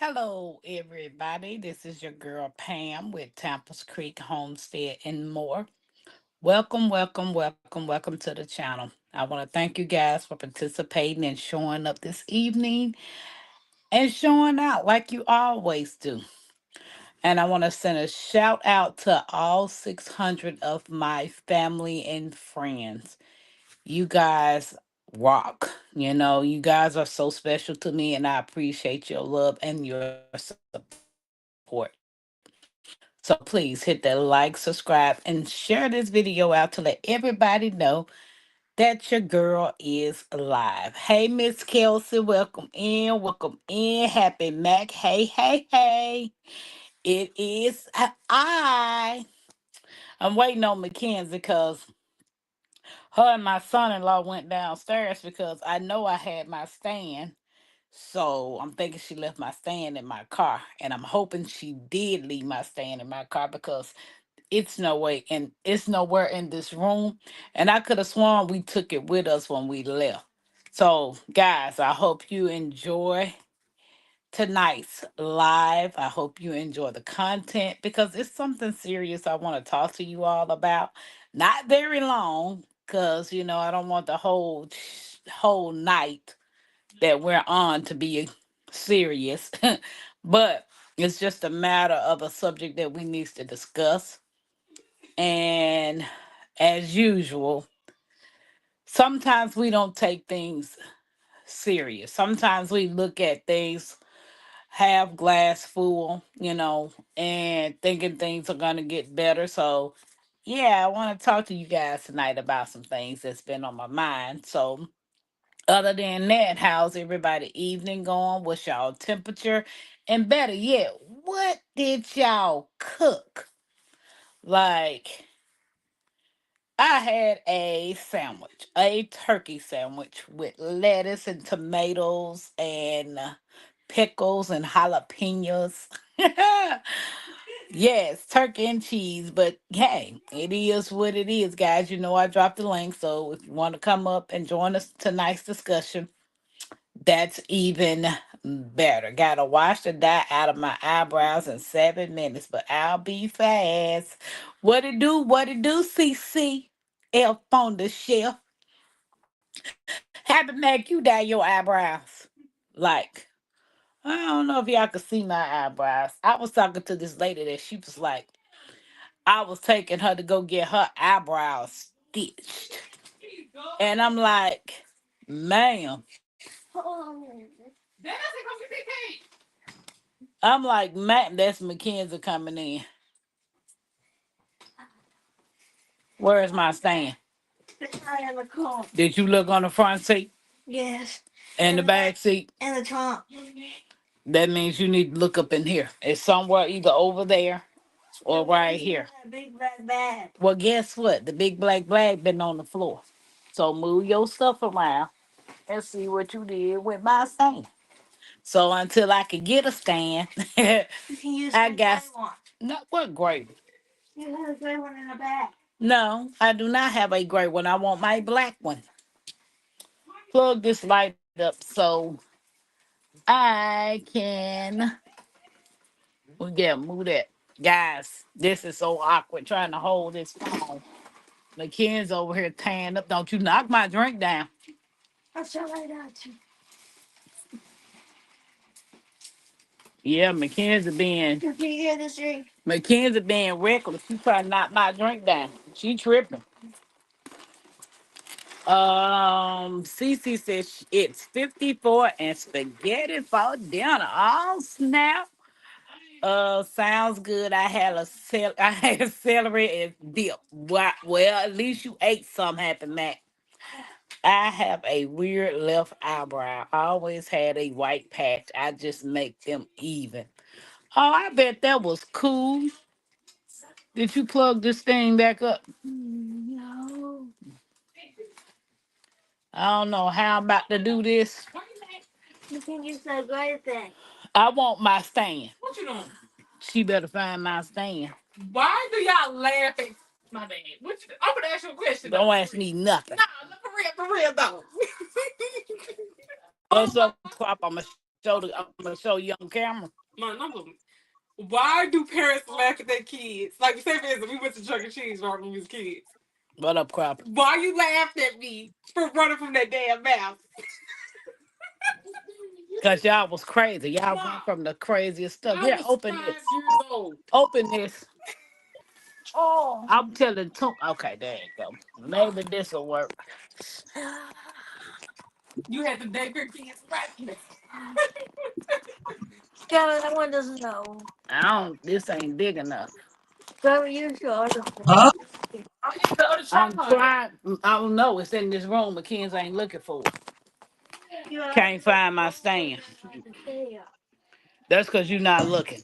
Hello, everybody. This is your girl Pam with Tampa's Creek Homestead and more. Welcome to the channel. I want to thank you guys for participating and showing up this evening and showing out like you always do. And I want to send a shout out to all 600 of my family and friends. You guys rock. You guys are so special to me, and I appreciate your love and your support. So please hit that like, subscribe, and share this video out to let everybody know that your girl is alive. Hey, Miss Kelsey, welcome in. Happy Mac. Hey. It is I. I'm waiting on Mackenzie because her and my son-in-law went downstairs because I know I had my stand. So I'm thinking she left my stand in my car. And I'm hoping she did leave my stand in my car because it's nowhere in this room. And I could have sworn we took it with us when we left. So guys, I hope you enjoy tonight's live. I hope you enjoy the content because it's something serious I want to talk to you all about. Not very long, because I don't want the whole night that we're on to be serious. But it's just a matter of a subject that we need to discuss. And as usual, sometimes we don't take things serious. Sometimes we look at things half glass full, and thinking things are going to get better. So, yeah, I want to talk to you guys tonight about some things that's been on my mind. So, other than that, how's everybody evening going? What's y'all temperature? And better yet, what did y'all cook? Like, I had a sandwich, a turkey sandwich with lettuce and tomatoes and pickles and jalapenos. Yes, turkey and cheese, but hey, it is what it is, guys. I dropped the link, so if you want to come up and join us tonight's discussion, that's even better. Gotta wash the dye out of my eyebrows in 7 minutes, but I'll be fast. CC? Elf on the shelf. Happy Mac, you dye your eyebrows. Like, I don't know if y'all could see my eyebrows. I was talking to this lady that she was like, I was taking her to go get her eyebrows stitched. And I'm like, ma'am. I'm like, Matt, that's Mackenzie coming in. Where's my stand? It's not in the car. Did you look on the front seat? Yes. And the back seat? And the trunk. That means you need to look up in here. It's somewhere either over there or right here. That big black bag. Well, guess what? The big black bag been on the floor. So move your stuff around and see what you did with my stand. So until I can get a stand, you can use I guess gray one. No, what gray? You have a gray one in the back. No, I do not have a gray one. I want my black one. Plug this light up so I can. We get move that, guys. This is so awkward trying to hold this phone. The kids over here tearing up. Don't you knock my drink down? I'll show right at you. Yeah, Mackenzie being reckless. She trying to knock my drink down. She tripping. Cece says it's 54 and spaghetti for dinner. Oh snap! Sounds good. I had a celery and dip. Well, at least you ate some. Happy Mac. I have a weird left eyebrow. I always had a white patch. I just make them even. Oh, I bet that was cool. Did you plug this thing back up? No. I don't know how I'm about to do this. You think it's a great thing? I want my stand. What you doing? She better find my stand. Why do y'all laugh at my dad? I'm gonna ask you a question. Don't ask me nothing. No, for real though. What's up, Crop? I'm gonna I'm gonna show you on camera. My number. Why do parents laugh at their kids? Like, say for instance, we went to Chuck E. Cheese right when we was kids. What up, crap? Why you laughed at me for running from that damn mouse? Cause y'all was crazy. Y'all went from the craziest stuff. I Here, was open this. 5 years old. Open this. Oh, I'm telling two. Okay, there you go. Maybe this will work. You had the daycare kids right. Yeah, that one doesn't know. I don't. This ain't big enough. Go use your other phone. Huh? I need the other I'm tripod. trying. I don't know. It's in this room. McKenzie ain't looking for it. Can't find my stand. That's because you're not looking.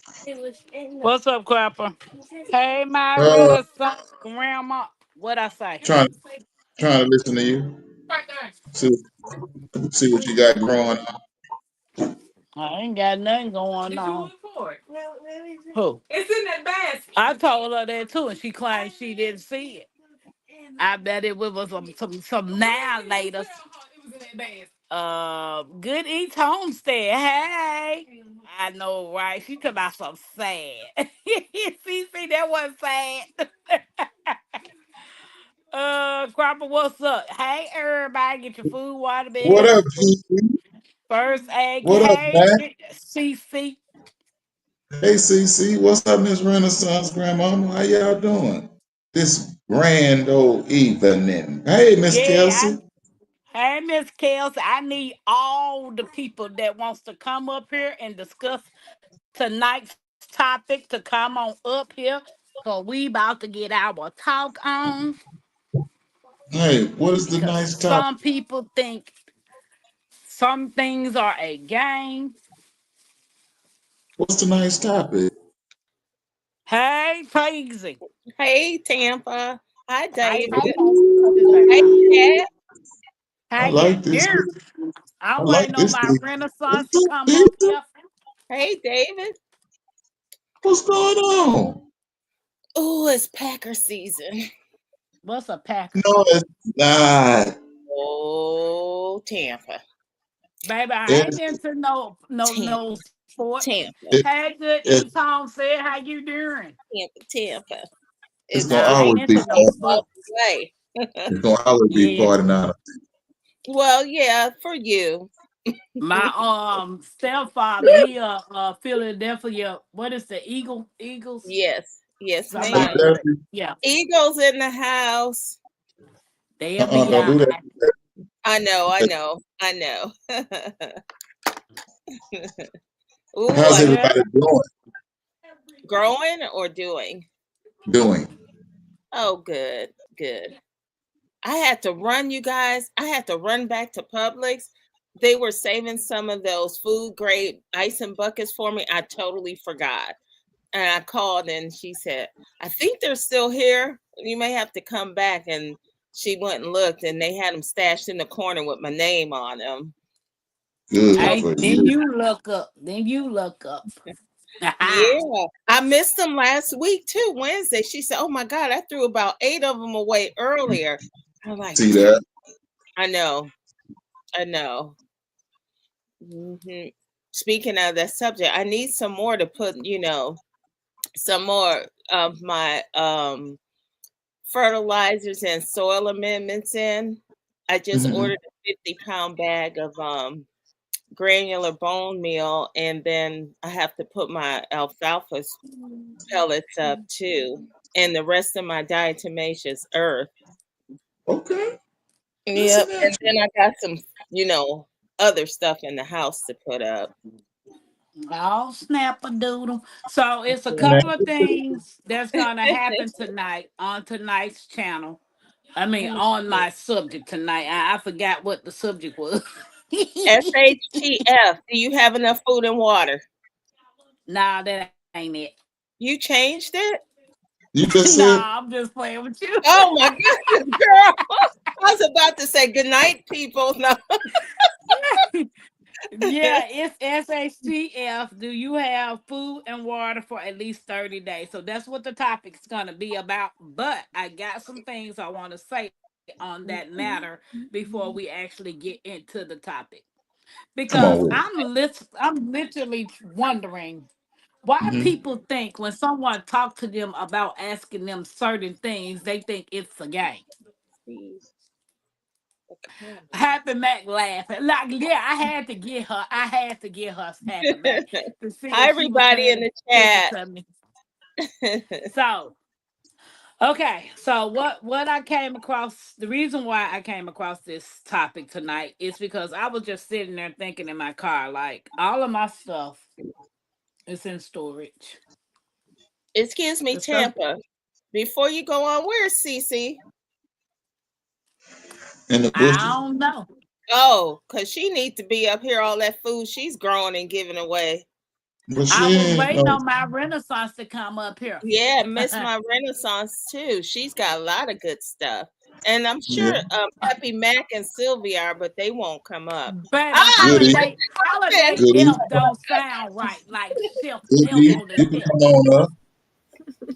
What's up, Crapper? Hey, my Uh, Renaissance grandma. What I say? trying trying to listen to you. Right there. See see what you got growing on. I ain't got nothing going Did you on. look for it? Who? It's in that basket. I told her that too, and she claimed she didn't see it. I bet it was some now later. It was in that basket. Good Eats Homestead. Hey, I know, right? She talking about some sad. See, that wasn't sad. Cropper, what's up? Hey, everybody, get your food, water, What bed, up, GC? first aid. What up, Hey, man? CC. Hey, CC. What's up, Miss Renaissance Grandmama? How y'all doing? This grand old evening. Hey, Miss Yeah, Kelsey. hey, Miss Kelsey. I need all the people that wants to come up here and discuss tonight's topic to come on up here. Cause we about to get our talk on. Hey, what is the Cause nice topic? some people think some things are a game. What's the nice topic? Hey, crazy. Hey, Tampa. Hi, Hey, David. hey, this ain't Hey, mine. Kat. I Hey, yeah, like this. there. I I'm like waiting on this my thing. Renaissance What's to up, come up people? here. Hey, David. What's going on? Oh, it's Packer season. What's a Packer No, season? it's not. Oh, Tampa. Baby, I ain't It's, into no Tampa. sports. Tampa. it, Hey, good it, East Home said, how you doing? Tampa. Tampa. it's It's gonna Nah, I just ain't always be into no party. off sports. the way. It's gonna always be Yeah. party now. Well, yeah, for you. My stepfather, he Philadelphia. What is the Eagles? Yes. Yes, Somebody ma'am. with a Philadelphia. yeah. Eagles in the house. They'll be Don't all do that. right. I know. I know. I know. Ooh, How's I Well, everybody doing? growing or doing? Doing? Oh, good. Good. I had to run, you guys. I had to run back to Publix. They were saving some of those food grade ice and buckets for me. I totally forgot. And I called and she said, I think they're still here. You may have to come back. And she went and looked and they had them stashed in the corner with my name on them. Good So, for hey, then you. you look up. Then you look up. yeah, I missed them last week too, Wednesday. She said, oh my God, I threw about 8 of them away earlier. I'm like, See dang, that? I know. I know. Mhm. Speaking of that subject, I need some more to put, some more of my fertilizers and soil amendments in. I just Hmm. ordered a 50-pound bag of granular bone meal, and then I have to put my alfalfa pellets up too, and the rest of my diatomaceous earth. Okay. Yep, Listen at and you. then I got some, other stuff in the house to put up. Oh, snap a doodle. So it's a Man, couple of things that's gonna happen tonight on tonight's channel. I mean, on my subject tonight. I forgot what the subject was. SHTF. Do you have enough food and water? Nah, that ain't it. You changed it? you just said Nah, I'm just playing with you. Oh my goodness, girl. I was about to say good night, people. No. Yeah, it's SHTF. Do you have food and water for at least 30 days? So that's what the topic's going to be about. But I got some things I want to say on that matter before we actually get into the topic. Come on because with it. I'm literally wondering why Hmm. people think when someone talk to them about asking them certain things, they think it's a game. Please, like a panda. Happy Mac laughing. Like, yeah, I had to get her Happy Mac to see Hi, if she was everybody paying in the attention chat. to me. So, okay. So what I came across, the reason why I came across this topic tonight is because I was just sitting there thinking in my car, like all of my stuff is in storage. Excuse me, The stuff Tampa. Before you go on, where's Cece? In the I bushes. don't know. Oh, because she needs to be up here. All that food she's growing and giving away. But she I was ain't waiting no. on my Renaissance to come up here. Yeah, Miss My Renaissance too. She's got a lot of good stuff. And I'm Yeah. sure Happy Mac and Sylvia are, but they won't come up. Baby, Ah, Goody. holiday Goody. F don't sound right. Like Chef F Goody. on the You can tip. come on up.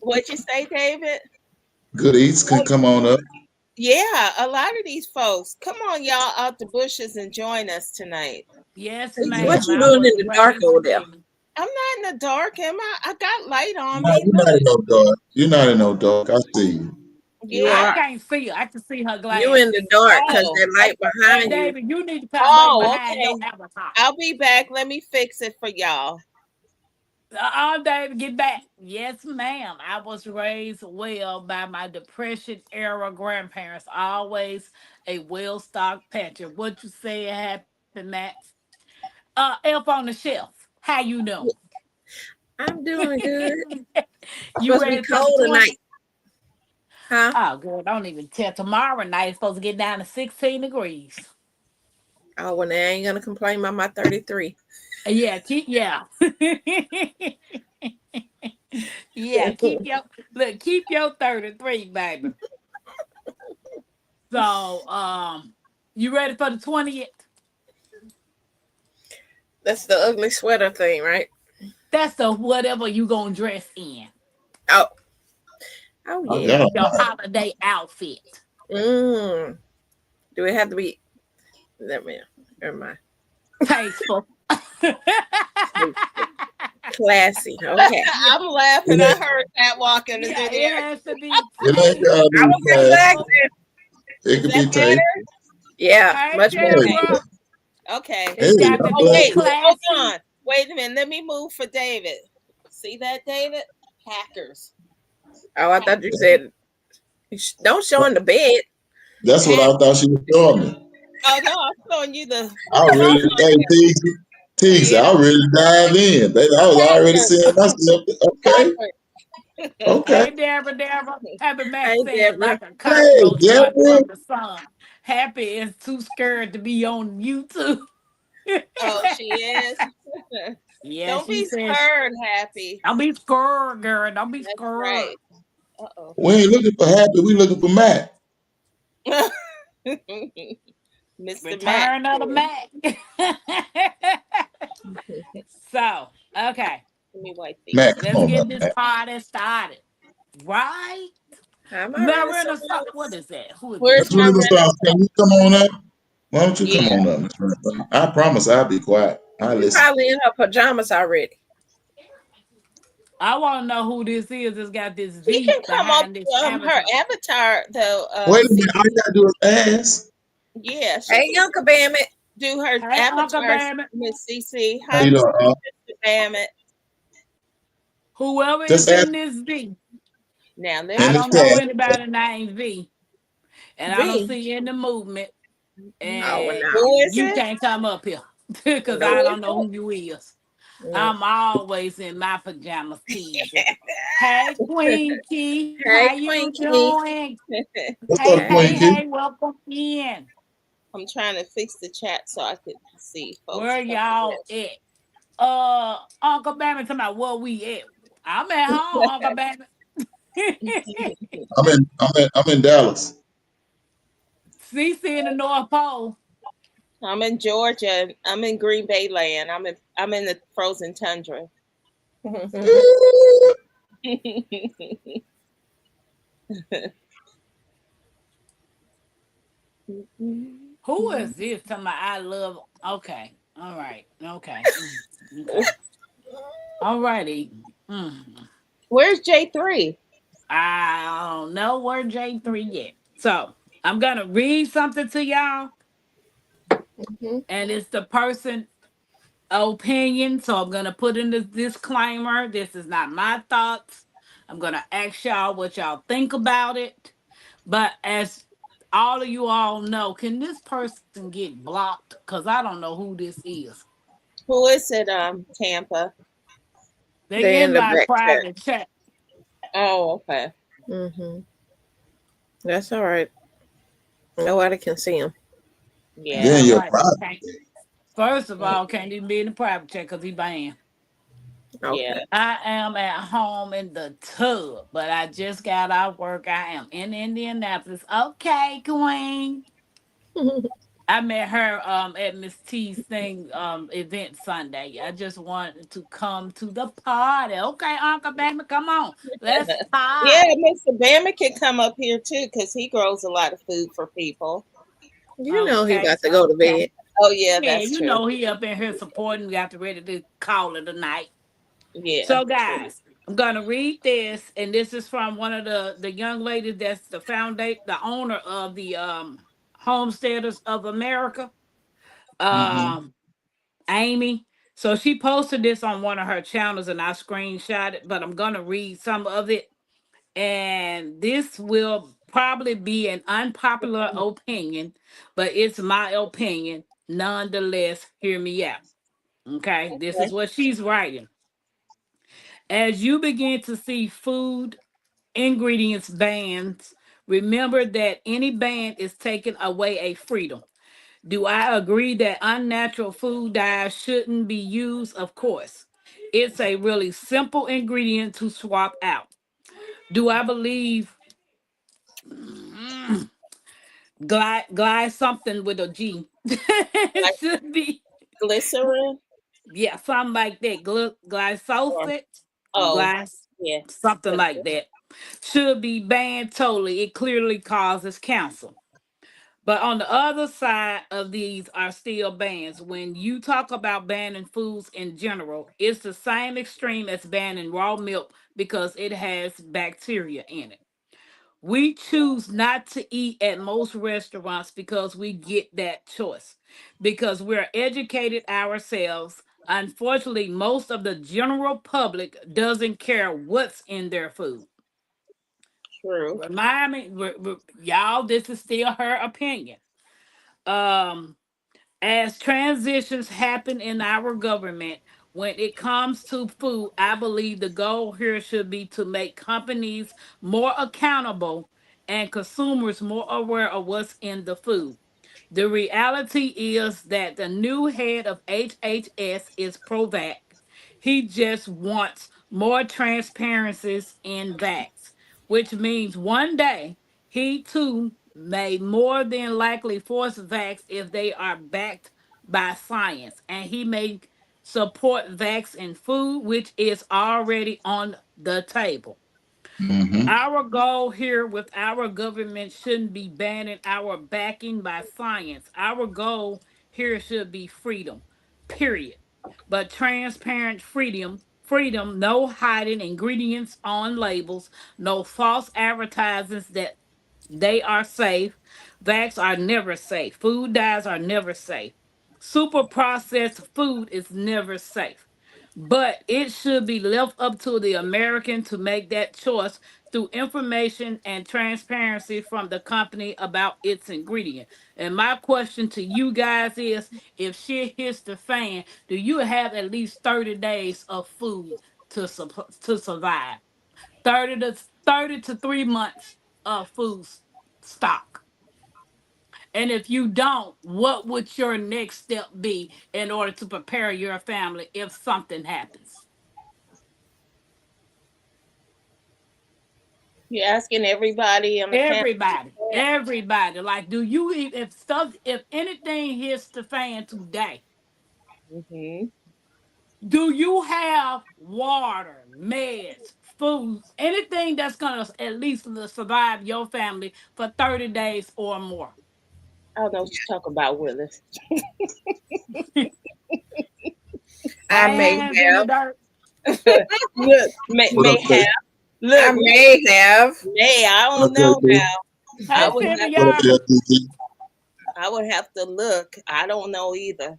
what'd you say, David? Good Eats can come on up. Yeah, a lot of these folks. Come on, y'all, out the bushes and join us tonight. Yes, Cece, what ma'am. you I doing was in the dark raised over there? ready. I'm not in the dark, am I? I got light on No, me. you're not Look. in no dark. You're not in no dark. I see you. You I Yeah. are. can't see her. I can see her You in glasses. the dark because Oh, that light Hey, behind you. David, you need to come way oh, behind your okay. avatar. I'll be back. Let me fix it for y'all. David, get back. Yes, ma'am. I was raised well by my Depression era grandparents. Always a well stocked pantry. What you say happened, Max? Elf on the shelf. How you know? I'm doing good. You Supposed to be ready for the cold 20? tonight, huh? Oh, girl, don't even tell. Tomorrow night it's supposed to get down to 16 degrees. Oh, well, I ain't gonna complain about my 33. Yeah, yeah. Yeah, keep your 33, baby. So, you ready for the 20th? That's the ugly sweater thing, right? That's the whatever you gonna dress in. Oh, oh I yeah. got Your holiday outfit. Mm. Do it have to be? Never mind. Tasteful. Classy. Okay. Yeah, I'm laughing. I it. heard that walking into yeah, it there. has to be It ain't gotta I be will come back classy. tasteful. then. It Is could that be better? tasty. Yeah, Hey, much better. Hey, Deborah. Okay. hey, It's got to I'm Oh, be glad. wait. Hold classy. on. Wait a minute. Let me move for David. See that, David? Hackers. Oh, I thought you said don't show in the bed. That's what I thought she was showing me. Oh no, I'm showing you the I really, profile hey, Teasy, Teasy, Yeah, I really dive in, baby. I was already seeing myself. Okay, hackers. okay. Hey, Deborah. Happy Mac Hey, saying Deborah. like a Hey, cockroach running Deborah. from the sun. Happy is too scared to be on YouTube. Oh, she is. Yeah, Don't she be says, scared, Happy. don't be scared, girl. Don't be That's scared. right. Uh oh. We ain't looking for happy. We looking for Matt. Mr. Mac. Return of the Mac. So, okay, Let me wipe these. Matt, come let's on up, get this Matt. party started. Right? I'm already Marina, what so is that? Who is Where's this? Miss my Renaissance, can you Renaissance? come on up? Why don't you come Yeah. on up, Miss Renaissance? I promise I'll be quiet. I she's listen. probably in her pajamas already. I want to know who this is that's got this She V can come up behind this her avatar. avatar though, Wait a minute. All CC. you gotta do is ask. Yeah, she Hey, can Uncle Bammit. do her Hey, Uncle avatar, Baby. Miss CC. How Hi, you doing? Mr. Bammett. Whoever is Just ask in this V. Now let I in me the don't know chat. anybody named V. And I don't V. see any movement. Oh, well, And no. who is you it? can't come up here. Because Who I Nope. is don't know it? who you is. Nope. I'm always in my pajamas teasing. Hey, Queen Key, Hey, how you Queen Key. doing? What's Hey, up, Hey. Queen Key? welcome in. I'm trying to fix the chat so I could see folks Where coming y'all at? Uncle Bammy talking about where we at. I'm at home, Uncle Bammy. in. I'm in Dallas. CC in the North Pole. I'm in Georgia. I'm in Green Bay land. I'm in the frozen tundra. Who is this? Talking about I love. Okay. All right. Okay. Okay. All righty. Where's J3? I don't know where J3 yet. So I'm gonna read something to y'all, Mhm. and it's the person opinion. So I'm gonna put in this disclaimer. This is not my thoughts. I'm gonna ask y'all what y'all think about it. But as all of you all know, can this person get blocked? Because I don't know who this is. Who is it? Tampa. They They in in the my back chat. private chat. Oh, okay. Mhm. That's all right. Nobody can see him. Yeah. Then All your right. private. Okay. First of Mm, all, can't even be in the private chat because he banned. yeah. Okay. I am at home in the tub, but I just got off work. I am in Indianapolis. Okay, Queen. I met her at Miss T's thing event Sunday. I just wanted to come to the party. Okay, Uncle Baby, come on. Let's Yeah, party. Mr. Bama can come up here too because he grows a lot of food for people. You know he Okay, about to go to okay. bed. Oh, yeah, Yeah, that's you true. know he up in here supporting. We got to ready to call it a night. Yeah, So, true. guys, I'm gonna read this, and this is from one of the young ladies that's the foundation, the owner of the Homesteaders of America, Mm-hmm. um, Amy. So she posted this on one of her channels, and I screenshot it. But I'm gonna read some of it, and this will probably be an unpopular opinion, but it's my opinion nonetheless. Hear me out. Okay, this is Okay. what she's writing. As you begin to see food ingredients bans, remember that any ban is taking away a freedom. Do I agree that unnatural food dyes shouldn't be used? Of course. It's a really simple ingredient to swap out. Do I believe glide something with a G? It Like should be, glycerin yeah, something like that. or, Glyphosate, oh, glass, yeah. something But like that should be banned totally. It clearly causes cancer. But on the other side of these are still bans. When you talk about banning foods in general, it's the same extreme as banning raw milk because it has bacteria in it. We choose not to eat at most restaurants because we get that choice, because we're educated ourselves. Unfortunately, most of the general public doesn't care what's in their food. true. Remind me, y'all, this is still her opinion. Um, as transitions happen in our government, when it comes to food, I believe the goal here should be to make companies more accountable and consumers more aware of what's in the food. The reality is that the new head of HHS is Provac. He just wants more transparencies in vax, which means one day he too may more than likely force vax if they are backed by science, and he may support vax in food, which is already on the table. Mm-hmm. Our goal here with our government shouldn't be banning our backing by science. Our goal here should be freedom, period. But transparent freedom, no hiding ingredients on labels, no false advertisements that they are safe. Vax are never safe. Food dyes are never safe. Super processed food is never safe. But it should be left up to the American to make that choice through information and transparency from the company about its ingredient. And my question to you guys is, if shit hits the fan, do you have at least 30 days of food to survive? 30 to 3 months of stock. And if you don't, what would your next step be in order to prepare your family if something happens? You're asking everybody on the panel. Everybody. Like, do you if stuff if anything hits the fan today, Mm-hmm. do you have water, meds, foods, anything that's gonna at least survive your family for 30 days or more? I don't know what you're talking about, Willis. I may Hands in the have. dirt. Look, What up, may Jay? have. I Look, may have. I What up, don't know JT? now. I Hey, would have What up, Sylvia. JT? I would have to look. I don't know either.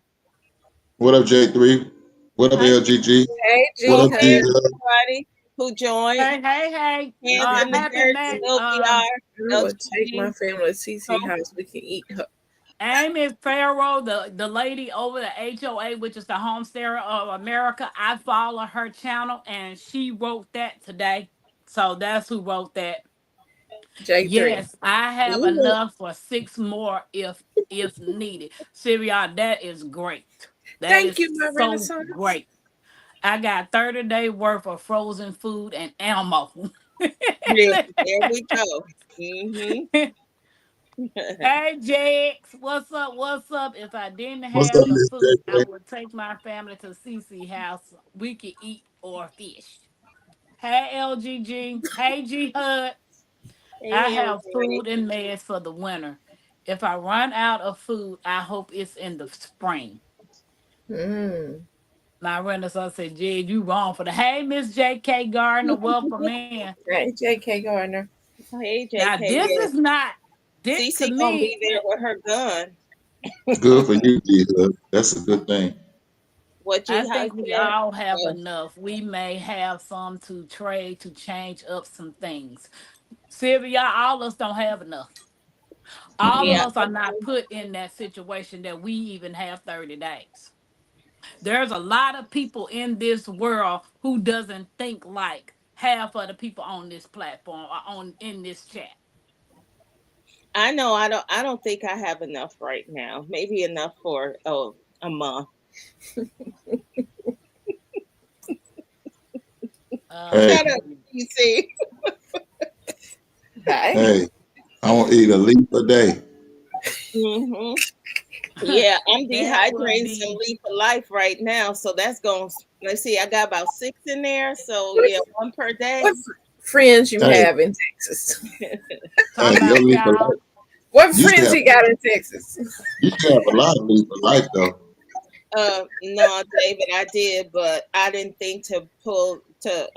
What up, J3? What up, Hi, LGG? Hey, What G up, okay, G Hud. Hub? everybody who joined. Hey, hey, hey. Hands in the Happy dirt, Mac. LBR, I will take my LGG. family to CC Come. house. We can eat her. Amy Farrow, the lady over the HOA, which is the Homesteader of America. I follow her channel, and she wrote that today. So that's who wrote that. J3. Yes, I have Ooh, enough for six more if needed. Syria, that is great. That Thank is you, my so Renaissance. great. I got 30-day worth of frozen food and ammo. yeah, there we go. Hmm. Hey Jax, what's up? What's up? If I didn't What's have up, the Miss food, I J3? would take my family to Cece house. We could eat or fish. Hey LGG. Hey G Hud. I Hey, have everybody. food and meds for the winter. If I run out of food, I hope it's in the spring. Mm. My Renaissance said, Jed, you wrong for the hey Miss JK Gardner, welcome in. Hey, JK Gardner. Hey, Now JK. this Yeah, is not this to Cece gonna me. be there with her gun. Good for you, G Hub. That's a good thing. What I G Hug think we said. all have Oh, enough. We may have some to trade to change up some things. Sylvia, all of us don't have enough. All of yeah. us are not put in that situation that we even have 30 days. There's a lot of people in this world who doesn't think like half of the people on this platform or on in this chat. I know. I don't think I have enough right now. Maybe enough for a month. Hey, Shut up, Um, CC. Hey. hey, I want to eat a leaf a day. Hmm. Yeah, I'm that will dehydrating some be leaf of life right now, so that's going. Let's see, I got about six in there, so What, yeah, one per day. what friends you Hey, have in Texas? hey, talking your about leaf of y'all. life. What You should friends have, you got in Texas? you should have a lot of leaf of life though. No, David, I did, but I didn't think to pull to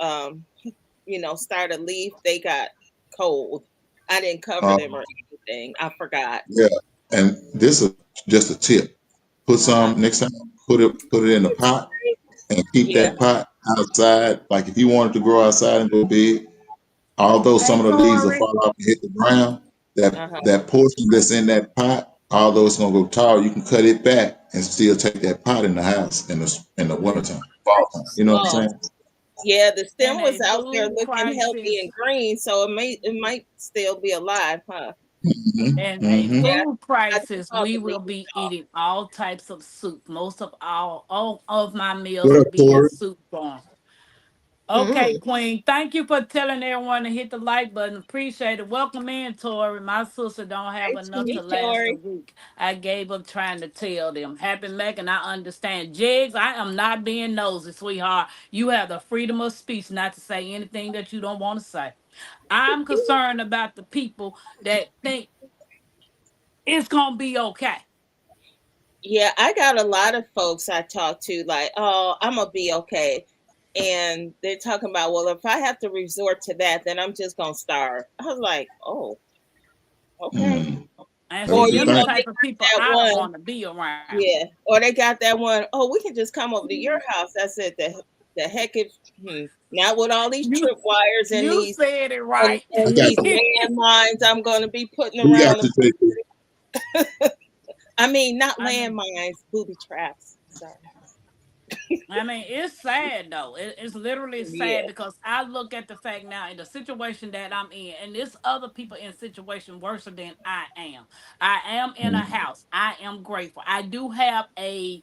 start a leaf. They got cold. I didn't cover them Um, or anything. I forgot. yeah, and this is just a tip. Put Uh-huh. some next time. Put it in a pot and keep Yeah. that pot outside. Like if you want it to grow outside and go big, although Hey some of the leaves will Tori. fall off and hit the ground, that Uh-huh. that portion that's in that pot, although it's gonna go tall, you can cut it back and still take that pot in the house in the wintertime, fall time. You know what I'm Oh, saying? yeah, the In stem was a out there food looking healthy crisis, and green, so it might still be alive, huh? in a Mm-hmm. Yeah, food I just crisis, saw we the will leaves be off. eating all types of soup. Most of all of my meals What will up, be in Tori? soup form. Okay, Mm. Queen. Thank you for telling everyone to hit the like button. Appreciate it. Welcome in, Tori. My sister don't have Hey, enough to Sweet last a Tori. week. I gave up trying to tell them. Happy Mac, and I understand. Jigs, I am not being nosy, sweetheart. You have the freedom of speech not to say anything that you don't want to say. I'm concerned about the people that think it's gonna be okay. Yeah, I got a lot of folks I talk to like, oh, I'm gonna be okay. And they're talking about, well, if I have to resort to that, then I'm just gonna starve. I was like, oh, okay. Mm, And that's see, what Or you them the think? they type of people got that I don't one, want to be around. yeah. Or they got that one, oh, we can just come over to your house. I said, the heck if not with all these You tripwires and you these said it and, right. I and got these you. landmines I'm gonna be putting We got around the you, JT. I mean not I mean, landmines, booby traps. Sorry. it's sad though. It's literally sad Yeah. because I look at the fact now in the situation that I'm in, and there's other people in situation worse than I am. I am in a Mm, house. I am grateful. I do have a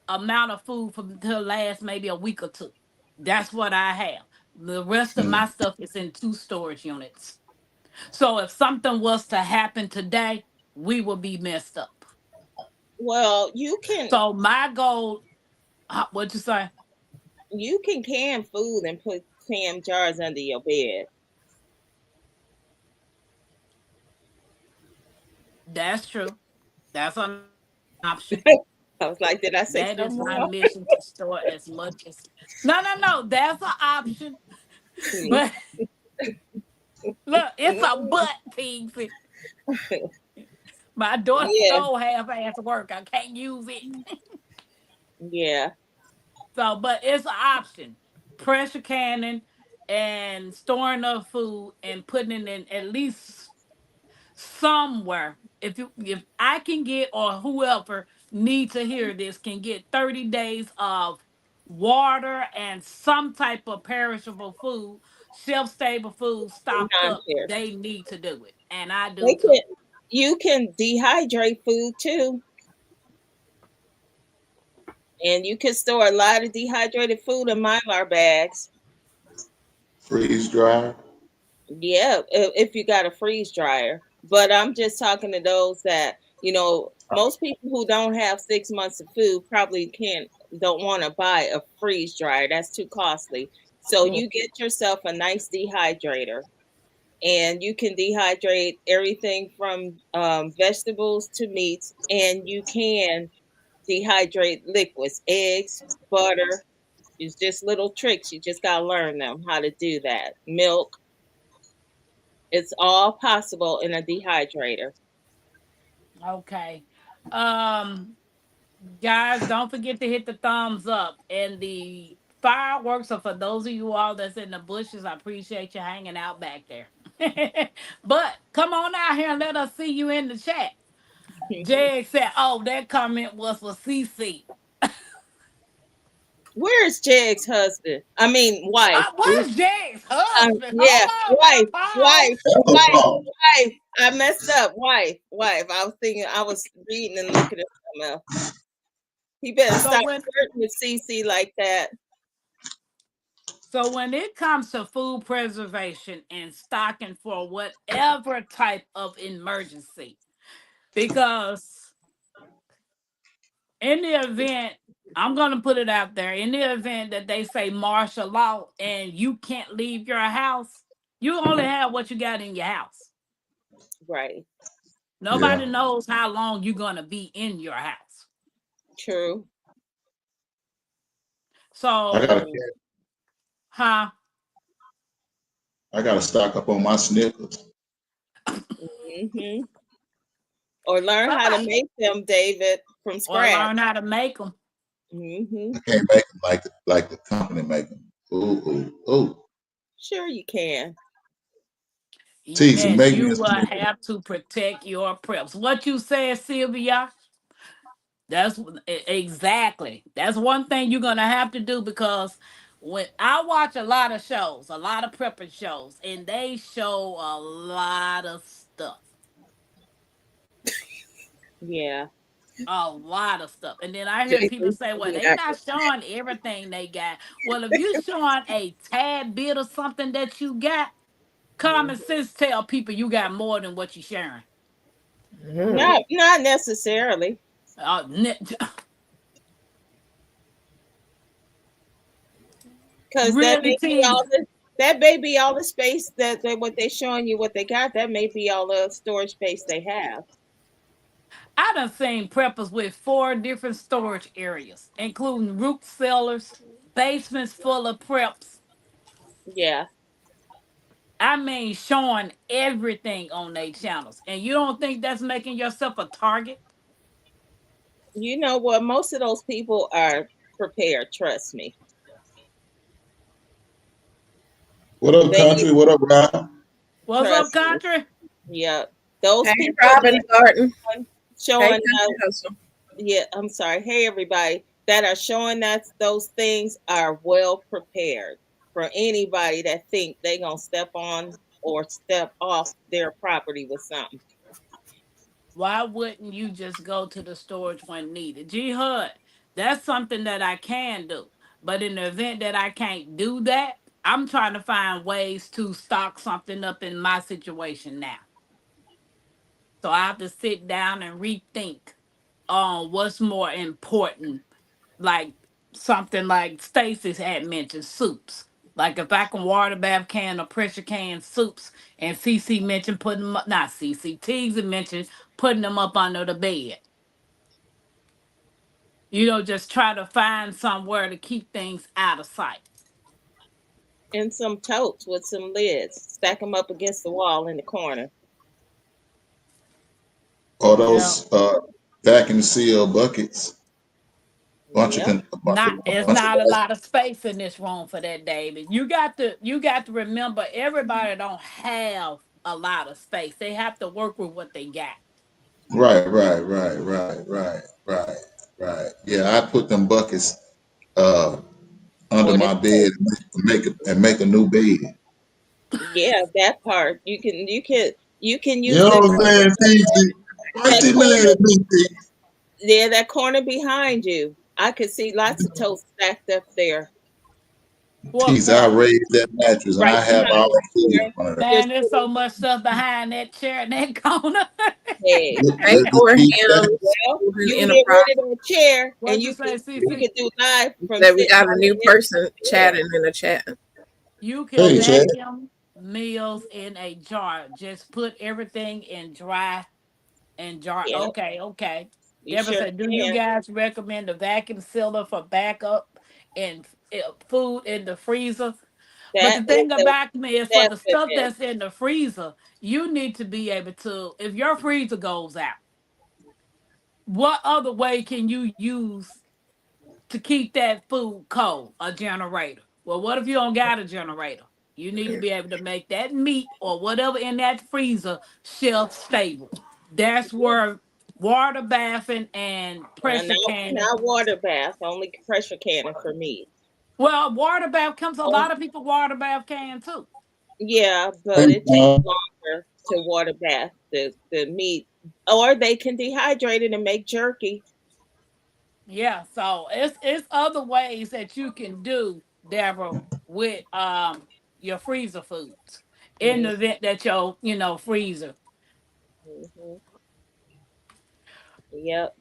amount of food for to last maybe a week or two. That's what I have. The rest of mm. my stuff is in two storage units. So if something was to happen today, we will be messed up. Well, you can So my goal, what'd you say? you can can food and put canned jars under your bed. That's true. That's an option. I was like, did I say That is something my wrong? mission to store as much as. No, no, no. That's an option. But look, it's a but, Pigsy. My daughter Yeah, stole half-ass work. I can't use it. yeah. So, but it's an option. Pressure canning and storing up food and putting it in at least somewhere. If I can get, or whoever needs to hear this can get 30 days of water and some type of perishable food, shelf stable food stocked up, Non-perishable. they need to do it. And I do They too. can. You can dehydrate food too, and you can store a lot of dehydrated food in Mylar bags. Freeze dry. Yeah, if you got a freeze dryer. But I'm just talking to those that, most people who don't have 6 months of food probably don't want to buy a freeze dryer. That's too costly. So Mm. you get yourself a nice dehydrator, and you can dehydrate everything from vegetables to meats, and you can dehydrate liquids, eggs, butter. It's just little tricks. You just got to learn them how to do that. Milk. It's all possible in a dehydrator. Okay. Um, Guys, don't forget to hit the thumbs up. And the fireworks are for those of you all that's in the bushes. I appreciate you hanging out back there. But come on out here and let us see you in the chat. Jag said, oh, that comment was for CC. Where's Jag's husband? I mean, wife. Where's Jag's husband? Yeah, Hold on now, wife, pause. wife, That was wife, wrong. wife. I messed up. Wife. I was thinking, I was reading and looking at something else. He better So stop when flirting with CC like that. so when it comes to food preservation and stocking for whatever type of emergency, because in the event, I'm going to put it out there, in the event that they say martial law and you can't leave your house, you only have what you got in your house. Right. Nobody Yeah. knows how long you're going to be in your house. True. I gotta So, huh? I gotta stock up on my Snickers. Hmm. Or learn how to Somebody, make them, David, from or scratch. learn how to make them. Hmm. I can't make them like the company make them. Ooh. Sure, you can. Teasy, Yes, make me you a will Snicker. have to protect your preps. What you said, Sylvia? That's exactly. That's one thing you're gonna have to do, because when I watch a lot of shows, a lot of prepping shows, and they show a lot of stuff, Yeah. a lot of stuff, and then I hear people Jason say, "Well, being they not accurate. showing everything they got." Well, if you showing a tad bit of something that you got, common Mhm. sense tell people you got more than what you sharing. Mm. Not necessarily. Ne- Because that really, may be team. all the space that what they showing you what they got. That may be all the storage space they have. I done seen preppers with 4 different storage areas, including root cellars, basements full of preps. Yeah. I mean, showing everything on their channels. And you don't think that's making yourself a target? You know what? Most of those people are prepared. Trust me. What up, They country? What up, Rob? What's up, trust me. country? Yeah. Those Hey, people Robin that Garden. are Hey, showing Country us, Hustle. yeah, I'm sorry. Hey, everybody that are showing us those things are well prepared for anybody that think they gonna step on or step off their property with something. Why wouldn't you just go to the storage when needed? Gee, Hud, that's something that I can do. But in the event that I can't do that, I'm trying to find ways to stock something up in my situation now. So I have to sit down and rethink on what's more important. Like something like Stacy's had mentioned, soups. Like if I can water bath can or pressure can soups, and CC mentioned putting them up, not CC, Teasy mentioned putting them up under the bed. Just try to find somewhere to keep things out of sight. And some totes with some lids. Stack them up against the wall in the corner. Or Yeah. those vacuum seal buckets. Yep. A It's bunch of not a lot of space in this room for that, David. You got to remember everybody don't have a lot of space. They have to work with what they got. right. Yeah, I put them buckets uh under Or my the bed and make a new bed. yeah, that part. You can You use know the what I'm saying, TC? Why that she mad corner at me, T? yeah, that corner behind you. I could see lots of totes stacked up there. What Tease, I corner? raised that mattress and I Right have behind all the the food chair. on it. Just Man, there's so much stuff behind that chair in that corner. hey. Pray Just for keep him. that. Well, Moving you can in a get rid process. of that chair and What'd you say, you CC? could do live from That we sitting got a on new the person chair. chatting in the chat. You can Hey, Chad. vacuum meals in a jar. Just put everything in dry and jar. Yeah, Okay, okay. you Deborah sure said, "Do you can. guys recommend a vacuum sealer for backup and food in the freezer?" But That the is thing a about me is, for the stuff definite. that's in the freezer, you need to be able to. If your freezer goes out, what other way can you use to keep that food cold? A generator. Well, what if you don't got a generator? You need to be able to make that meat or whatever in that freezer shelf stable. That's where water bathing and Now, pressure canning. not water bath, only pressure canning for me. Well, water bath comes, a Oh, lot of people water bath can too. yeah, Hey, but it takes longer to water bath the meat, or they can dehydrate it and make jerky. Yeah, so it's other ways that you can do, Deborah, with your freezer foods in Mm-hmm. the event that your freezer. Mm-hmm. Yep.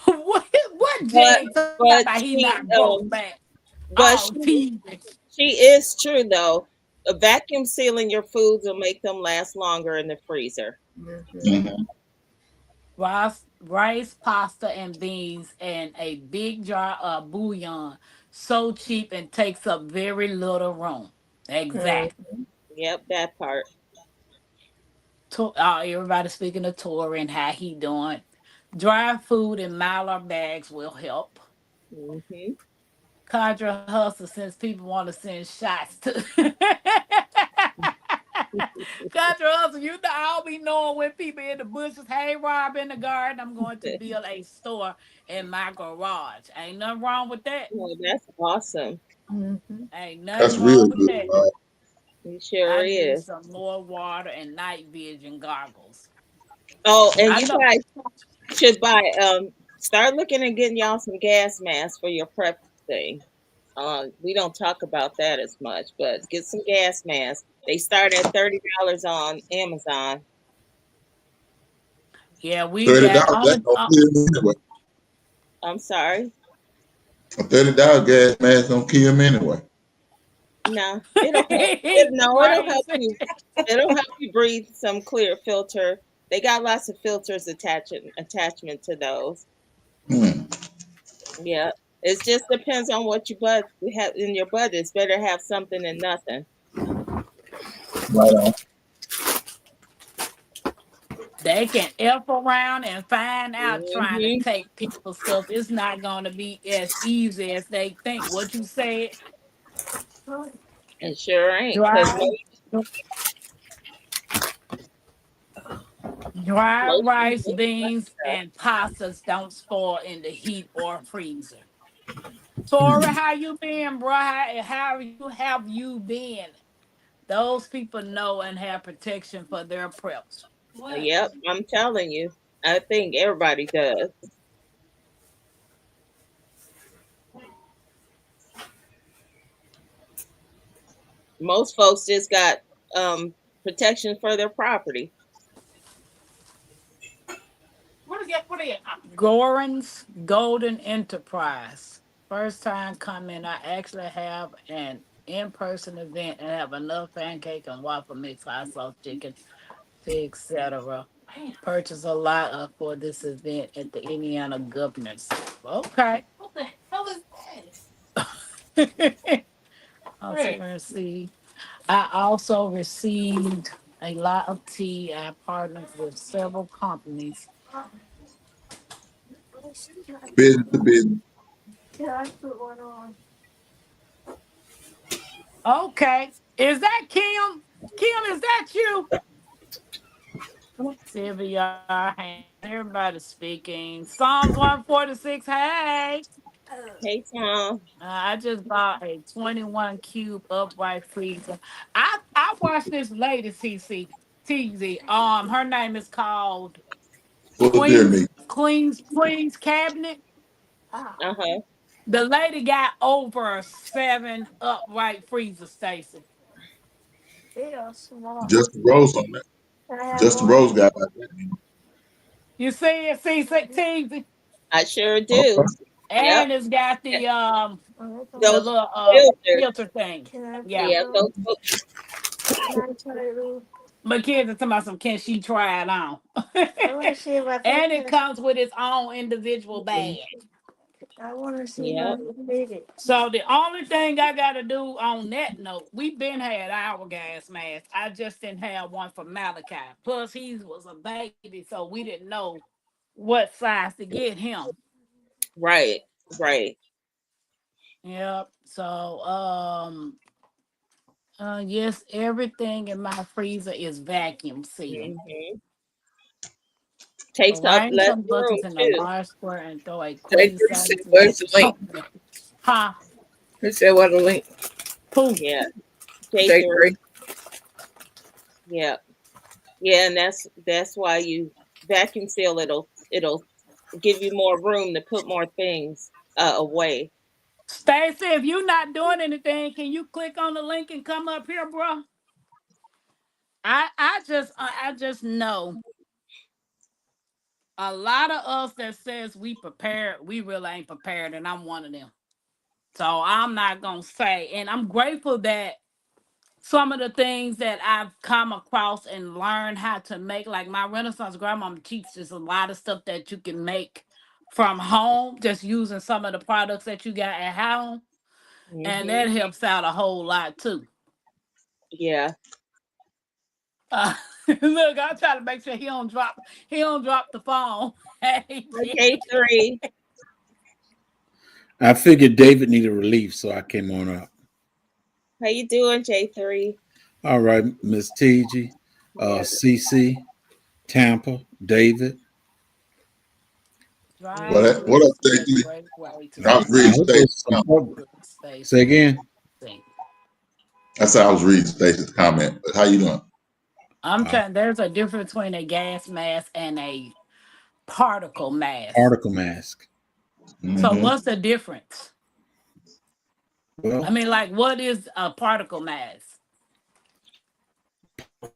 what But Jag talking about? but He not she broke back. but Oh, she teasing. she is true though. A vacuum sealing your foods will make them last longer in the freezer. Mhm. mhm. Rice, pasta, and beans, and a big jar of bouillon. So cheap and takes up very little room. Mhm. Exactly. Yep, that part. Everybody speaking of Tori and how he doing. Dry food in Mylar bags will help. Hmm. Conjure hustle, since people want to send shots to. Conjure hustle, I'll be knowing when people in the bushes. Hey, Rob, in the garden, I'm going to build a store in my garage. Ain't nothing wrong with that. Oh, that's awesome. Mhm. Ain't That's nothing real wrong with good, that. right? It sure I need is. some more water and night vision goggles. Oh, and I you know. guys should buy start looking and getting y'all some gas masks for your prep thing. We don't talk about that as much, but get some gas masks. They start at $30 on Amazon. Yeah, we got $30, that's only. gonna kill me anyway. I'm sorry. A $30 gas mask gonna kill me anyway. No, it'll help. It'll help Right. you. It'll help you breathe some clear filter. They got lots of filters attachment to those. Hmm. Yeah. It just depends on what you have in your budget. It's better to have something than nothing. Right on. They can F around and find out trying to Hmm. take people's stuff. It's not going to be as easy as they think. What you said, It sure ain't because dry, dry most rice, people. beans, and pastas don't spoil in the heat or freezer. Tori, how you been, bro? How have you been? Those people know and have protection for their preps. What? Yep, I'm telling you. I think everybody does. Most folks just got protection for their property. What is that? What is it? Goran's Golden Enterprise. First time coming. I actually have an in-person event and have enough pancake and waffle mix, hot sauce, chicken, etc. Purchase a lot for this event at the Indiana Governors. Okay. Also Right. received. I also received a lot of tea. I partnered with several companies. Business to business. Okay. Is that Kim? Kim, is that you? Sylvia, everybody speaking. Psalms 146. Hey. Hey, Tom. I just bought a 21 cube upright freezer. I watched this lady TZ. Her name is called Full deer meat. Queen's Cabinet. Uh huh. The lady got over 7 upright freezer Stacy. They are small. Just the rose on that. I have Just the one. rose got like that. You see it, TZ? I sure do. Okay. Yep. And it's got the Those little filters. filter thing. Can I Yeah. Yeah. put Those. it? Can I try it? But kids are talking about some can she try it on? I want to see if I And fit it it. comes with its own individual bag. I want to see if I Yep. can fit it. So the only thing I gotta do on that note, we been had our gas mask. I just didn't have one for Malachi. Plus he was a baby, so we didn't know what size to get him. Right. Right. Yep. So yes, everything in my freezer is vacuum sealed. Hmm. Takes up Arrange less some room buckets in a too. large square and throw a Say queen three said, size where's meat the link? chocolate. Huh? He said, what the link? Poof. Yeah. J Say three. three. Yeah. Yeah, and that's why you vacuum seal. It'll give you more room to put more things away. Stacy, if you're not doing anything, can you click on the link and come up here, bro? I just know a lot of us that says we prepared, we really ain't prepared, and I'm one of them. So I'm not gonna say, and I'm grateful that some of the things that I've come across and learned how to make, like my Renaissance grandmama teaches a lot of stuff that you can make from home, just using some of the products that you got at home, and Hmm. that helps out a whole lot too. Yeah. Uh, look, I'm trying to make sure he don't drop the phone. Hey, J three. I figured David needed relief, so I came on up. How you doing, J three? All right, Miss TG, Yeah. CC, Tampa, David. What, drive through what up, is a Stacy? great way to I was start I reading hope Stacy's there's some comment. public. Say Stacy. again. I said I was reading Stacy's comment. But how you doing? I'm Uh, trying. There's a difference between a gas mask and a particle mask. Particle mask. So Mm-hmm. what's the difference? I Well, mean, like, what is a particle mask?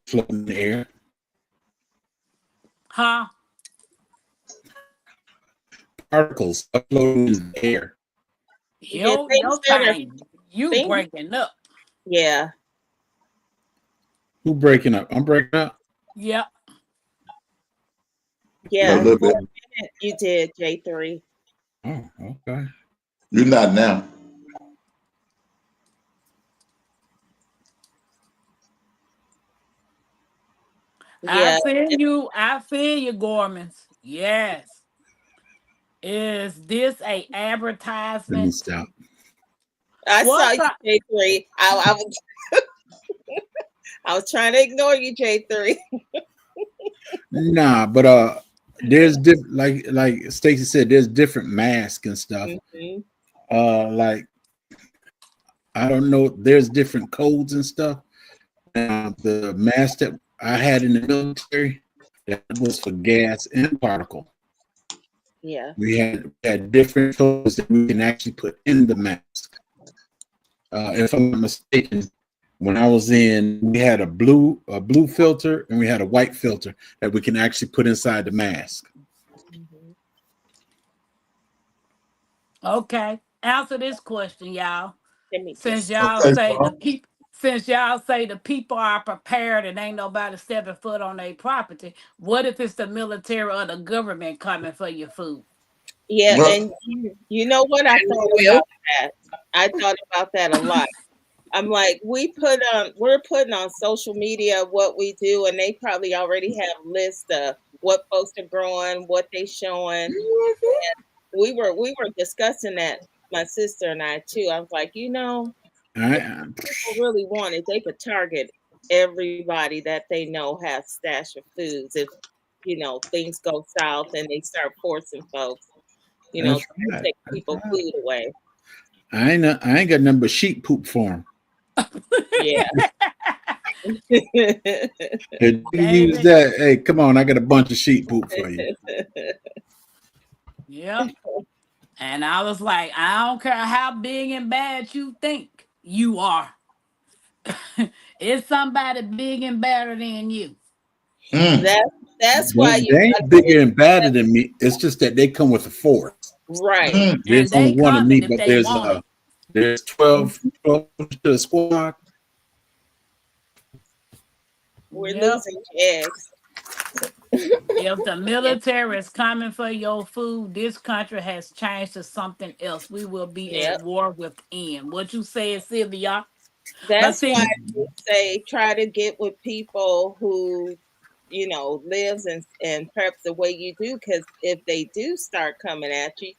floating in the air. Huh? Particles are floating in the air. Yeah, things Your that are thing. You things. breaking up. Yeah. Who breaking up? I'm breaking up. Yep. A Yeah. Oh, little For bit. a minute you did, J three. oh, okay. You're not now. Yeah. I feel you, Gormans. Yes. Is this a Let me advertisement? stop. I saw What's you, up? J three. I was trying to ignore you, J three. Nah, but there's like Stacy said, there's different masks and stuff. Hmm. Like I don't know, there's different codes and stuff. The mask that I had in the military, that was for gas and particle. Yeah. We had different codes that we can actually put in the mask. If I'm not mistaken, when I was in, we had a blue filter and we had a white filter that we can actually put inside the mask. Hmm. Okay. Answer this question, y'all. Let me Since just. y'all Okay, say the Paul. people since y'all say the people are prepared and ain't nobody 7 foot on their property, what if it's the military or the government coming for your food? Yeah, Well, and you know what I And we thought will. about that. I thought about that a lot. I'm like, we're putting on social media what we do, and they probably already have lists of what folks are growing, what they showing. We were discussing that, my sister and I too. I was like, if I, people really wanted, they could target everybody that they know has stash of foods. If things go south and they start forcing folks, that's to right. take That's people right. food away. I ain't got nothing but sheep poop for them. Yeah. If you use David. that, hey, come on, I got a bunch of sheep poop for you. Yep. And I was like, I don't care how big and bad you think you are. It's somebody big and better than you. Mm. That that's They, why you they got ain't to bigger and badder than me. It's just that they come with a force. right. Mm. And There's only they one of me, coming if but they want it. there's 12 to the squad. We're Yep. losing eggs. If the Yeah. military is coming for your food, this country has changed to something else. We will be at Yep. war within. What you said, Sylvia? But That's why see, we say try to get with people who, lives and preps the way you do, because if they do start coming at you,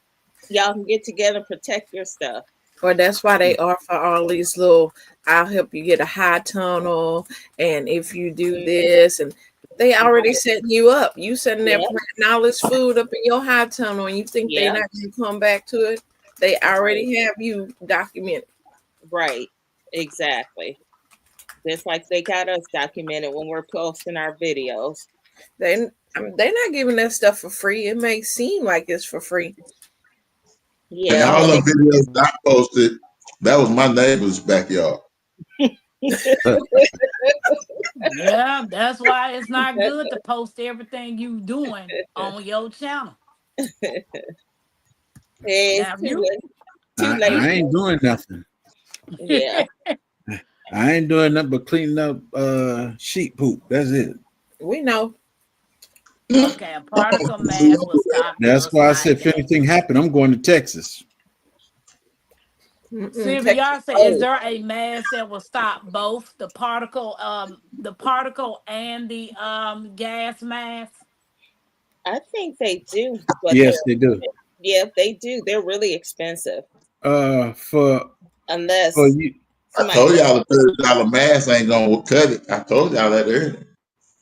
y'all can get together and protect your stuff. Or that's why they offer all these little, I'll help you get a high tunnel. And if you do Mm, this, and they already setting you up. You sitting there Yep. planting all this food up in your high tunnel and you think they're Yep. not going to come back to it. They Right. already have you documented. Right. Exactly. Just like they got us documented when we're posting our videos. They, they're not giving that stuff for free. It may seem like it's for free. And Yeah, all but the videos I posted, that was my neighbor's backyard. yeah, that's why it's not good to post everything you doing on your channel. it's Now, too you late. Too late. I ain't doing nothing. Yeah. I ain't doing nothing but cleaning up sheep poop. That's it. We know. okay, a particle mask will stop That's dust why I said like if that. anything happened, I'm going to Texas. Sylvia Texas. said, is Oh, there a mask that will stop both the particle and the gas mask? I think they do, but Yes, they do. they do. They're really expensive Uh, for for unless you I somebody. told y'all the $30 mask ain't gonna cut it. I told y'all that earlier.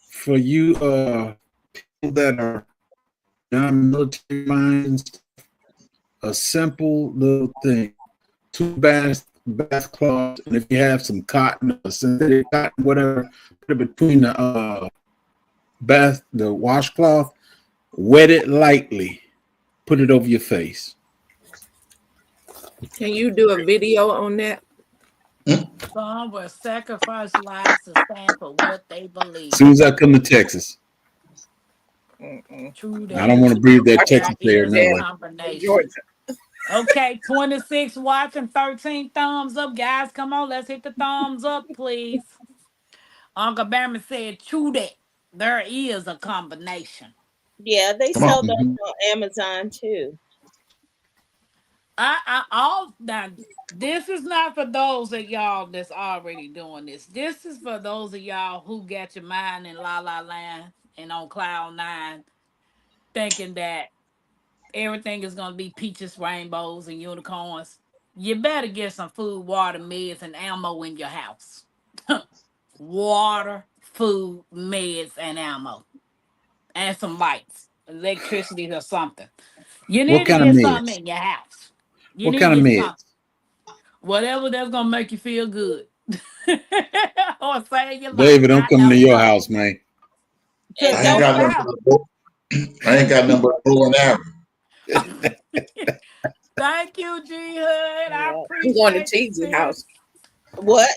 for you people that are non-military minds, a simple little thing: two bath cloths, and if you have some cotton, or synthetic cotton, whatever, put it between the washcloth, wet it lightly, put it over your face. Can you do a video on that? Some will sacrifice lives to stand for what they As believe. soon as I come to Texas, Mm-mm. True I that. don't want to breathe that I can Texas There see air. is No a that way. in combination. Georgia. Okay, 26 watching, 13 thumbs up. Guys, come on, let's hit the thumbs up, please. Uncle Bama said, true that. There is a combination. Yeah, they Come on. sell those Mm-hmm. on Amazon too. I all now this is not for those of y'all that's already doing this. This is for those of y'all who got your mind in la la land and on cloud nine, thinking that everything is gonna be peaches, rainbows, and unicorns. You better get some food, water, meds, and ammo in your house. Water, food, meds, and ammo, and some lights, electricity, or something. You What need to kind of get something meds? in your house. You What need to kind of get meds? something. Whatever that's gonna make you feel good. Or save your life. David, I'm I coming to don't your know. house, man. To And I ain't don't your got nothing house. but a bow. I ain't got nothing but a bow and arrow. Thank you, G Hood. I yeah. I'm going to appreciate the TJ spirit. house. What?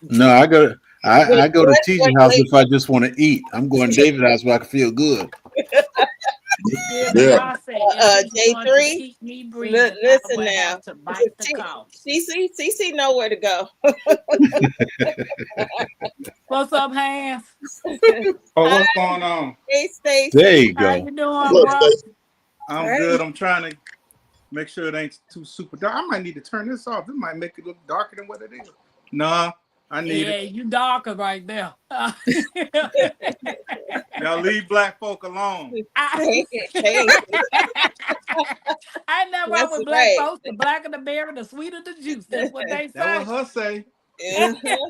No, I go. Wait, I go to what? TJ Wait, house wait. if I just want to eat. I'm going to David house where I can feel good. Yeah. Sylvia said, if it's going to J3, keep me breathing, I listen will now. have to bite the cost. CC know where to go. What's up, Hans? Oh, Hi, what's going on? hey There Stacy. you How go. you doing, Look, bro? Stacey, I'm Hey, good. I'm trying to Make sure it ain't too super dark. I might need to turn this off. It might make it look darker than what it is. Nah, I need Yeah, it. you darker right there. Y'all leave black folk alone. I, Hey, I know why that's with black right. folks, the blacker the berry, the sweeter the juice. That's what they That what say. her say. Uh-huh.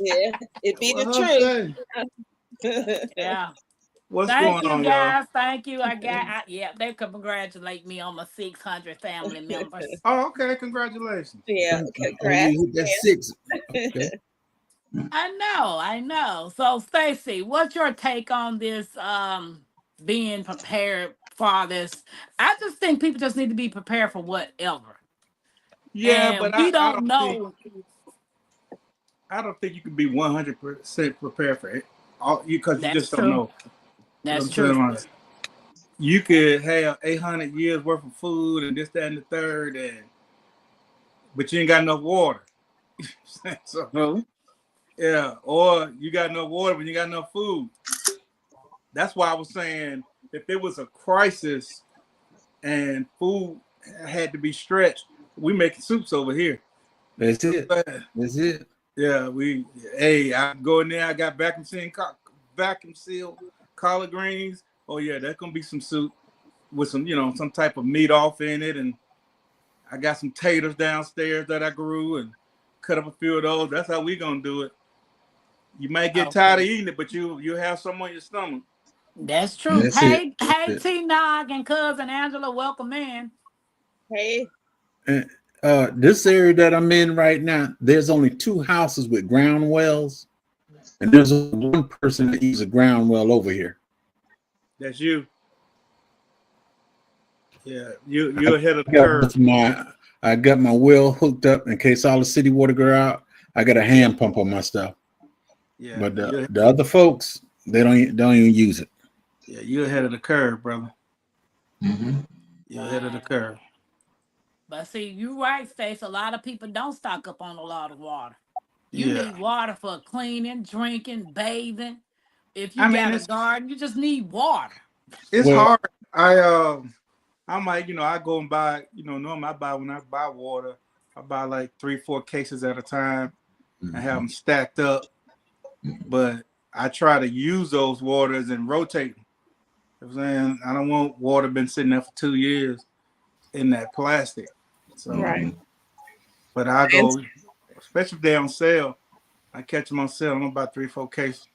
Yeah, it That be what the her truth. say. Yeah. What's Thank going you on, y'all? guys. Thank you. Yeah, they could congratulate me on my 600 family members. Oh, okay. Congratulations. Yeah, Oh, you congrats. hit that 6. Okay. I know. So Stacy, what's your take on this being prepared for this? I just think people just need to be prepared for whatever. Yeah, And but we I don't don't think know. you can be 100% prepared for it, all because you That's just don't true. know. You know what That's I'm true. saying? Like, you could have 800 years worth of food and this, that, and the third, but you ain't got enough water. So True. yeah, or you got enough water, but you got enough food. That's why I was saying if there was a crisis and food had to be stretched, we making soups over here. That's it. That's it. Yeah, I go in there. I got vacuum sealed collard greens. Oh yeah, that's gonna be some soup with some, some type of meat off in it, and I got some taters downstairs that I grew and cut up a few of those. That's how we gonna do it. You might get tired of Okay. eating it, but you have some on your stomach. That's true. That's it. That's Hey, it. T Nog and cousin Angela, welcome in. Hey, And, this area that I'm in right now, there's only 2 houses with ground wells, and there's only one person that uses a ground well over here. That's you. Yeah, you're ahead of the got curve. I got my well hooked up in case all the city water go out. I got a hand pump on my stuff. Yeah, But the other folks, they don't even use it. yeah, you're ahead of the curve, brother. Mm-hmm. You're ahead of the curve. But see, you're right, Stace. A lot of people don't stock up on a lot of water. You Yeah, need water for cleaning, drinking, bathing. If you I mean got a garden, you just need water. it's Well, hard. I might, I go and buy, normally when I buy water, I buy like 3-4 cases at a time. I have them stacked up, but I try to use those waters and rotate them. You know what I'm saying? I don't want water been sitting there for 2 years in that plastic. So, Right. but I and go, especially if they're on sale, I catch them on sale. I'm about 3-4 cases.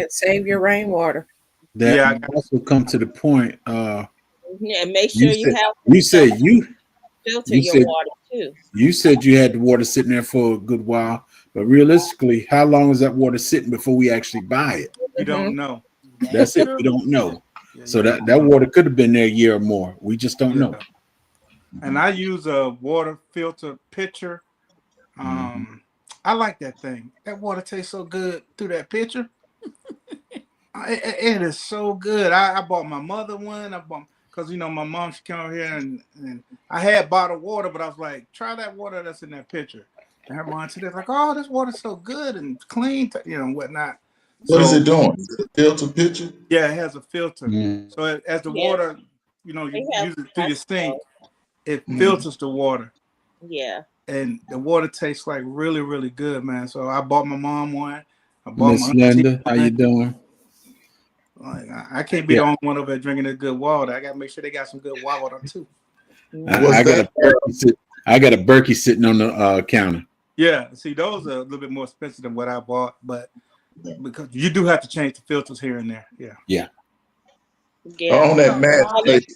Save your rainwater. that Yeah, also come to the point. yeah, make You sure you said have you said you filter you your said water too. you said you had the water sitting there for a good while, but realistically, how long is that water sitting before we actually buy it? you don't know. That's That's it. We true. don't know. Yeah, So you that don't know. water could have been there a year or more. We just don't know. Yeah. And I use a water filter pitcher. I like that thing. That water tastes so good through that pitcher. It is so good. I bought my mother one. I bought because my mom, she came over here and I had bottled water, but I was like, try that water that's in that pitcher. And her mom said, like, oh, this water's so good and clean, and whatnot. What is So it doing? Is it a filter picture? yeah, it has a filter. Mm. So as the Yeah, water, you they have use it through your sink, it Mm-hmm. filters the water. yeah. And the water tastes like really, really good, man. So I bought my mom one. I bought Miss my auntie Linda, how one. you doing? Like, I can't be the only one over there drinking this good water. I got to make sure they got some good water too. I got a Berkey sitting on the counter. Yeah, see, those are a little bit more expensive than what I bought, but because you do have to change the filters here and there. Yeah. Yeah. On that match,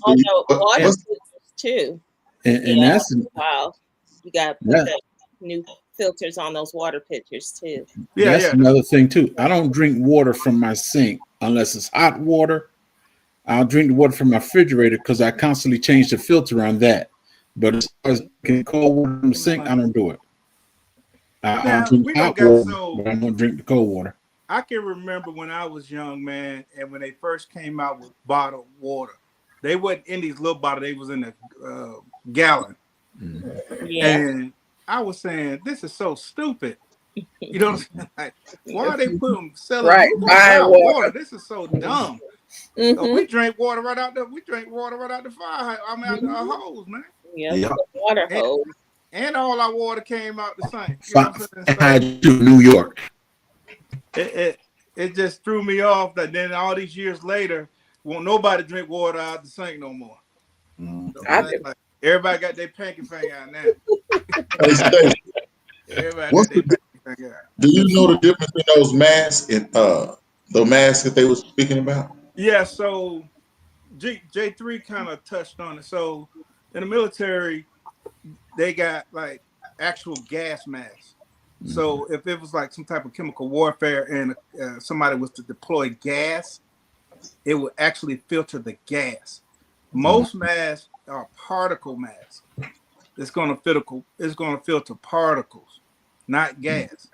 On the water what's filters too. And that's wow. You got to put the new filters on those water pitchers too. Yeah, that's another thing too. I don't drink water from my sink unless it's hot water. I'll drink the water from my refrigerator because I constantly change the filter on that. But as far as cold water from the sink, I don't do it. I'll drink hot water, but I don't drink the cold water. I can remember when I was young, man, and when they first came out with bottled water, they wasn't in these little bottles; they was in a gallon. Yeah. And I was saying, this is so stupid. You know what I'm saying? Like, why are they selling Right, buying wild water. water? This is so dumb. Mhm. We drink water right out there. We drink water right out the fire. I mean, out the hose, man. Yep, Yeah. the water And, hose. and all our water came out the sink. You know what I'm saying? So Hydrant to New York. it just threw me off that then all these years later, won't nobody drink water out the sink no more. I do. Like, everybody got their pinky finger out now. Hey, Stacey, Everybody what's got their the, pinky finger out. do you know the difference in those masks and the masks that they were speaking about? Yeah, so J3 kind of touched on it. So in the military, they got like actual gas masks. So if it was like some type of chemical warfare and somebody was to deploy gas, it would actually filter the gas. Most masks are particle masks. It's going to filter particles, not gas.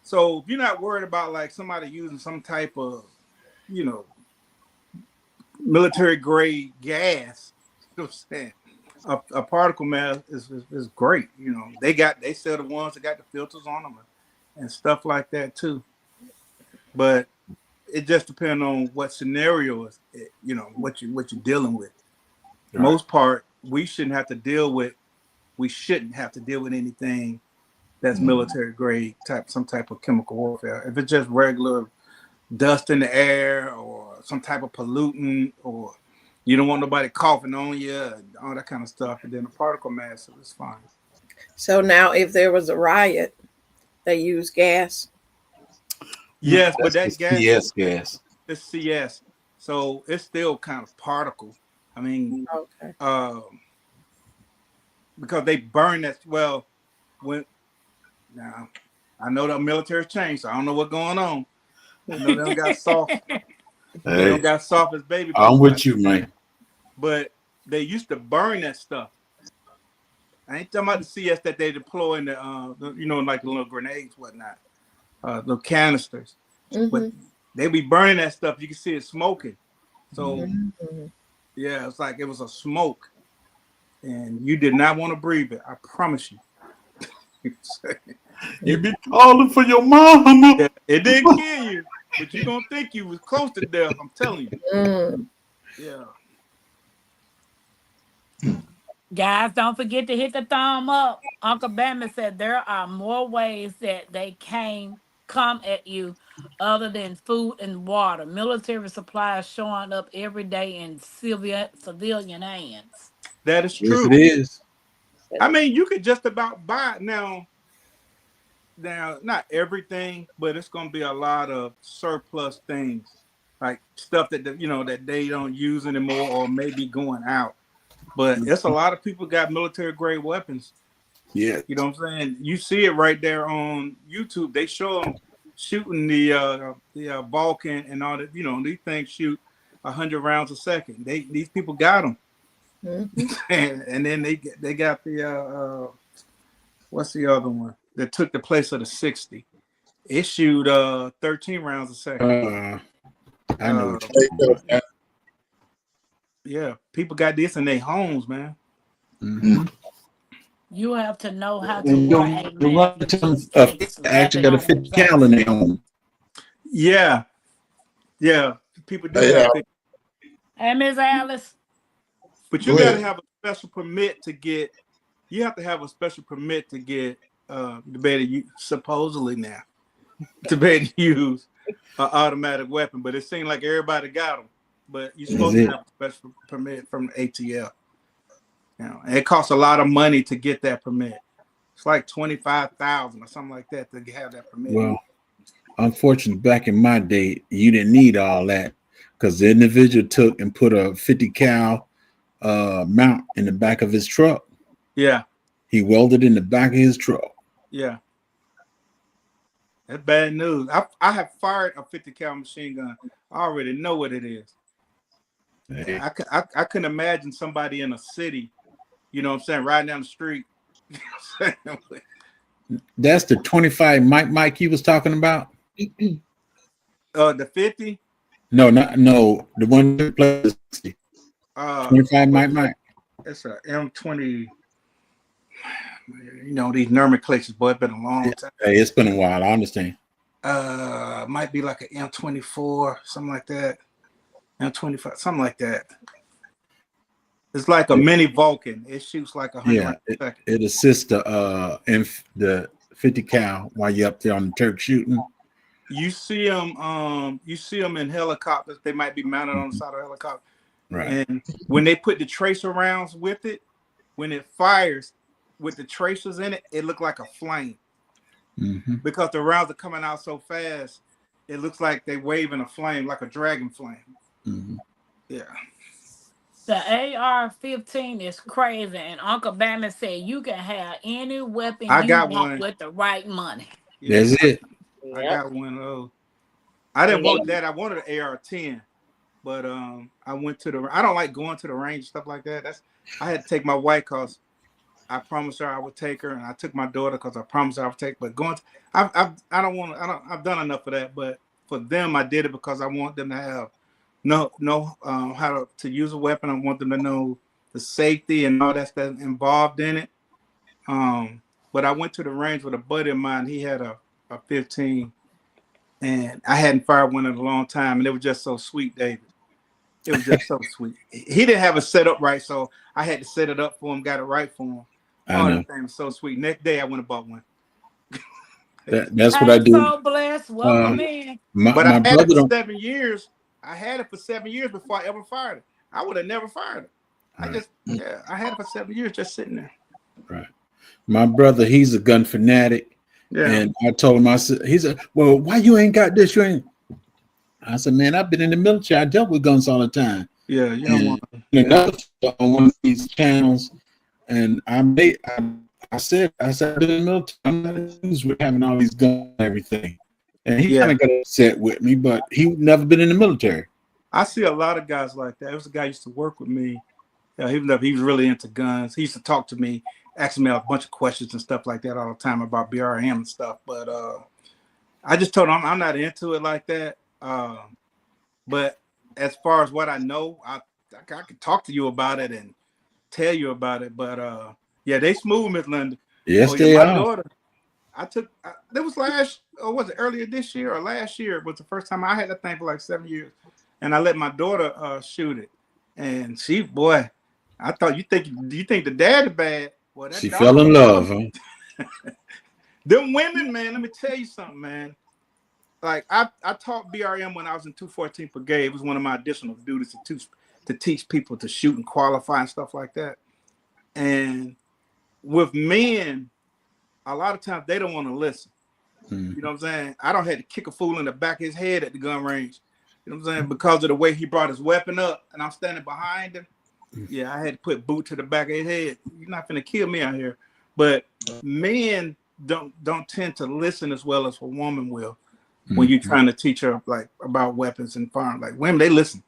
So if you're not worried about like somebody using some type of, you know, military grade gas, you know what I'm saying? A particle mask is great. You know, they sell the ones that got the filters on them and stuff like that too. But it just depends on what scenario is, you know, what you're dealing with. Right. Most part, we shouldn't have to deal with anything that's military grade some type of chemical warfare. If it's just regular dust in the air or some type of pollutant, or you don't want nobody coughing on you and all that kind of stuff, and then the particle mask is fine. So now, if there was a riot, they use gas. Yes, but That's that the gas CS gas. is CS, so it's still kind of particle. I mean, Okay. because they burn that. Well, when now I know the military's changed, so I don't know what's going on. I know they don't got soft. They don't Hey, got soft as baby I'm boots. with you, man. But they used to burn that stuff. I ain't talking about the CS that they deploy in the you know, like the little grenades, whatnot, little canisters. But they be burning that stuff. You can see it smoking. So yeah, it's like it was a smoke, and you did not want to breathe it. I promise you. You be calling for your mama. Yeah, it didn't kill you, but you gonna think you was close to death. I'm telling you. Mm. Yeah. Guys, don't forget to hit the thumb up. Uncle Bama said there are more ways that they come at you other than food and water. Military supplies showing up every day in civilian hands. That is Yes, true. it is. I mean, you could just about buy it now. Now, not everything, but it's gonna be a lot of surplus things, like stuff that you know that they don't use anymore or maybe going out. But it's a lot of people got military grade weapons. Yeah. You know what I'm saying? You see it right there on YouTube. They show them shooting the Vulcan and all that. You know, these things shoot 100 rounds a second. These people got them, and then they got the what's the other one that took the place of the 60? It shoot 13 rounds a second. I know what you're talking about. Yeah, people got this in their homes, man. You have to know how to And you wear a don't mask. run to actually got a 50 cal in their home. Yeah, people do Hey, have. Hey, Miss Alice. But Go you got to ahead. have a special permit to get. You have to have a special permit to get to be able to use, supposedly now to be able to use an automatic weapon. But it seemed like everybody got them. But you're supposed to have a special permit from the ATF. You know, and it costs a lot of money to get that permit. It's like $25,000 or something like that to have that permit. Well, unfortunately, back in my day, you didn't need all that because the individual took and put a 50 cal mount in the back of his truck. Yeah. He welded in the back of his truck. Yeah. That's bad news. I have fired a 50 cal machine gun. I already know what it is. Hey. I couldn't imagine somebody in a city, you know what I'm saying, riding down the street. That's the 25 Mike he was talking about? The 50? No, the one that plays 60. 25 Mike. That's a M20. you know, these nomenclatures, boy, it's been a long time. Hey, it's been a while. I understand. Might be like an M24, something like that. M25, something like that. It's like a mini Vulcan. It shoots like 100 rounds a second. It assists the 50 cal while you're up there on the Turk shooting. You see them in helicopters. They might be mounted on the side of a helicopter. Right. And when they put the tracer rounds with it, when it fires with the tracers in it, it looks like a flame. Mm-hmm. Because the rounds are coming out so fast, it looks like they waving a flame, like a dragon flame. Mm-hmm. Yeah. The AR-15 is crazy, and Uncle Bama said you can have any weapon I you got want one. with the right money. Yeah, That's it. I got one of those. I didn't want that. I wanted an AR-10, but I went to the. I don't like going to the range, stuff like that. I had to take my wife because I promised her I would take her, and I took my daughter because I promised her I would take. But I've done enough of that. But for them, I did it because I want them to have know how to use a weapon. I want them to know the safety and all that's involved in it. But I went to the range with a buddy of mine. He had a 15, and I hadn't fired one in a long time, and it was just so sweet, David. It was just so sweet. He didn't have it set up right, so I had to set it up for him, got it right for him. Oh, that thing was so sweet. Next day, I went and bought one. That's what I do. So blessed. Welcome in. But I My had brother it for don't. 7 years. I had it for 7 years before I ever fired it. I would have never fired it. I had it for 7 years just sitting there. Right. My brother, he's a gun fanatic. Yeah. And I told him, he said, well, why you ain't got this? You ain't. I said, man, I've been in the military. I dealt with guns all the time. Yeah, you don't want another on one of these channels, and I said, I've been in the military. I'm not used with having all these guns and everything. And he kind of got upset with me, but he never been in the military. I see a lot of guys like that. There was a guy who used to work with me. He was really into guns. He used to talk to me, asking me a bunch of questions and stuff like that all the time about BRM and stuff. But I just told him I'm not into it like that. But as far as what I know, I could talk to you about it and tell you about it. But they smooth, Miss Linda. Yes, they my are. Daughter, it was was it earlier this year or last year? It was the first time I had that thing for like 7 years. And I let my daughter shoot it. And she, boy, I thought you think the dad is bad. Boy, she fell in love, huh? Them women, man, let me tell you something, man. Like I taught BRM when I was in 214 Brigade. It was one of my additional duties to teach people to shoot and qualify and stuff like that. And with men, a lot of times they don't want to listen. Mm-hmm. You know what I'm saying? I don't have to kick a fool in the back of his head at the gun range. You know what I'm saying? Because of the way he brought his weapon up and I'm standing behind him. Yeah, I had to put boot to the back of his head. You're not gonna kill me out here. But men don't tend to listen as well as a woman will when you're trying to teach her like about weapons and firearms. Like women, they listen.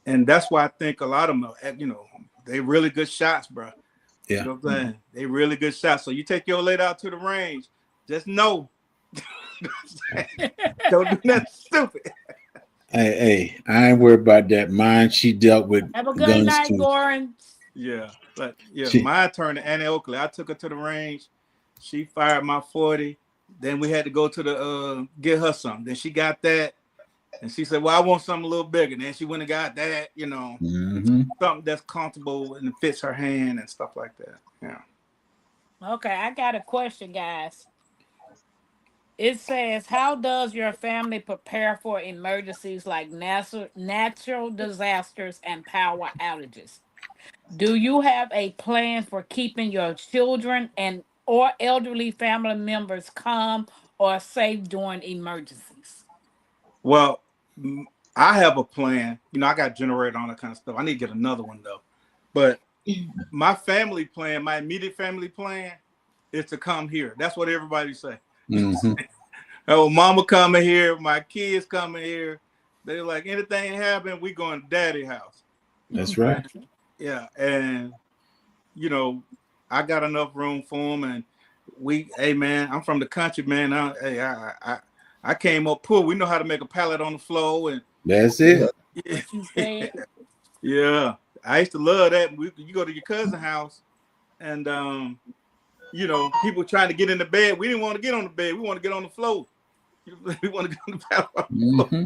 And that's why I think a lot of them are, they really good shots, bro. Yeah. You know what I'm saying? They really good shots. So you take your lady out to the range, just know. Don't do nothing stupid. Hey, I ain't worried about that. Mine, she dealt with. Have a good night, Goran. Yeah, but my turn to Annie Oakley. I took her to the range. She fired my 40. Then we had to go to the get her something. Then she got that, and she said, "Well, I want something a little bigger." Then she went and got that. Something that's comfortable and fits her hand and stuff like that. Yeah. Okay, I got a question, guys. It says, how does your family prepare for emergencies like natural disasters and power outages? Do you have a plan for keeping your children or elderly family members calm or safe during emergencies? Well, I have a plan. I got a generator, all that kind of stuff. I need to get another one, though. But my family plan, my immediate family plan is to come here. That's what everybody say. Mm-hmm. Oh, mama coming here, my kids coming here. They're like, anything happen, we going to daddy house. That's right. Yeah, and I got enough room for them, and hey man, I'm from the country, man. I came up poor. We know how to make a pallet on the floor, and that's it. Yeah, I used to love that. You go to your cousin's house, and you know, people trying to get in the bed. We didn't want to get on the bed. We want to get on the floor. We want to get on the floor. Mm-hmm.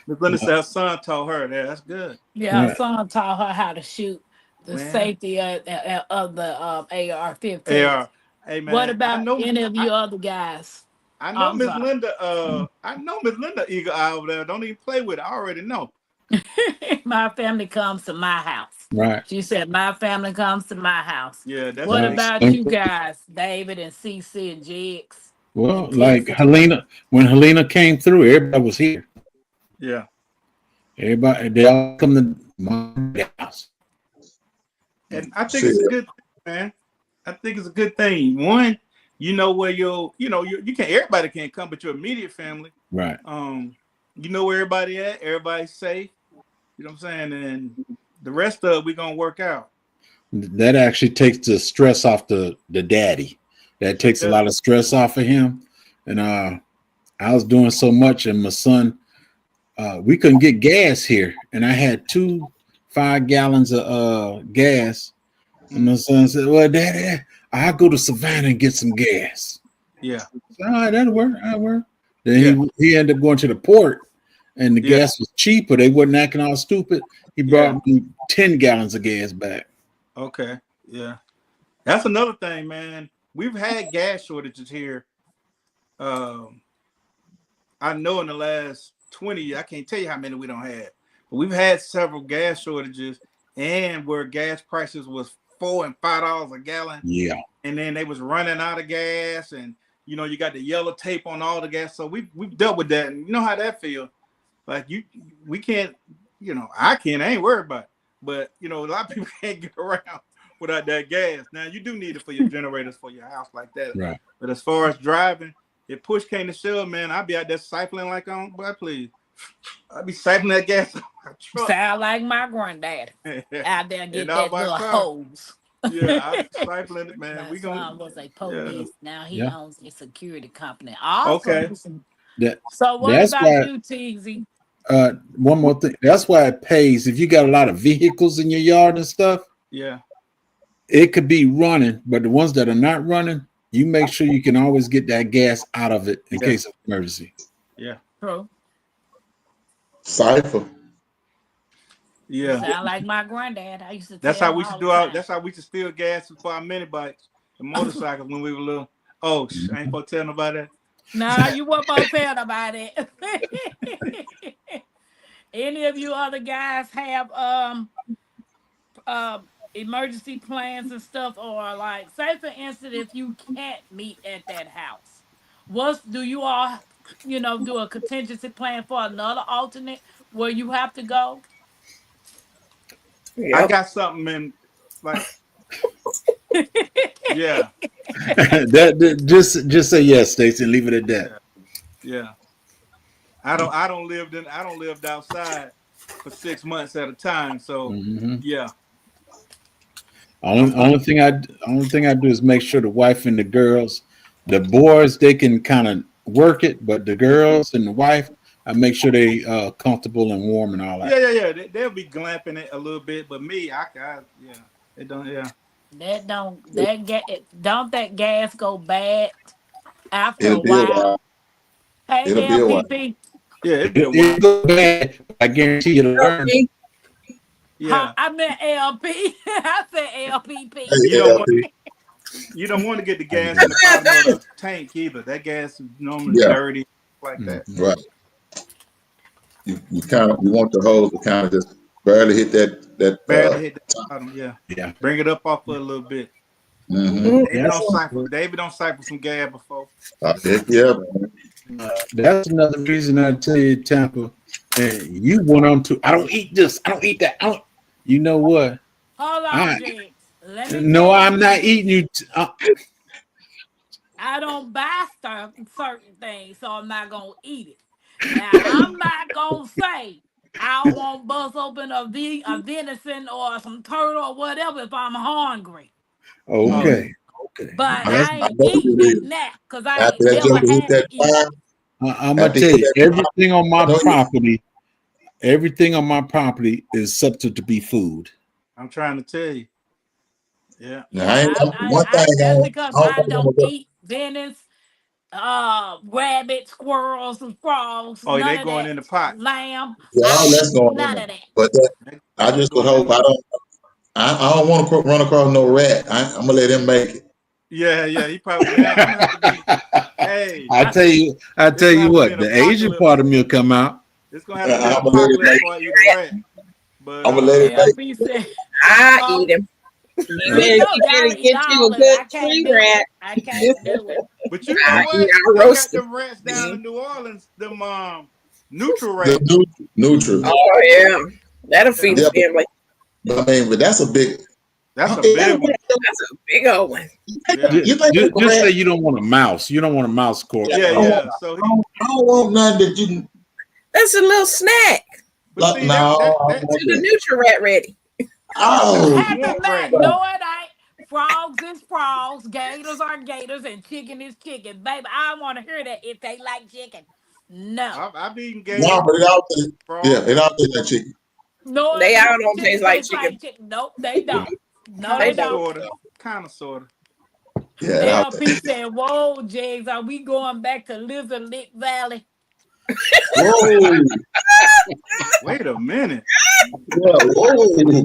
Miss Linda said her son taught her that. That's good. Yeah, Right. son taught her how to shoot the Man, safety of the AR-15s. AR. Hey What man, about any of you other guys? I know I'm Miss sorry. Linda. I know Miss Linda eagle eye over there. Don't even play with it. I already know. My family comes to my house. Right. She said, my family comes to my house. Yeah, that's What a Right. big. about you guys, David and CC and Jigs Well, and like Tizzy? Helena, when Helena came through, everybody was here. Yeah. Everybody, they all come to my house. And I think Shit. it's a good thing, man. I think it's a good thing. One, you know where you can't, everybody can't come, but your immediate family. Right. You know where everybody at, everybody's safe. You know what I'm saying? And the rest of it we're gonna work out. That actually takes the stress off the daddy. That takes a lot of stress off of him. And I was doing so much, and my son, we couldn't get gas here, and I had 2 5-gallons of gas. And my son said, "Well, Daddy, I'll go to Savannah and get some gas." Yeah. All right, that'll work. That'll work. Then he ended up going to the port, and the gas was cheaper. They wasn't acting all stupid. He brought me 10 gallons of gas back. Okay. Yeah. That's another thing, man. We've had gas shortages here. I know in the last 20 years, I can't tell you how many we don't have, but we've had several gas shortages, and where gas prices was $4 and $5 a gallon. Yeah. And then they was running out of gas, and you know, you got the yellow tape on all the gas. So we've dealt with that, and you know how that feels. Like we can't, you know, I ain't worried about it. But you know, a lot of people can't get around without that gas. Now you do need it for your generators for your house like that. Right. But as far as driving, if push came to shove, man, I'd be out there siphoning like on, boy, please. I'd be siphoning that gas on my truck. Sound like my granddad out there get that little hose. Yeah, I'm siphoning it, man. My son was a police. Now he owns a security company. Awesome. Okay. So what about you, Teasy? One more thing. That's why it pays if you got a lot of vehicles in your yard and stuff. Yeah. It could be running, but the ones that are not running, you make sure you can always get that gas out of it in case of emergency. Yeah. True. Cypher. Yeah. Sound like my granddad. I used to. That's how we should do our. That's how we should steal gas for our mini bikes and motorcycles when we were little. Oh, I ain't gonna tell nobody that. Nah, you weren't gonna tell nobody. Any of you other guys have emergency plans and stuff, or like, say for instance, if you can't meet at that house, do you all, do a contingency plan for another alternate where you have to go? I got something in, like, yeah. that just say yes, Stacey, and leave it at that. Yeah. I don't live outside for 6 months at a time. So yeah. Only thing I do is make sure the wife and the girls, the boys, they can kind of work it, but the girls and the wife, I make sure they comfortable and warm and all that. Yeah. They'll be glamping it a little bit, but me, it don't. Yeah. That gas go bad after It'll a while? Hey, It'll be a while. LPP. Yeah, it'll be a while. It'll go bad. I guarantee you to learn. Yeah. I meant LP. I said LPP. Hey, You don't want to get the gas in the bottom of the tank either. That gas is normally dirty like that. Right. You want the hose to kind of just barely hit that barely hit the bottom. Yeah. Bring it up off for a little bit. Mm-hmm. David don't siphon some gas before. Yeah. That's another reason I tell you, Tampa. And you went on to. I don't eat this. I don't eat that. You know what? Hold on, Jigs. No, I'm not eating you. I don't buy certain things, so I'm not gonna eat it. Now I'm not gonna say I won't bust open a venison or some turtle or whatever if I'm hungry. Okay. But I ain't eating it now because I ain't never had to eat it. I'm gonna tell you, everything on my property is subject to be food. I'm trying to tell you. Yeah. Now, I Yeah, ain't gonna, one thing that's because I don't I think I'm don't gonna go. eat Venice, rabbits, squirrels, and frogs. Oh, None they of going that. in the pot. Lamb. Yeah, I all don't that's eat going in none there. of that. But I They just would going in hope the I don't. I don't want to run across no rat. I'm gonna let him make it. Yeah, yeah. He probably man, I'm gonna have to be hey, I tell you, I it's tell gonna you have to be what, an the Asian apocalypse. part of me will come out. It's gonna have to be an I'm gonna let him apocalypse make before I it. eat a rat. But I'm gonna let him make it. LP said, I "Frog." eat him. You Uh, We better, know you better y'all eat get you a all of it. good I can't tree do it. rat. I can't do it. but you know I eat. what? I They got roast him. them rats down in New Orleans, them neutral The rats. neutral. Oh yeah, that'll Yeah. feed a Yeah, family. but I mean, but that's a big. That's a Yeah, big one. That's a big old one. Yeah. you think it's a just say rat? you don't want a mouse. You don't want a mouse court. Yeah, I don't, yeah. want, So I don't, I don't want nothing that you. That's a little snack but Like, see no, I don't that want to the that. Nutri-Rat ready. that's a Oh, Happy swamp Mac. rat. No, it ain't. Frogs is frogs. Gators are gators. And chicken is chicken. Baby, I want to hear that if they like chicken. No. I've eaten no, gator, but it all yeah, frog. it all tastes like chicken. No, They it all don't. don't taste Chicken like tastes chicken. like chicken. Nope, they don't. No, Kind They they of don't. don't. sorta. Kind of sorta. Yeah, it all LP said, "Whoa, Jigs, are we going back to Lizard Lick Valley?" whoa, Wait a minute. yeah, whoa.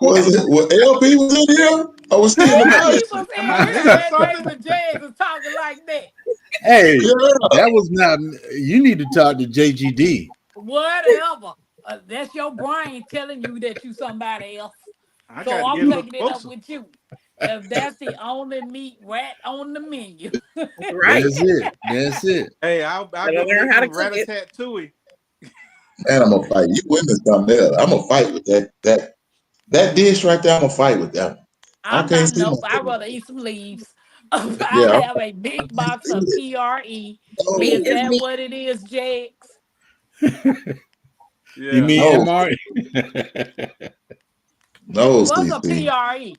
Was it? Was LP was in here? Or was he in the Yeah, bus? he Listen, was am in I here, missing and something? David Jags was talking like that. Hey, Yeah. that was not. You need to talk to JGD. Whatever. That's your brain telling you that you somebody else. I So got to I'm get a little taking it up closer. with you. If that's the only meat rat on the menu. Right. That's it. That's it. Hey, I'll Gotta go learn get how me to a cook it. rat-a-tat-tooey. Man, I'm gonna fight. You witness something else. I'm gonna fight with that dish right there. I'm gonna fight with that one. I I'm can't not, see nope. I'd myself. rather eat some leaves. I Yeah, have a big box of PRE. Meat Is no, is that meat. what it is, Jakes? You Yeah. mean no, MR? no, What's a CC. PRE?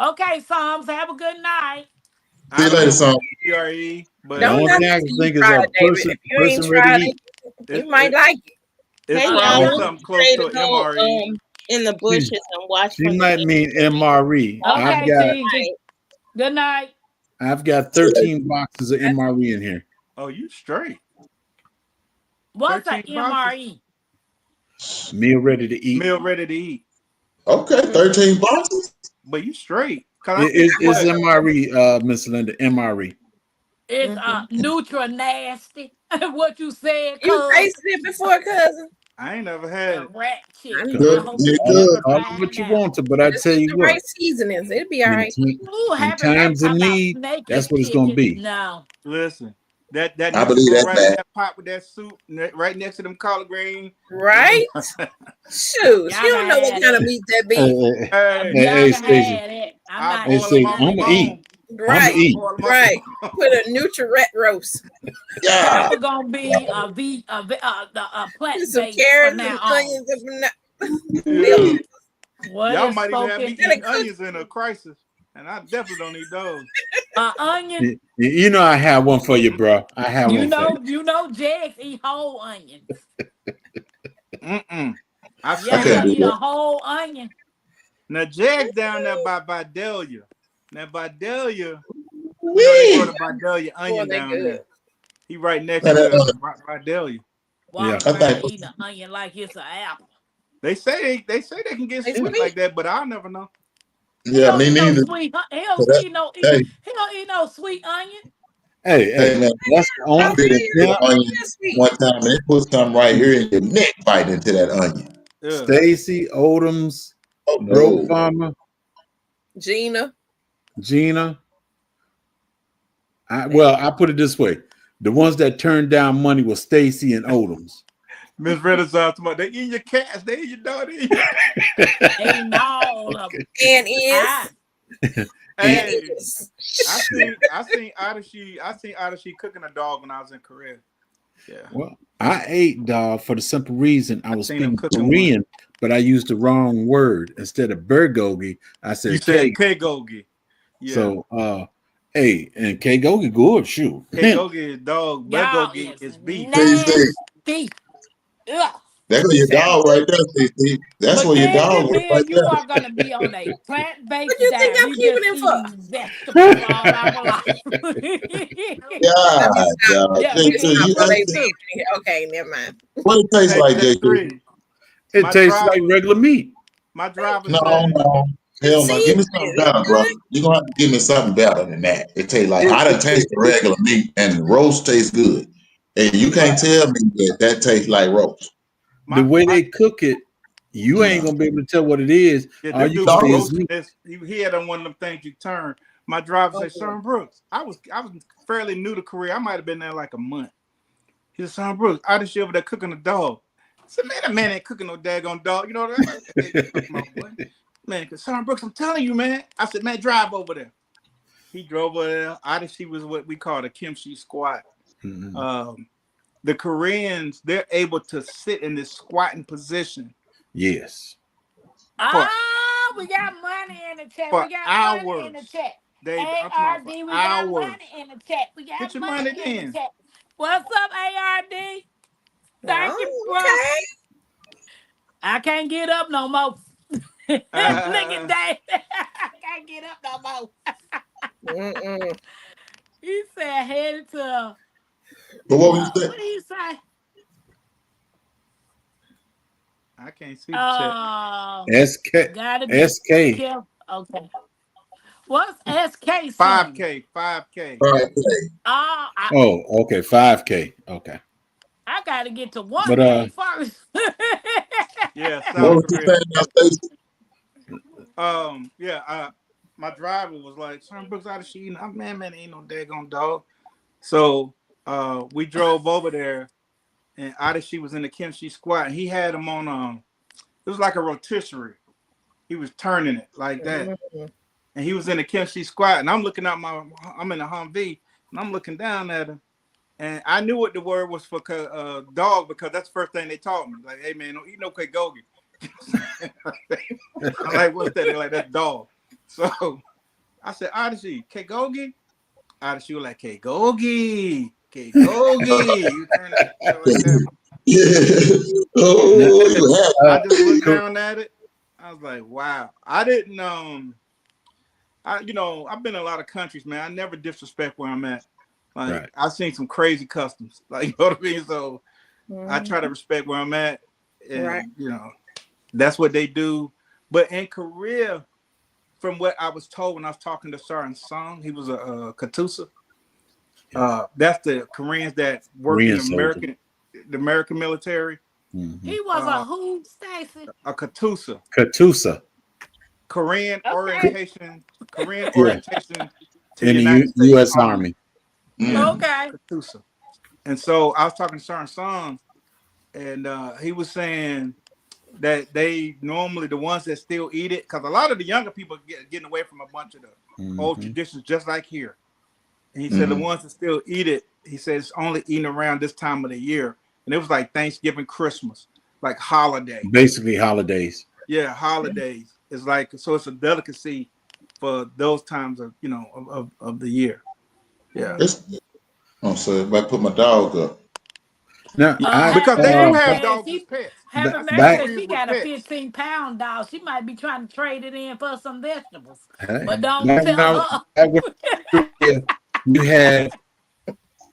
Okay, Psalms, have a good night. See I you don't later, know what son. PRE, The but Don't only knock thing it I till can you think is try a it, David. If you ain't person ready to tried it, eat. you it's might like it. it's Hey, probably y'all, Oh, I'm something getting close ready to to an go MRE. in the she, bushes and watch she for the might mean MRE. all Okay, Teasy. right. Good night. I've got See you later. 13 boxes of MRE in here. Oh, you straight. What's a 13 boxes. MRE? Meal ready to eat. Meal ready to eat. Okay, 13 boxes. But you straight. Cause I think It's what? MRE, Miss Linda. MRE. It's Mhm. neutral nasty. What you said, You cuz tasted it before, cousin? I ain't never had the it. rat I chicken. need Good, I to. hope did you good. never Call it what find you out. want to, but I Just tell get you the what, right seasonings. It'll be all in, right. Ooh, in Happy Mac times of talking about need, snake that's is what it's going to chicken. be. No. Listen, that I noodle believe go that, right in man. that pot with that soup right next to them collard greens. And Right? Shoot, you Y'all don't can know what have kind of that. meat that Hey, be. hey, hey, Y'all hey, can Stacey. have that. I'm I not Hey, boil eating them Stacey, off the I'm none going of to that. eat. bone. I'm going Right, to I eat. boil them off right. the bone. Put a Nutri-Rat roast. Yeah. Pepper gonna be a Put plant some based from carrots now and on. onions and Yeah. What Y'all is might even have me spoken? gotta eating cook. onions in a crisis. And I definitely don't need those. Onion. You know I have one for you, bro. I have You one for you. know, Jags eat whole onions. Mm-mm. I Yeah, I seen can't he'll that. do eat a that. whole onion. Now Jack's down there by Vidalia. Now Vidalia, they grow Wee. the Vidalia Boy, onion they down good. there. He right next Man, to Vidalia. Yeah. Walking I around think eating an onion like it's an apple. They say they can get They sweet sweet. like that, but I'll never know. He yeah, don't me eat no neither. sweet. He So don't that, eat no. hey, He don't eat no sweet onion. Hey, hey man, that's the I only Okay, bit into the yeah, onion that's sweet. one time and it put something right here in your neck bite into that onion. Yeah. Stacy, Odoms, Oh Broke no. Farmer, Gina. Gina. I put it this way: the ones that turned down money were Stacy and Odoms. Miss Renaissance, they eat your cats, they eat your dog, they eat They eat all of them. And is. Ah, And Hey, is. I seen Adashi cooking a dog when I was in Korea. Yeah. Well, I ate dog for the simple reason I I was seen him speaking cooking one. Korean, but I used the wrong word instead of bulgogi. I You said said K. Kegogi. Yeah. So, hey, and Kgogi good shoot. Kegogi is dog, y'all bulgogi is is beef. See, nasty. Ugh. That's where You your sound dog right good. there, CC. That's But where your Kenzie, dog was me right and you there. are gonna be on a What plant-based do you think diet. I'm We keeping just him for? eating vegetables all our life. Let me God, stop. dog. Yeah, Let we me J2, eating stop you before they fruits ate too. leave me. Okay, never mind. what it tastes Hey, like, J2? J3, It my tastes like driver, regular meat. my Thank driver No, you. said, no. The Hell no. Give me seasoning, something it's better, brother. good. You're gonna have to give me something better than that. It tastes like I done It- taste the regular meat and roast tastes good. And you my can't tell me that tastes like roast. the my way my they cook it, you ain't No. gonna be able to tell what it is. yeah, All this you dude can was say No. is roasting meat. this. He had on one of them things you turn. My driver Oh, said, Sean Brooks. I was fairly new to Korea. I might have been there like a month. He said, Sean Brooks, I just over there cooking a dog. I said, man, that man ain't cooking no daggone dog. You know what they talking about, boy? Man, because Sean Brooks, I'm telling you, man. I said, man, drive over there. He drove over there. Odyssey was what we call a kimchi squat. Mhm. The Koreans, they're able to sit in this squatting position Yes. for Oh, we got money in the chat. for We got money in the hours. chat. David, I'm talking about for ARD, we got hours. money in the chat. We got Get your money money in the then. chat. What's up, ARD? Thank you, oh, bro. I can't get up no more. Look at that. I can't get up no more. okay. Mm-mm. He said headed to But what was you what did he say? I can't see the chat. SK Gotta be SK. careful. Okay. What's SK saying? 5K, 5K. saying? Oh, Oh, okay, 5K. Okay. I gotta get to But 1K first. Yeah, What South was you Korea. saying now, Stacey? Yeah, my driver was like, Son Brooks out of shit. Man, ain't no daggone dog. So we drove over there and Adashi was in the kimchi squat and he had him on it was like a rotisserie. He was turning it like that. Mm-mm. And he was in the kimchi squat and I'm looking out I'm in the Humvee and I'm looking down at him. And I knew what the word was for dog because that's the first thing they taught me. Like, hey man, don't eat no kegogi. I'm like, what's that? They're like, that's dog. So I said, Odyssey, kegogi? Odyssey was like, kegogi, kegogi. You turn that like that. Yeah. Now, Oh, you I happy. just looked Cor- down at it. I was like, wow. I didn't I've been in a lot of countries, man. I never disrespect where I'm at. Like right. I've seen some crazy customs. Like, you know what I mean? So I Mm-hmm. try to respect where I'm at, Right. and that's what they do. But in Korea, from what I was told when I was talking to Sergeant Song, he was a Katusa. That's the Koreans that work in Korean soldier. the American military. Mm-hmm. He was a Uh, who, Stacy? a Katusa, Katusa. Okay. Korean Yeah. orientation to In the United States U.S. Army. Army. Yeah, Mm. Okay. Katusa. And so I was talking to Sergeant Song, and he was saying that they normally the ones that still eat it, because a lot of the younger people getting away from a bunch of the old Mm-hmm. traditions, just like here. And he said the Mm. ones that still eat it, he says it's only eaten around this time of the year, and it was like Thanksgiving, Christmas, like holidays. Basically holidays. Yeah, holidays. It's like so it's a delicacy for those times of of the year. Yeah. It's, oh, so if I put my dog up. Now I Because Happy they do Mary have says dogs as pets. Happy I seen Mary back says Koreans she with got a pets. 15-pound dog. She might be trying to trade it in for some vegetables. hey, But don't back when tell I was her. back when Korea, you had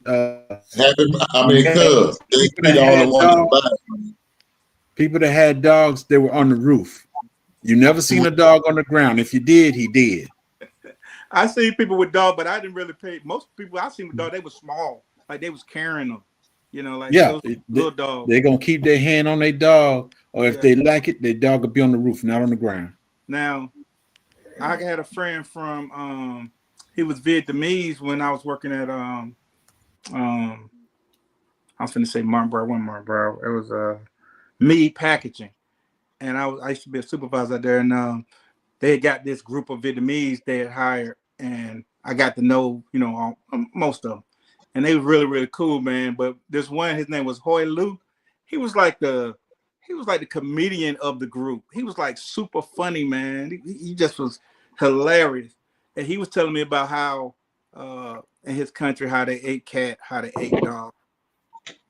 Happy, I you mean, had cuz they people be that the only had one to dogs. buy. People that had dogs, they were on the roof. You never seen a dog on the ground. If you did, he did. I see people with dogs, but I didn't really pay. Most people I seen with dogs, they were small, like they was carrying them. Like Yeah, those little dogs. they're gonna keep their hand on their dog, or if Yeah. they like it, their dog will be on the roof, not on the ground. Now I had a friend from he was Vietnamese when I was working at I was gonna say Martinborough, one Martinborough. It was meat packaging, and I used to be a supervisor there, and they had got this group of Vietnamese they had hired, and I got to know most of them, and they were really really cool, man. But this one, his name was Hoi Lu. He was like the comedian of the group. He was like super funny, man. He just was hilarious, and he was telling me about how in his country how they ate cat, how they ate dog.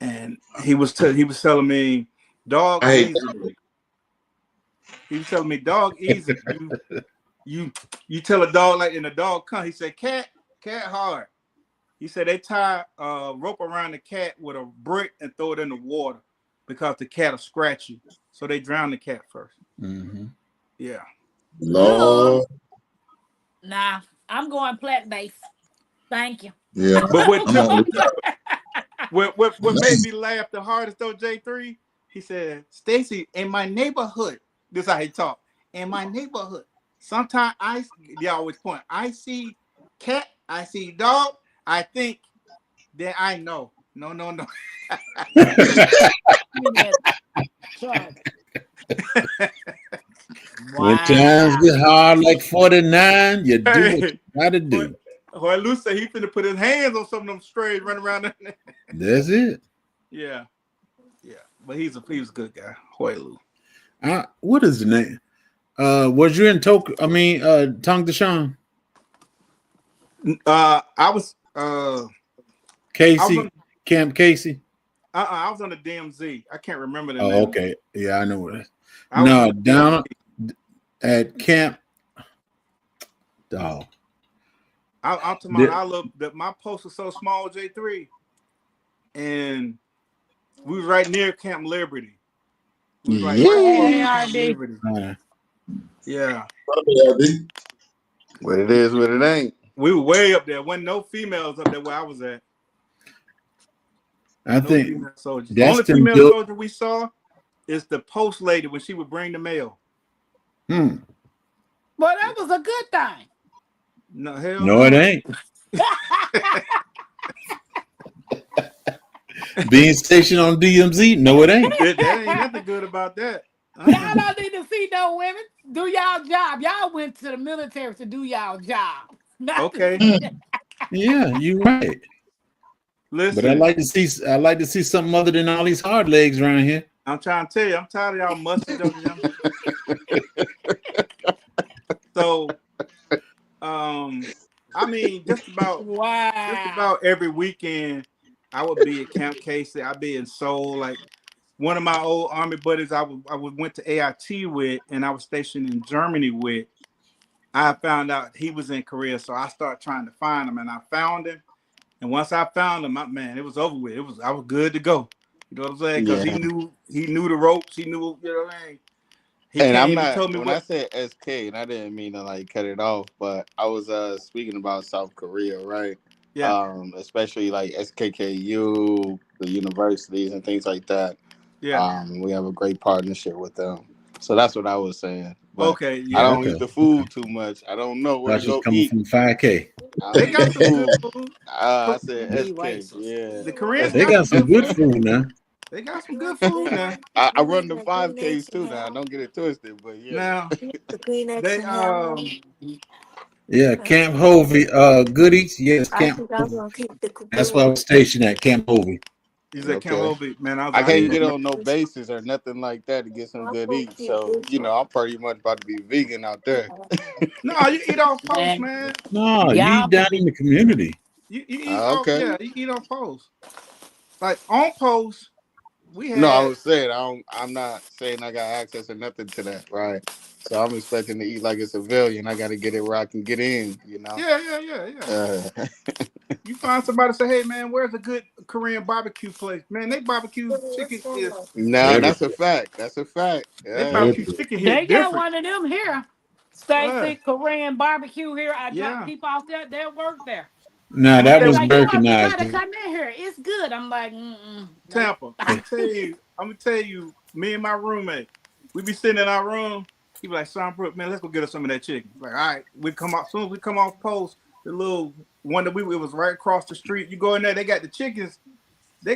And he was telling me Dog I hate easy. He was telling me dog easy. You tell a dog like in a dog come. He said cat hard. He said they tie a rope around the cat with a brick and throw it in the water because the cat will scratch you. So they drown the cat first. Mm-hmm. Yeah. Lord. Nah, I'm going plant-based. Thank you. Yeah. But I'm on what made me laugh the hardest though, J3, he said, Stacy, in my neighborhood, this is how he talked. In my neighborhood, sometimes they always point, I see cat, I see dog, I think, then I know. No. When times Wow. get hard like 49, you do what Hey, you gotta do. Lou said he finna put his hands on some of them strays running around. That's it. Yeah. But he was a good guy, Hoylu. What is the name? Was you in Tongue Deshaun? I was Casey, Camp Casey. I was on the DMZ. I can't remember the name. Oh, okay. Yeah, I know what it is. I was No, down at Camp. Oh. I'm talking about, I looked that my post was so small, J3, and we was right near Camp Liberty. We was like right Camp Liberty. Yeah. What it is, what it ain't. We were way up there. Wasn't no females up there where I was at. I think female soldiers. that's Only female soldier we saw is the post lady when she would bring the mail. Well, that was a good thing. No, hell no, it ain't. Being stationed on DMZ, no, it ain't. There ain't nothing good about that. Y'all don't need to see no women. Do y'all job. Y'all went to the military to do y'all job. Okay. Yeah, you're right. Listen, but I like to see something other than all these hard legs around here. I'm trying to tell you, I'm tired of y'all musty. So, I mean, just about every weekend, I would be at Camp Casey. I'd be in Seoul. Like one of my old Army buddies, I went to AIT with, and I was stationed in Germany with. I found out he was in Korea, so I started trying to find him, and I found him. And once I found him, man, it was over with. I was good to go. You know what I'm saying? Because he knew the ropes. He knew, you know what I mean? And I'm not, when I said SK, and I didn't mean to like cut it off, but I was speaking about South Korea, right? Yeah. Especially like SKKU, the universities and things like that. Yeah. We have a great partnership with them. So that's what I was saying. But okay, yeah. I don't eat the food too much. I don't know where to go coming eat. From 5K. They got some good food. I said SK, yeah. The Koreans they got some good food now. They got some good food now. I run the 5Ks too now. Don't get it twisted, but yeah. Now they yeah, Camp Hovey, goodies. Yes, Camp Hovey. That's why I was stationed at Camp Hovey. He's at Camp Hovey, man. I can't get on no bases or nothing like that to get some good eat. So, I'm pretty much about to be vegan out there. No, you eat off post, man. No, you eat down in the community. You eat off, you eat off post. Like on post, we had. No, I was saying I'm not saying I got access or nothing to that, right? So I'm expecting to eat like a civilian. I got to get it where I can get in, Yeah. You find somebody say, "Hey, man, where's a good Korean barbecue place?" Man, they barbecue chicken is. Nah, that's a fact. That's a fact. They barbecue chicken here. They got one of them here. Stacy Korean barbecue here. I drop people out there that work there. No, that was recognized. You gotta come in here. It's good. I'm like, Tampa. I'm gonna tell you. Me and my roommate, we be sitting in our room. He be like, "Son, Brooke, man, let's go get us some of that chicken." Like, all right, we come out soon as we come off post. The little one that it was right across the street. You go in there, they got the chickens. These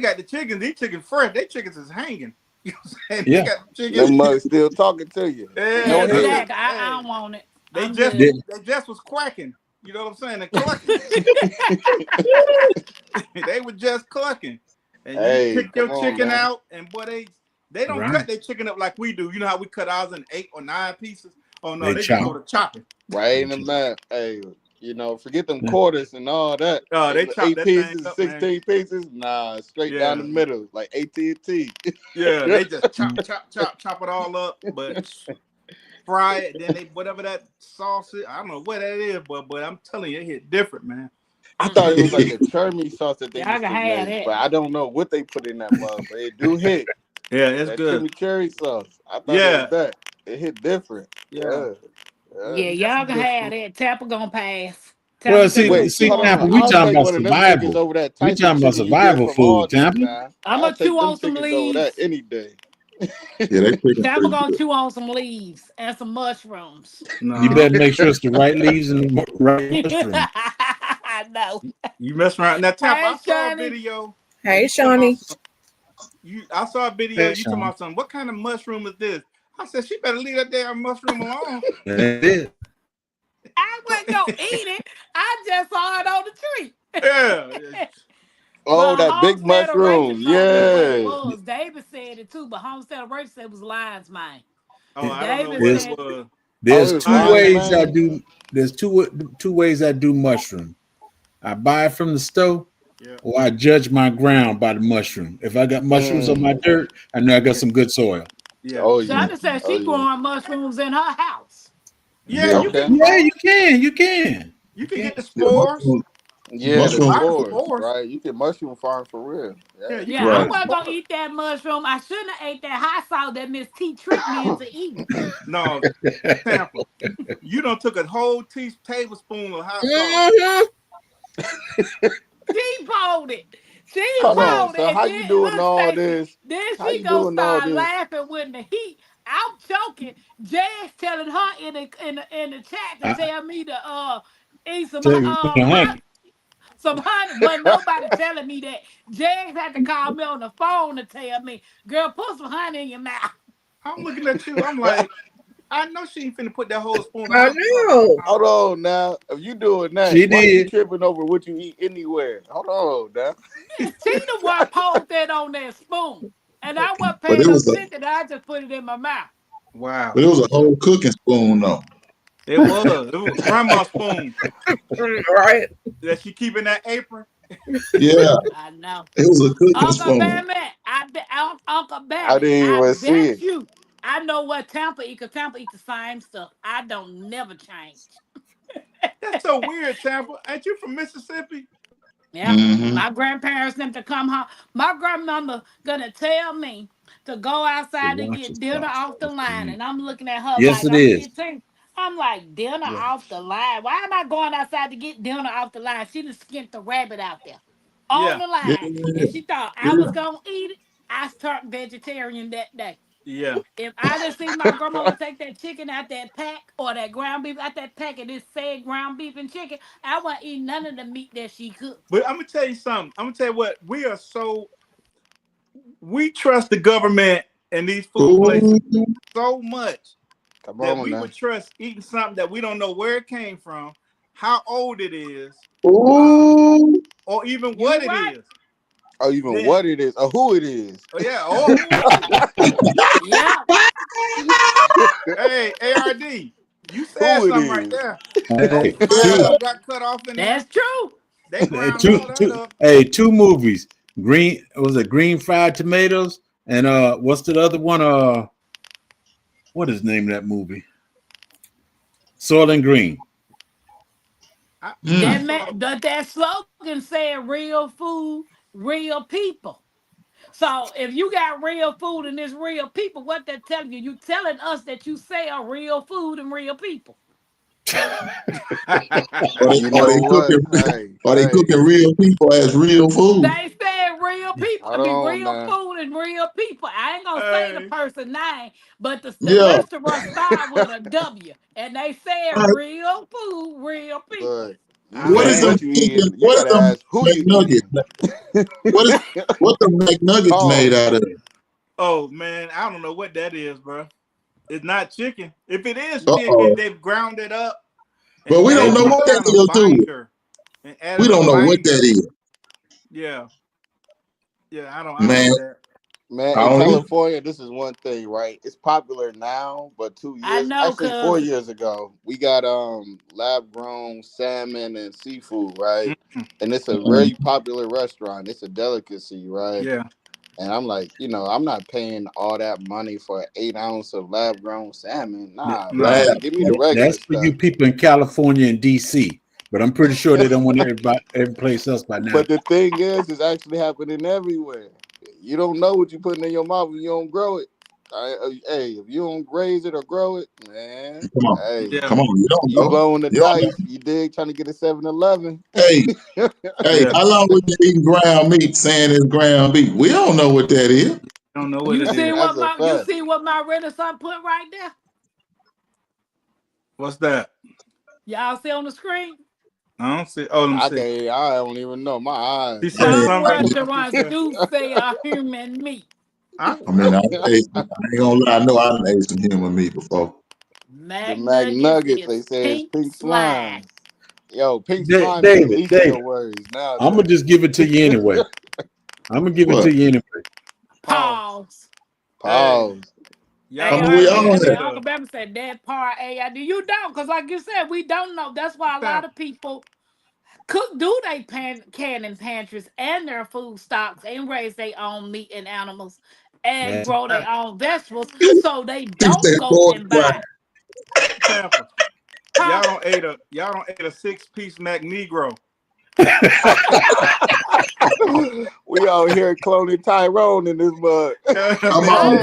chickens fresh. They chickens is hanging. You know what I'm saying? Yeah. They got the chickens. Them mugs still talking to you. Yeah, exactly. I don't want it. They just was quacking. You know what I'm saying? They clucking. They were just clucking. And you pick your chicken out, and boy, they don't cut their chicken up like we do. You know how we cut ours in 8 or 9 pieces? Oh no, they just go to chopping. Right in the mouth. Hey, You know, forget them quarters and all that. They The chop 8 that thing pieces, up, man. 16 pieces. Nah, straight down the Yeah. middle, like AT&T. Yeah, they just chop it all up, but fry it. Then they whatever that sauce is, I don't know what that is, but I'm telling you, it hit different, man. I thought it was like a chermy sauce that they Y'all used can to have make, but that. I don't know what they put in that mug. But it do hit Yeah, it's that good. chimichurri sauce. I thought it was Yeah, that. It hit different. yeah, Yeah, that's y'all some can good have food. that. Tampa gonna pass. Well, Tampa said I'm see, gonna Wait, chew see, hold on Tampa, on. some. we I'll talking take about one of them chickens survival. over that We Tyson talking about chicken you get survival from food, Aldi's Tampa. now. I'm I'll gonna chew take them on some chickens over that leaves. any day. Yeah, that chicken Tampa pretty gonna good. chew on some leaves and some mushrooms. You No, better make sure it's the right leaves and the right mushroom. I know. you mess around. Now, Tampa, Hey, I saw a Shani. video and Hey, you talking about Shawnee. I saw a video. Hey, You talking Sean. about something? What kind of mushroom is this? I said she better leave that damn mushroom alone. That's it. I wasn't gonna eat it. I just saw it on the tree. Yeah. Oh, But that big Homestead of Rachel mushroom. told me what it Yeah. was. David said it too, but Homestead of Rachel said it was lion's mane. Oh, I don't know David what it There's said, was. Oh, there's it was two Lion lion mane. ways I man. do. There's two ways I do mushroom. I buy it from the store, Yeah. or I judge my ground by the mushroom. If I got mushrooms on my Mm. dirt, I know I got Yeah. some good soil. Yeah. Oh yeah. Shonda said Oh she yeah. growing mushrooms in her house. Yeah, Yeah, you Okay. can Yeah, grow you 'em. can. You can. You can get the yeah, spores. Yeah, You the can mushroom. buy the spores, spores. right? You can mushroom farm for real. Yeah, Yeah. you Yeah, can I buy Right. the wasn't gonna spores. eat that mushroom. I shouldn't have ate that hot sauce that Miss T tricked me into eating. No, Tampa. You don't took a whole tablespoon of hot sauce. Mhm. She pulled it. She Hold on. pulled it. So And how you then doing look, all Stacy. this? Then How she you gonna doing all start this? laughing with the heat. I'm choking. Jazz telling her in the chat to I tell me to eat some tell you, hot honey. some honey. But nobody telling me that. Jazz had to call me on the phone to tell me, girl, put some honey in your mouth. I'm looking at you. I'm like, I know she ain't finna put that whole spoon of I hot sauce in know. her Hold mouth. on now. If you doing that, She why you did. tripping over what you eat anywhere? Hold on now. She the one pulled that on that spoon. And I wasn't But paying it no was a attention. I just put it in my mouth. Wow. but it was a whole cooking spoon though. It was. It was grandma's spoon Right. that she keep in that apron. Yeah, I know. it was a cooking Uncle spoon. Babbitt, Uncle I Babbitt, didn't I even see bet it. you I know what Tampa eat, because Tampa eat the same stuff. I don't never change. That's so weird, Tampa. Ain't you from Mississippi? Yeah. Mm-hmm. My grandparents them to come home. My grandmama gonna tell me to go The outside to wash get is dinner sauce. off the line. And I'm looking at her Yes, like it I'm is. 15. I'm like, dinner Yeah. off the line. Why am I going outside to get dinner off the line? She just skint the rabbit out there on Yeah. the Yeah, line. And she thought I was yeah. gonna eat it. I turned vegetarian that day. Yeah. If I didn't see my grandmama take that chicken out that pack or that ground beef out that pack and it said ground beef and chicken, I wasn't eating none of the meat that she cooked. But I'm gonna tell you something. I'm gonna tell you what, we trust the government and these food places Ooh, so much Come that on we now. would trust eating something that we don't know where it came from, how old it is, ooh. or even what You it right. is. Or even Then, what it is, or who it is. oh yeah, or who it is. Yeah. Hey, ARD, you said Who it something right is. there. Those Hey, fries Yeah. that got cut off in there, That's true. they ground two, all that two, up. hey, two movies. Green was it green fried tomatoes and what's the other one? What is the name of that movie? Soil and Green. I Mm. saw. That slogan said real food, real people. So if you got real food and it's real people, what they're telling you, you telling us that you sell real food and real people. You know what? Hey, Are they hey. cooking real people as real food? They said real people. I Hold mean, on real now. food and real people. I ain't gonna say the Hey, person name, but the Yeah. restaurant started with a W, and they said All right. real food, real people. Look, you I What say is bet. them what you chicken? eating. You What is gotta them ask who you McNuggets? eating. What the McNuggets made Pause. out of? Oh man, I don't know what that is, bro. It's not chicken. If it is Uh chicken, oh. they've ground it up and But we They don't added know some what that kind of is, too. binder and We added a don't know what that binder. is, Yeah, yeah. I don't know man. that. Man, I in don't eat. California, this is one thing, right? It's popular now, but I know, actually 4 cause years ago, we got lab grown salmon and seafood, right? Mm, And it's a Mm-mm. very popular restaurant. It's a delicacy, right? yeah. And I'm like, I'm not paying all that money for an 8 ounce of lab grown salmon. Nah, Nah. man, Lab. give me the regular That's for stuff. you people in California and DC. But I'm pretty sure they don't want everybody every place else by now. But the thing is, it's actually happening everywhere. You don't know what you're putting in your mouth if you don't grow it. Hey, if you don't raise it or grow it, man, Come on. hey, Yeah. Come on. You don't you know. blowing the You don't know. dice. You dig trying to get a 7-Eleven. Hey, hey, Yeah. how long we been eating ground meat saying it's ground beef? We don't know what that is. I don't know what you it see is. what That's a my fact. Renaissance put right there? What's that? Y'all see on the screen? I don't see. Oh, let me I see. can't. I don't even know. My eyes He said Hey, Some some restaurants. He restaurants said, do say a human meat. huh? I mean, I ain't gonna lie. I know I done ate some human meat before. the McNuggets McNuggets. They is say it's pink pink slime. slime. Yo, pink slime is the least of David, your worries I'm gonna nowadays. just give it to you anyway. I'm gonna give it What? to you anyway. Pause. Pause. Hey, Pause. y'all Hey, I don't mean, we all understand and had. that. Uncle Beverly said that part. Hey, do you don't? Because like you said, we don't know. That's why a lot Sam, of people do they canning pantries and their food stocks and raise their own meat and animals and Yeah. grow their Sam, own vegetables so they He don't said, go "Boy, and right." buy. Tampa. Huh? Y'all don't ate a 6-piece McNegro. We out here cloning Tyrone in this mug. Come I on,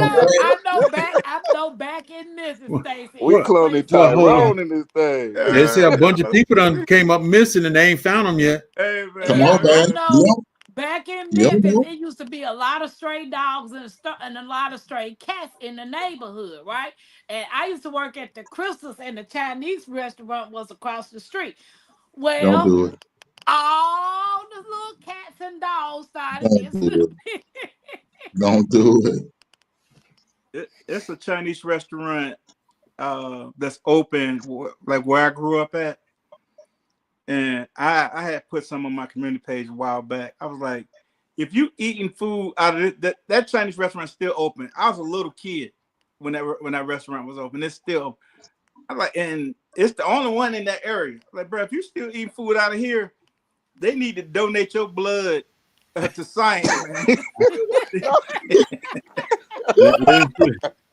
know, man. I know back in this, Well, Stacy, We it took cloning place well, hold on. Tyrone somewhere. in this thing. They say a bunch of people done came up missing and they ain't found them yet. Hey Come Yeah, on, man, I man. know. Back in You don't Memphis, know. it used to be a lot of stray dogs and a lot of stray cats in the neighborhood, right? And I used to work at the Crystals, and the Chinese restaurant was across the street. Don't Well, do it. all the little cats and dogs started Don't missing. do it. Don't do it. it's a Chinese restaurant that's open like where I grew up at. And I had put some on my community page a while back. I was like, if you eating food out of that Chinese restaurant still open. I was a little kid when that restaurant was open. It's still I like, and it's the only one in that area. Like, bro, if you still eating food out of here, they need to donate your blood to science, man.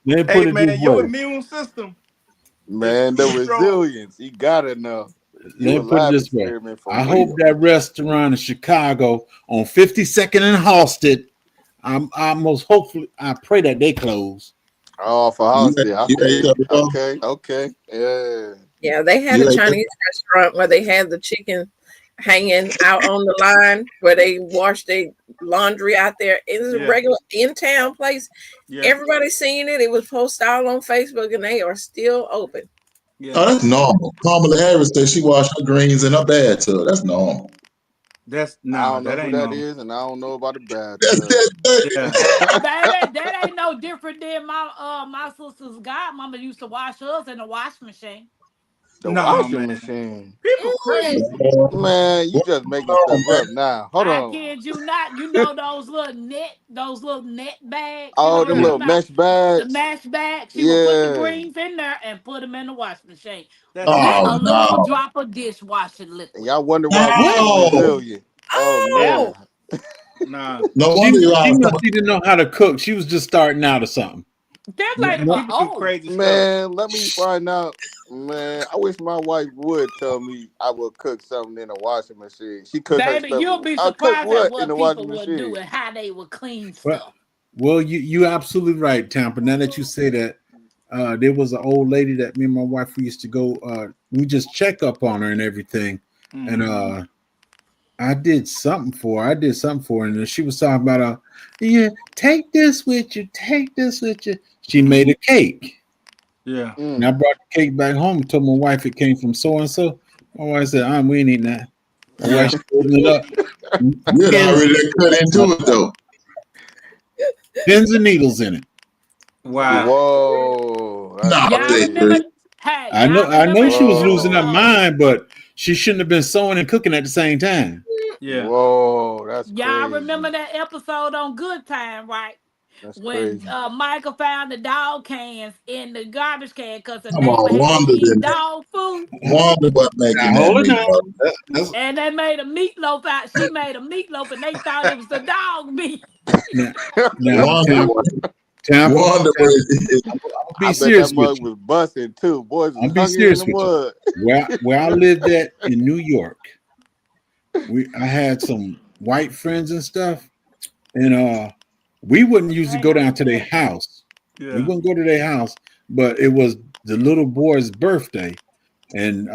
Let me put Hey, it this man, your way. immune system is Man, the too strong. resilience. You gotta know. You a Let me put it lab this way. experiment for I hope real. that restaurant in Chicago on 52nd and Halsted, I most hopefully I pray that they close. Oh, for You house ate, there. I you ate feel that you. before? Okay, okay. Yeah. Yeah, they had You a ate that? Chinese restaurant where they had the chicken hanging out on the line where they wash their laundry out there. It was a Yeah, regular in town place. yeah, Everybody seen it. It was posted all on Facebook and they are still open. yeah. Oh, that's normal. Kamala Harris said she washed her greens in her bathtub. That's normal. That's I nah, don't know that who ain't that normal. is, and I don't know about the That's bathtub. that. Yeah, That ain't no different than my sister's godmama used to wash hers in the wash machine. The no, washing man. machine. People crazy. Man, you What's just making wrong, stuff man? up now. Hold I on. kid you not. You know those little net bags. You know Oh, what them I'm Yeah, little talking about? mesh The bags. mash bag. She would put the Yeah. greens in there and put them in the wash machine that's with Oh a nasty. little no, drop of dishwashing And liquid. y'all wonder why we What? so no, resilient. Oh Yep. Oh, man. Nah, no She wonder she y'all. must even know how to cook. She was just starting out or something. That No, lady no, was people do old. crazy stuff. Man, let me find out. Man, I wish my wife would tell me I would cook something in a washing machine. She cook her Baby, stuff. you'll be I cook surprised at what in what the washing people would do machine? and how they would clean well, stuff. well, you absolutely right, Tampa. Now that you say that, there was an old lady that me and my wife we used to go. We just check up on her and everything, and Mm-hmm. I did something for her. I did something for her, and she was talking about, yeah, take this with you. Take this with you. She made a cake, Yeah. and I Mm. brought the cake back home and told my wife it came from so and so. My wife said, we ain't eating that. My Yeah. wife opened it up. You had Pins, already cut into it though. pins and needles in it. Wow. Whoa, that's No, Y'all crazy. remember? Stacy. Hey, I y'all know remember she the was losing her Whoa. episode? mind, but she shouldn't have been sewing and cooking at the same time. Yeah. Whoa, that's Y'all crazy. remember that episode on Good Time, right? That's when crazy. Michael found the dog cans in the garbage can because the Come neighbor on, had been Wanda eating didn't. dog food, Wanda was making Now that hold it down. meatloaf. That's and they made a meatloaf out. She made a meatloaf, and they thought it was the dog meat. now, now Wanda, Tampa. Wanda was. I'm gonna I be bet that serious with mug you. was busting too. Boys I'm was gonna be hungry in the serious with you. mud. Where I lived at in New York, I had some white friends and stuff, and we wouldn't usually Ain't go no down to their sweat. house. We Yeah. wouldn't go to their house, but it was the little boy's birthday, and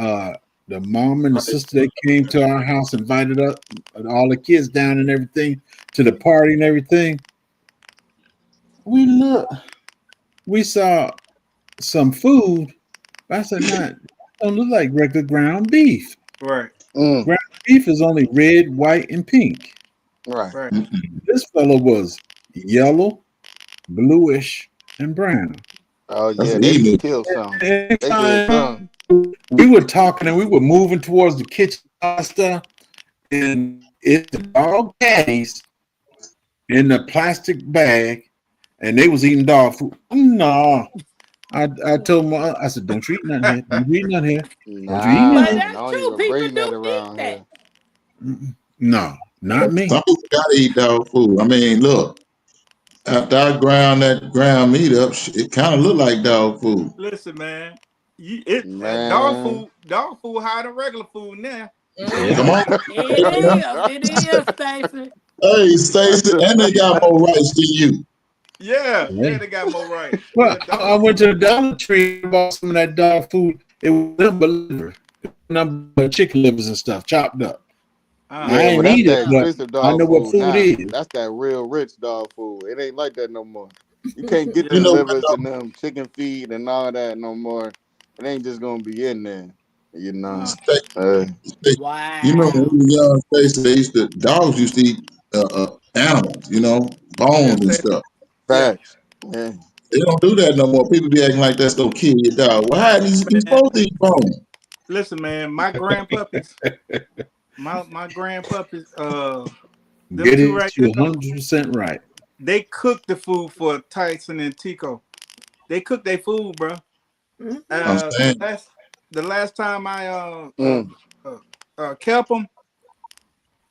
the mom and the sister they came to our house, invited us, all the kids down and everything to the party and everything. We saw some food. I said, "Nah, it don't look like regular ground beef. Right. Mm, Ground beef is only red, white, and pink. right. Right. This fellow was yellow, bluish, and brown." Oh That's yeah, they emu. killed some. Every They did time some. we were talking and we were moving towards the kitchen and stuff, and it's the dog patties in the plastic bag, and they was eating dog food. No, I told my, I said, "Don't you eat nothing here. Don't you eat nothing here. Don't you eat Nah, But nothing man, that's don't true. even People bring that do eat around that. here. here." No, not me. Some people gotta eat dog food. I mean, look, after I ground that ground meat up, it kind of looked like dog food. Listen, man. Man. Dog food higher than regular food now. Yeah. Come on. It is. It is, Stacy. Hey, Stacey, and they got more rights than you. Yeah, Yeah. yeah, they got more rights. Well, Yeah, I went to the Dollar Tree and bought some of that dog food. It was nothing but liver, nothing but chicken livers and stuff chopped up. I Yeah, uh-huh. well, ain't that's eat it, that Yeah. but expensive I dog know what food food now. is. That's that real rich dog food. It ain't like that no more. You can't get You them Yeah. know what livers and though? them chicken feet and all that no more. It ain't just gonna be in there, you know. Uh, Uh, You remember when Wow. we were young, Stacey, dogs used to eat animals, yeah, bones and say, stuff. yeah. facts. Yeah. They don't do that no more. People be acting like that's gonna kill your dog. Well, how you Man, supposed to eat bones? listen, man, my grandpuppies, them Get two it? right You're there, 100% right. they cook the food for Tyson and Tico. They cook their food, bro. Mhm. I'm Uh, the saying. last the last time I Mm. kept them,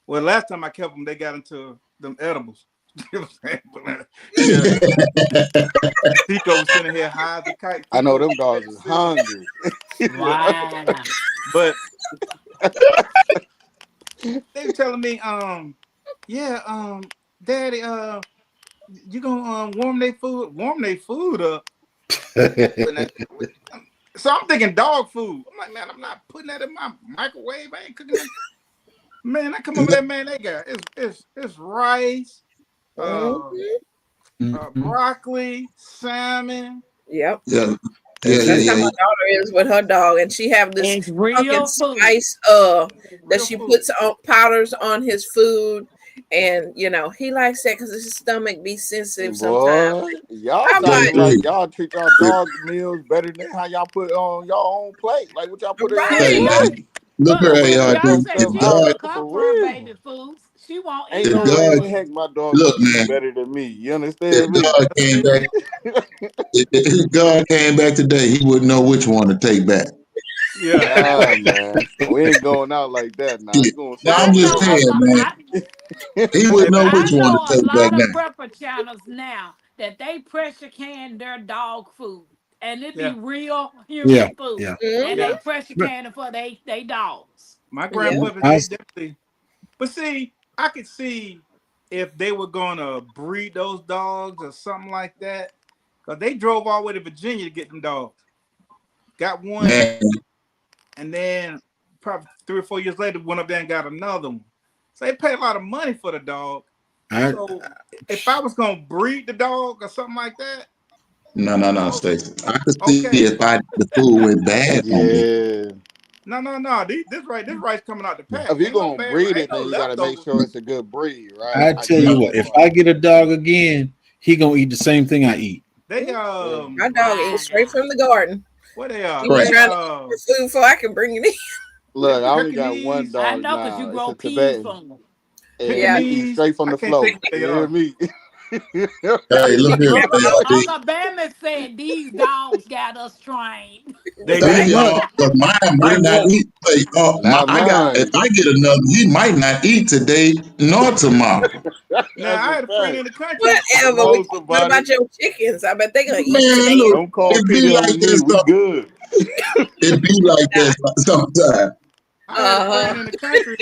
well, last time I kept them, they got into them edibles. You know what I'm saying? But, yeah, Tico was sitting here high as a kite. I know Tico them was dogs ready to is sit up. hungry. Yeah, Wow. but they were telling me, yeah, Daddy, you gonna warm their food up. And so I'm thinking dog food. I'm like, man, I'm not putting that in my microwave. I ain't cooking that. Man, I come over there, man. They got it's rice, uh, Mhm. Mhm. broccoli, salmon. Yep. Yeah, yeah, That's yeah, That's it. how yeah, my yeah. daughter is with her dog, and she have this It's pumpkin real food. spice that Real she food. puts on powders on his food, and he likes that because his stomach be sensitive sometimes. Boy, y'all I'm Yeah, sounding like, yeah. like y'all treat y'all dog meals better than how y'all put on y'all own plate. Like what y'all put in y'all Hey, right. plate. look But here, Y'all hey, better put y'all that say stuff if she out God, cook there her for for her real. baby foods. She won't Ain't eat if no dog way God, in food. heck my dog look, gonna eat man, better than me. You if understand me? God came back, if God came back today, He wouldn't know which one to take back. Yeah. Nah, man. We ain't going out like that now. You Shit. gonna Now sit I'm I in just know there. a saying, lot. man, He Hey, wouldn't know man. which I one to know a take back lot now. of prepper channels now that they pressure can their dog food, and it be Yeah, real Yeah, human food, yeah. and Mm-hmm. they yeah. pressure can it for they dogs. My Yep. grandpappers, I they was, definitely. But see, I could see if they were gonna breed those dogs or something like that, because they drove all the way to Virginia to get them dogs. Got one, Man, and then probably 3 or 4 years later, went up there and got another one. So they paid a lot of money for the dog. I, So if I was gonna breed the dog or something like that, no, oh, Stacey. I could see okay. if the food went bad on me. Yeah. No. This rice coming out the pack. If you're Ain't no gonna bad. breed Ain't it, no then you gotta make leftovers. sure it's a good breed, right? I I tell get you what, that if part. I get a dog again, he gonna eat the same thing I eat. They Yeah. My dog eats straight Wow. from the garden. what they are? He be Crap. They trying to eat the food before I can bring it in. they Look, I only got one Pekingese. I dog know because you now. It's grow a peas Tibetan. from them. And Yeah, he eats Pekingese. straight from I the can't think floor. what they You hear are. me? Hey, look here, KRD. Alabama said these dogs got us trained. They Thank do. y'all, cause mine Like might not what? eat. Say, Not I got. If mine. I get another, he might not eat today nor tomorrow. Now That's I a had a friend in fact. the country. Whatever. Come on, What somebody. about your chickens? I bet they're gonna eat Man, today. look, Don't call it be Peter like on me. that. We good. It be like that sometimes. I had a Uh-huh. friend in the country.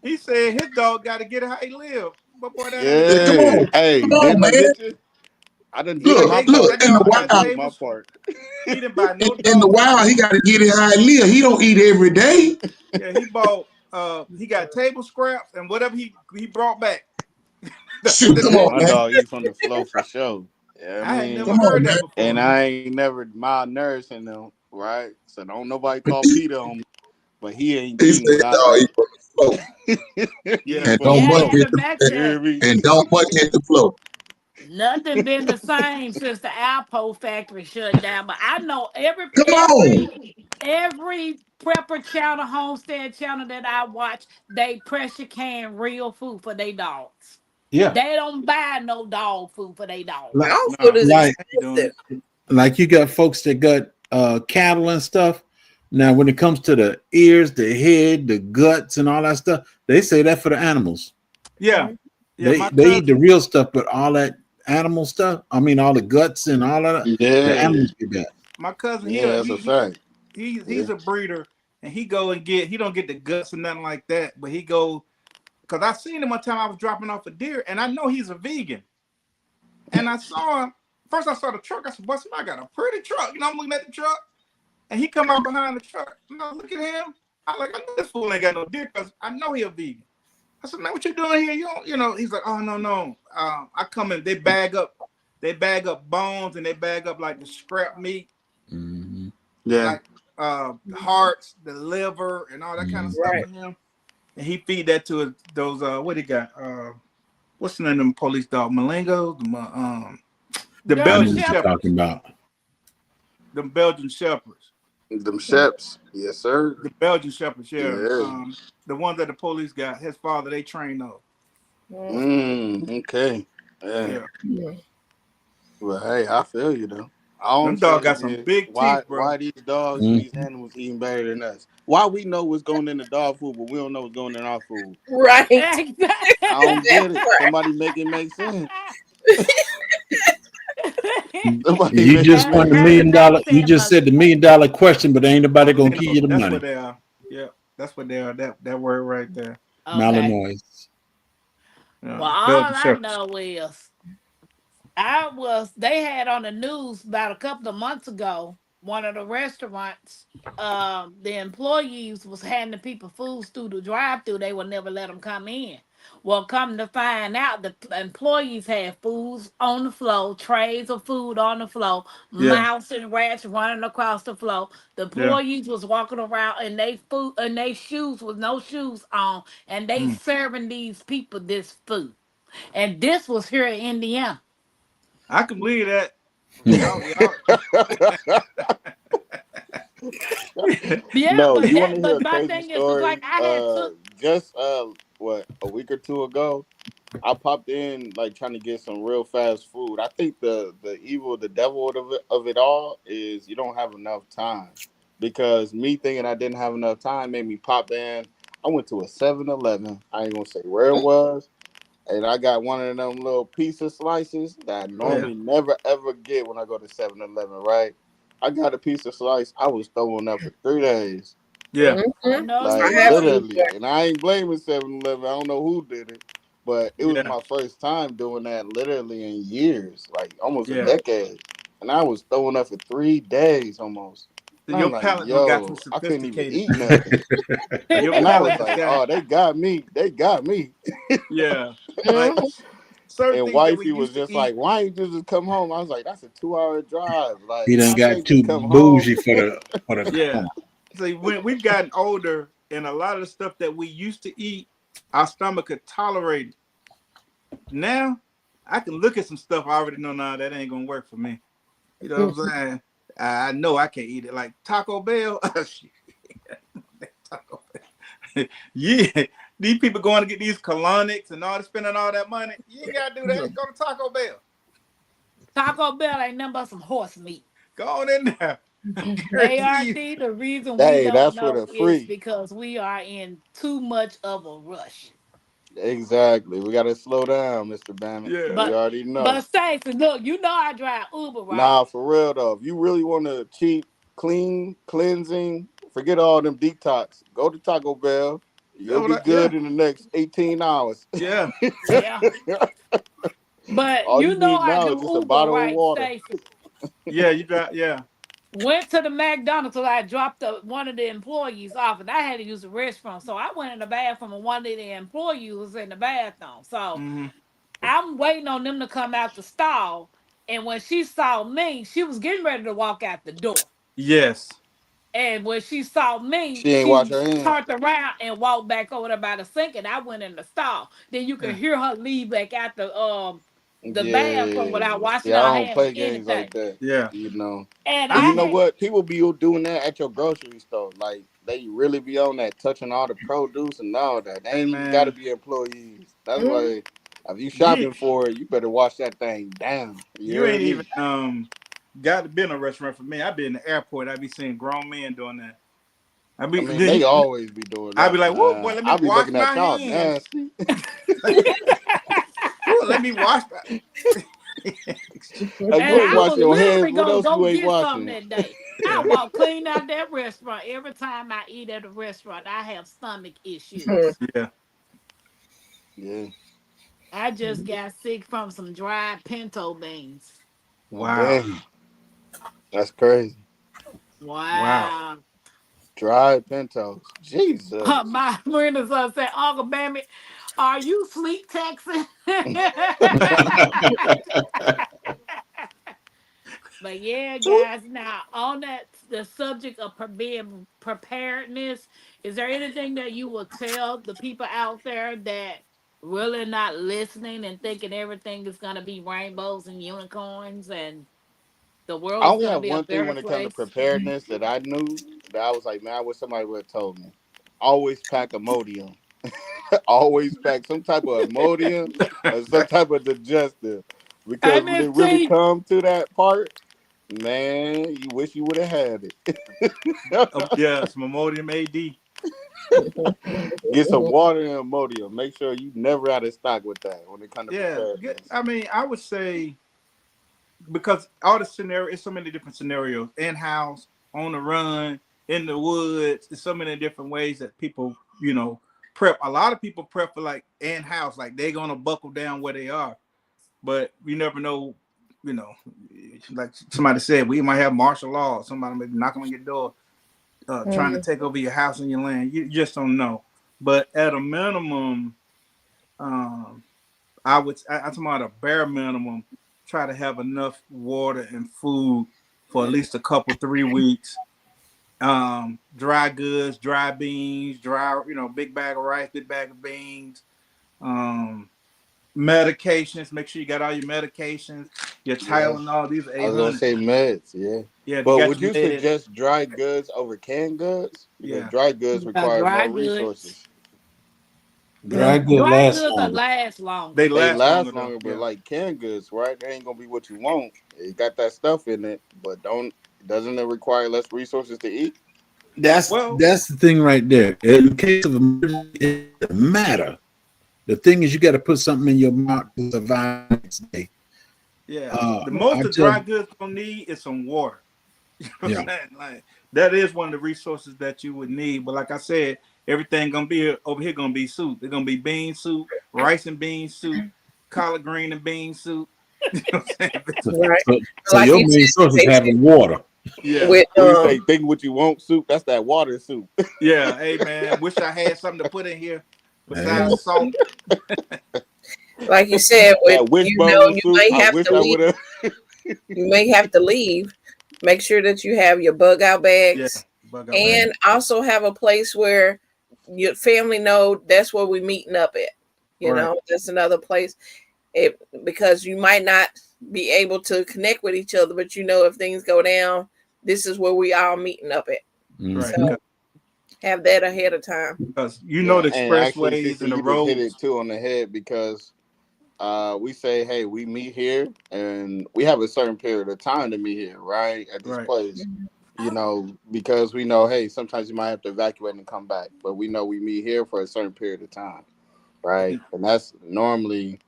He said his dog got to get it how he live. But boy, that ain't Come Yeah. on, Hey, come on, didn't I man. get you? I done did like my Look. that part. In the dog I done got wild, did my tables. part. He didn't buy no in the dog wild, food. he got to get it how he live. He don't eat every day. Yeah, he bought he got table scraps and whatever he brought back. That's what Shoot, that come Yeah, man on, my man. dog eat from the flow for sure. Yeah, I I had never Come mean, on, heard man. that and before. I ain't never malnourished them, right? So don't nobody call Peter on me. But he ain't He eating said, nothing. "Dog, eat from the floor Yeah. Eating and from the don't Yeah, butt flow. had hit to the match You hear that. me? and don't butt hit the floor." Nothing been the same since the Alpo factory shut down. But I know Come on. every prepper channel, homestead channel that I watch, they pressure can real food for their dogs. Yeah. They don't buy no dog food for their Like, dogs. Dog food No, is like, I ain't doing expensive. it. you got folks that got cattle and stuff. Now, when it comes to the ears, the head, the guts, and all that stuff, they say that for the animals. Yeah. Mhm. Yeah, my They eat the cousin, real stuff, but all that animal stuff, I mean, all the guts and all of that, the Yeah. animals get that. my cousin, Yeah, that's a fact. he's Yeah. a breeder and he don't get the guts and nothing like that, but he go because I seen him one time I was dropping off a deer and I know he's a vegan. And I saw him, first I saw the truck, I said, "What's I got a pretty truck." I'm looking at the truck and he come out behind the truck. And I look at him, I like, I know this fool ain't got no deer because I know he a vegan. I said, "Man, what you doing here? You don't, He's like, "Oh, no, no. I come in, they bag up bones and they bag up like the scrap meat, Mhm. Yeah. like hearts, the liver, and all that kind of Mhm. stuff Right. for him. And he feed that to those what he got? What's the name of them police dog? Malingos, the I know German Belgian what you're Shepherd. shepherds, talking about. the Belgian shepherds, Them sheps. Yes, sir. the Belgian shepherds. Yeah, Yeah. the ones that the police got. His father, they trained those. Okay. Yeah. Yeah, Mhm. Well, hey, I feel you though. All I'm them dog got saying some is big teeth, bro. why these dogs and these Mhm. animals eating better than us? Why we know what's going in the dog food, but we don't know what's going in our food? Right. I Exactly. don't That get it. part. Somebody make it make sense. Somebody You make it just make won the Had to million sense. make dollar. You sense just because said the $1 million question, but ain't nobody gonna give Albino. you the That's what money. they are. Yeah, that's what they are. That word right there. okay. Malinois. Well, Yeah, all Belgian I shepherds. know is they had on the news about a couple of months ago, one of the restaurants, the employees was handing people foods through the drive through. They would never let them come in. Well, come to find out, the employees had foods on the floor, trays of food on the floor, Yeah, mouse and rats running across the floor. The yeah. employees was walking around in they food and they shoes with no shoes on, and they Mm. serving these people this food. And this was here in Indiana. I can believe that. Hmm. Y'all. Yeah, No, but you want to hear but a my crazy thing is like story? I had took. Just what, a week or two ago, I popped in like trying to get some real fast food. I think the devil of it all is you don't have enough time. Because me thinking I didn't have enough time made me pop in. I went to a 7-Eleven. I ain't gonna say where it was, and I got one of them little pizza slices that I Oh yeah. normally never ever get when I go to 7-Eleven. Right? I got a piece of slice. I was throwing up for 3 days. Yeah. I Mhm. know I Like you have were. food literally. for And I ain't blaming 7-Eleven. I don't know who did it. But it was Yeah. my first time doing that literally in years, like almost a Yeah. decade. And I was throwing up for 3 days almost. So And I'm your like, palate don't got too yo, I couldn't even sophisticated. eat nothing. Your And I palate was just like, got oh, they got me. They got me. yeah. Like Mhm. certain And things that we wifey was used to just like, eat. why ain't you just come home? I was like, that's a 2-hour drive. He Like, done I got can't just too come home. bougie for the Yeah. home. See, when we've gotten older, and a lot of the stuff that we used to eat, our stomach could tolerate it. Now, I can look at some stuff I already know now that ain't gonna work for me. You know what I'm saying? I know I can't eat it. Like Taco Bell. Taco Bell. Yeah, these people going to get these colonics and all spending all that money. You ain't gotta do that. Go to Taco Bell. Taco Bell ain't nothing but some horse meat. Go on in there. ARD, the reason we Hey, don't that's for know the is free. because we are in too much of a rush. Exactly. We gotta slow down, Mr. Bannon. Yeah. We But already know. but Stacey, look, you know I drive Uber, right? Nah, for real though. If you really want to cheap, clean, cleansing, forget all them detox. Go to Taco Bell. You'll be Yeah. good in the next 18 hours. Yeah. Yeah. But All you you know need I now do is just a Uber, bottle of right, water. Stacey? Yeah. You got. Yeah. Went to the McDonald's, so I dropped one of the employees off, and I had to use the restroom. So I went in the bathroom, and one of the employees was in the bathroom. So Mm-hmm. I'm waiting on them to come out the stall. And when she saw me, she was getting ready to walk out the door. Yes. And when she saw me, She ain't wash she her hands. turned around and walked back over there by the sink, and I went in the stall. Then you could Yeah. hear her leave back out the bathroom Yeah. without See, washing I her don't hands or play games like anything. that. Yeah. You know. And I And you I know had what? People be doing that at your grocery store. Like they really be on that, touching all the produce and all that. They Hey ain't even got to man. be employees. That's Mhm. why if you You shopping for it, you better wash that thing down. You you hear ain't even me? got to be in a restaurant for me. I be in the airport. I be seeing grown men doing that. I I be mean, they then always be doing I be that. like, whoa, boy, let me I be wash looking my at y'all hands. nasty. Whoa, let me wash my. If and you ain't I wash was your hands, literally what gonna else go you ain't get something washing? that day. I Yeah. walk clean out that restaurant. Every time I eat at a restaurant, I have stomach issues. Yeah. Yeah. I just got sick from some dried pinto beans. Wow. Damn. That's crazy. Wow. Wow. Dried Pentos. Jesus. My friend is said, Uncle Bambi, are you sleep texting? But yeah, guys, now on the subject of being preparedness, is there anything that you will tell the people out there that really not listening and thinking everything is gonna be rainbows and unicorns and the I world is only gonna have be a one thing better when it comes to place? preparedness that I knew that I was like, man, I wish somebody would have told me. Always pack Imodium. Always pack some type of Imodium or some type of digestive. Hey, Because when Miss it really T, come to that part, man, you wish you would have had it. Yeah, some Imodium AD. Get some water and Imodium. Make sure you never out of stock with that when it comes to Yeah. preparedness. I mean, I would say because all the scenario, it's so many different scenarios in house, on the run, in the woods. There's so many different ways that people, prep. A lot of people prep for like in house, like they're gonna buckle down where they are. But you never know, you know, like somebody said, we might have martial law. Somebody may be knocking on your door, trying to Mhm. take over your house and your land. You just don't know. But at a minimum, um, I'm talking about a bare minimum. Try to have enough water and food for at least a couple 3 weeks. Dry goods, dry beans, big bag of rice, big bag of beans. Um, Medications. Make sure you got all your medications. Your Yeah. Tylenol. These are I was gonna 800. say meds, yeah. Yeah, if you But got would your you meds. suggest dry goods over canned goods? Because Yeah. dry goods require dry more goods. resources. Dry good Dry lasts goods will longer. last They longer. They last longer last though. longer, but Yeah. like canned goods, right? They ain't gonna be what you want. It got that stuff in it, but doesn't it require less resources to eat? Well, That's the thing right there. In case of emergency, it doesn't matter. The thing is, you got to put something in your mouth to survive the next day. yeah. The most I the tell dry goods gonna need is some water. You know what yeah, I'm saying? Like that is one of the resources that you would need. But like I said, everything gonna be over here gonna be soup. It's gonna be bean soup, rice and bean soup, collard green and bean soup. You know what I'm saying? Right. so Like your you main said, source is having water. Yeah. with What do you say? Think what you want soup? That's that water soup. Yeah. Hey man, wish I had something to put in here Yeah. besides salt. like you said, with That wishbone you soup. may I have wish to I leave. would have. You may have to leave. Make sure that you have your bug out Yeah. bags, Bug out bag. and also have a place where your family know that's where we meeting up at. Right. That's another place. Because you might not be able to connect with each other, but if things go down, this is where we all meeting up at. Right. So Mhm. have that ahead of time. Because you know the And actually, expressways Cece, and the you just hit it roads. too on the head because we say, hey, we meet here and we have a certain period of time to meet here, right? At this Right. place. You know, because we know, hey, sometimes you might have to evacuate and come back, but we know we meet here for a certain period of time, right? And that's normally,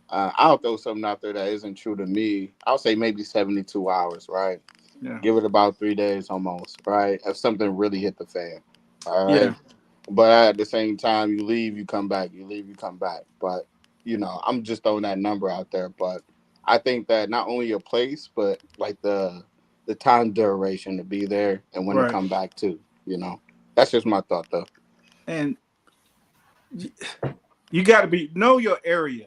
I'll throw something out there that isn't true to me. I'll say maybe 72 hours, right? Yeah. Give it about 3 days almost, right? If something really hit the fan, all right? Yeah. But at the same time, you leave, you come back, you leave, you come back. But, you know, I'm just throwing that number out there. But I think that not only your place, but like the time duration to be there and when to Right. come back too, you know. That's just my thought though. And you got to know your area.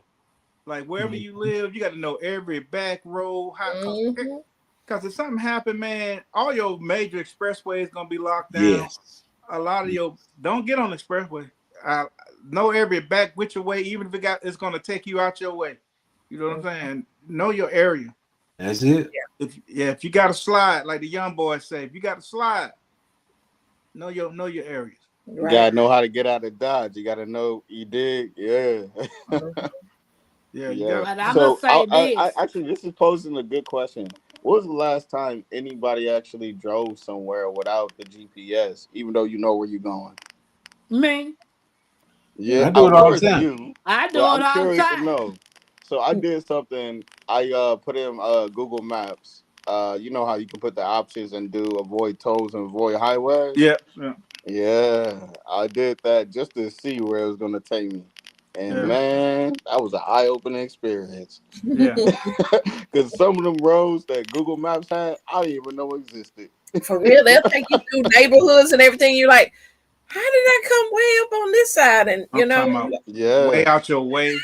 Like wherever you live, you got to know every back road. Because if something happen, man, all your major expressways gonna be locked down. Yes. A lot of your don't get on the expressway. Know every back which way, even if it's gonna take you out your way. You know what I'm saying? Know your area. That's it. If you got to slide, like the young boys say, if you got to slide, know your areas. You gotta know how to get out of Dodge. You gotta know you dig. Yeah. Yeah, you Yeah. got. But I'm gonna So say I this. actually this is posing a good question. What was the last time anybody actually drove somewhere without the GPS, even though you know where you're going? Me, Yeah, I do of it all the course time. you. I do But it I'm all the curious to time. know. So I did something. I put in Google Maps. You know how you can put the options and do avoid tolls and avoid highways. Yeah, yeah, Yeah, I did that just to see where it was gonna take me. And yeah, man, that was an eye-opening experience. yeah. Because some of them roads that Google Maps had, I didn't even know existed. For real, they'll take you through neighborhoods and everything. You're like, how did I come way up on this side? And I'm talking about way Yeah, out your way.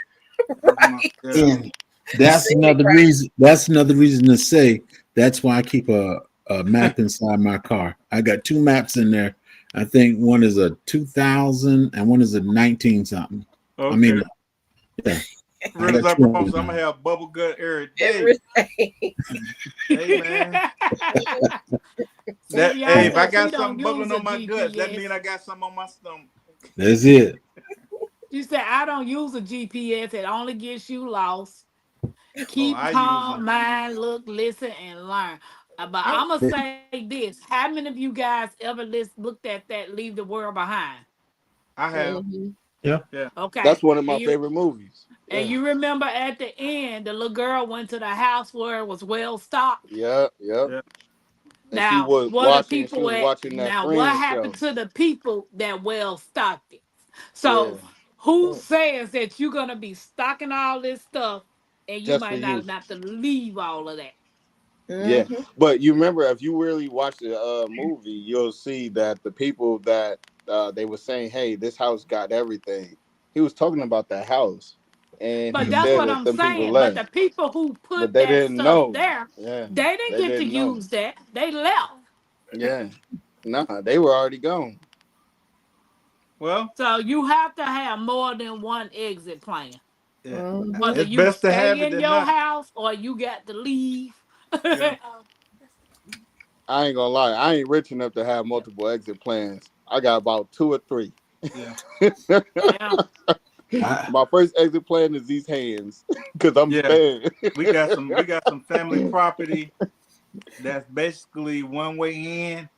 right, Yeah, And that's scenic another route. reason. That's another reason to say that's why I keep a map inside my car. I got two maps in there. I think one is a 2000 and one is a 19 something. I okay. mean, yeah, I Real as got I two of promise, I'm them. gonna have bubble gut every day. Every day. Hey man, See, y'all, if I because he got don't something use bubbling a on my guts, that GPS. means I got something on my stomach. That's it. You said I don't use a GPS. It only gets you lost. Oh, Keep I use calm, them. mind, look, listen, and learn. But I'm gonna say this: how many of you guys ever looked at that "Leave the World Behind"? I have. Mm-hmm. Yeah. Yeah, Okay, that's one of and my favorite movies. Yeah, you remember at the end, the little girl went to the house where it was well stocked. yeah, yeah. yeah, And she Now, was what the watching. She people was at watching that now? What Friends happened show. to the people that well stocked it? Yeah, So, who says that you're gonna be stocking all this stuff and you just for might not use. have to leave all of that? Yeah, Mm-hmm. but you remember if you really watch the movie, you'll see that the people that they were saying, "Hey, this house got everything." He was talking about that house, and But he that's said what that I'm them people saying. But left, the people who but put they that didn't stuff know. there, Yeah, they didn't they get to didn't know. use that. They left. Yeah, nah, they were already gone. well, So you have to have more than one exit plan. yeah. Whether Mm-hmm. It's you best to have stay it in than your not. house or you got to leave. Yeah, I ain't gonna lie, I ain't rich enough to have multiple exit plans. I got about two or three. yeah. Yeah. I, My first exit plan is these hands because I'm Yeah, staying. we got some family property that's basically one way in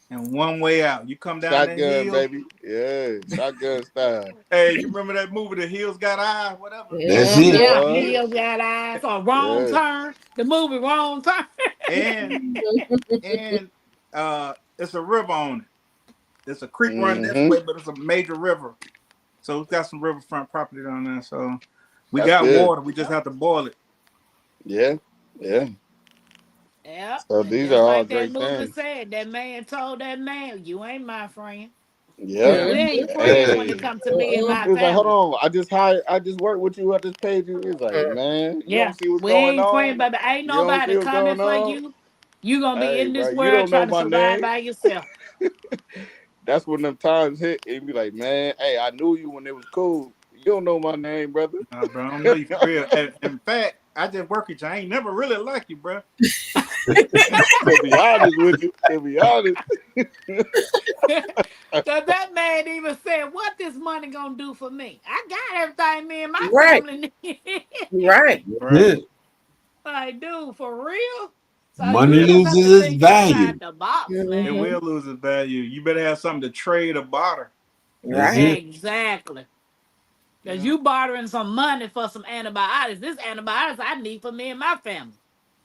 and one way out. You come down that Shotgun, hill. baby. Yeah, shotgun style. Hey, you remember that movie, The Hills Got Eyes, whatever? that's Mm-hmm. it. Yeah. Boy, Heels got eyes or wrong yeah. turn. The movie Wrong Turn. And and it's a river on it. It's a creek run this Mm-hmm. way, but it's a major river. So it's got some riverfront property down there. So we That's got good. water. We just have to boil it. Yeah, yeah. Yep. So And these are just all like that great movie things. said, that man told that man, "You ain't my friend. Yep. Yeah. We ain't friends when it Hey. comes to me and my He was like, hold family. on, I just worked with you. I just paid you. He's like, man, you don't Yeah. see what's We going ain't friends, on. baby. Ain't You don't see nobody what's coming going for on. you. You gonna be Hey, in bro, this you world don't know trying to my survive name. by yourself." That's when them times hit and be like, man, hey, I knew you when it was cool. You don't know my name, brother. Nah, bro, I don't know you for real. And in fact, I just work with you. I ain't never really liked you, bro. To be honest with you, to be honest. That man even said, "What this money gonna do for me? I got everything me and my Right, family need." right. Right. It. Like, dude, for real. So Money you just have to loses its think outside value. the box, It man. Mm-hmm. will lose its value. You better have something to trade or barter. That's Right. it. Exactly. You Because know? you bartering some money for some antibiotics. This antibiotics I need for me and my family.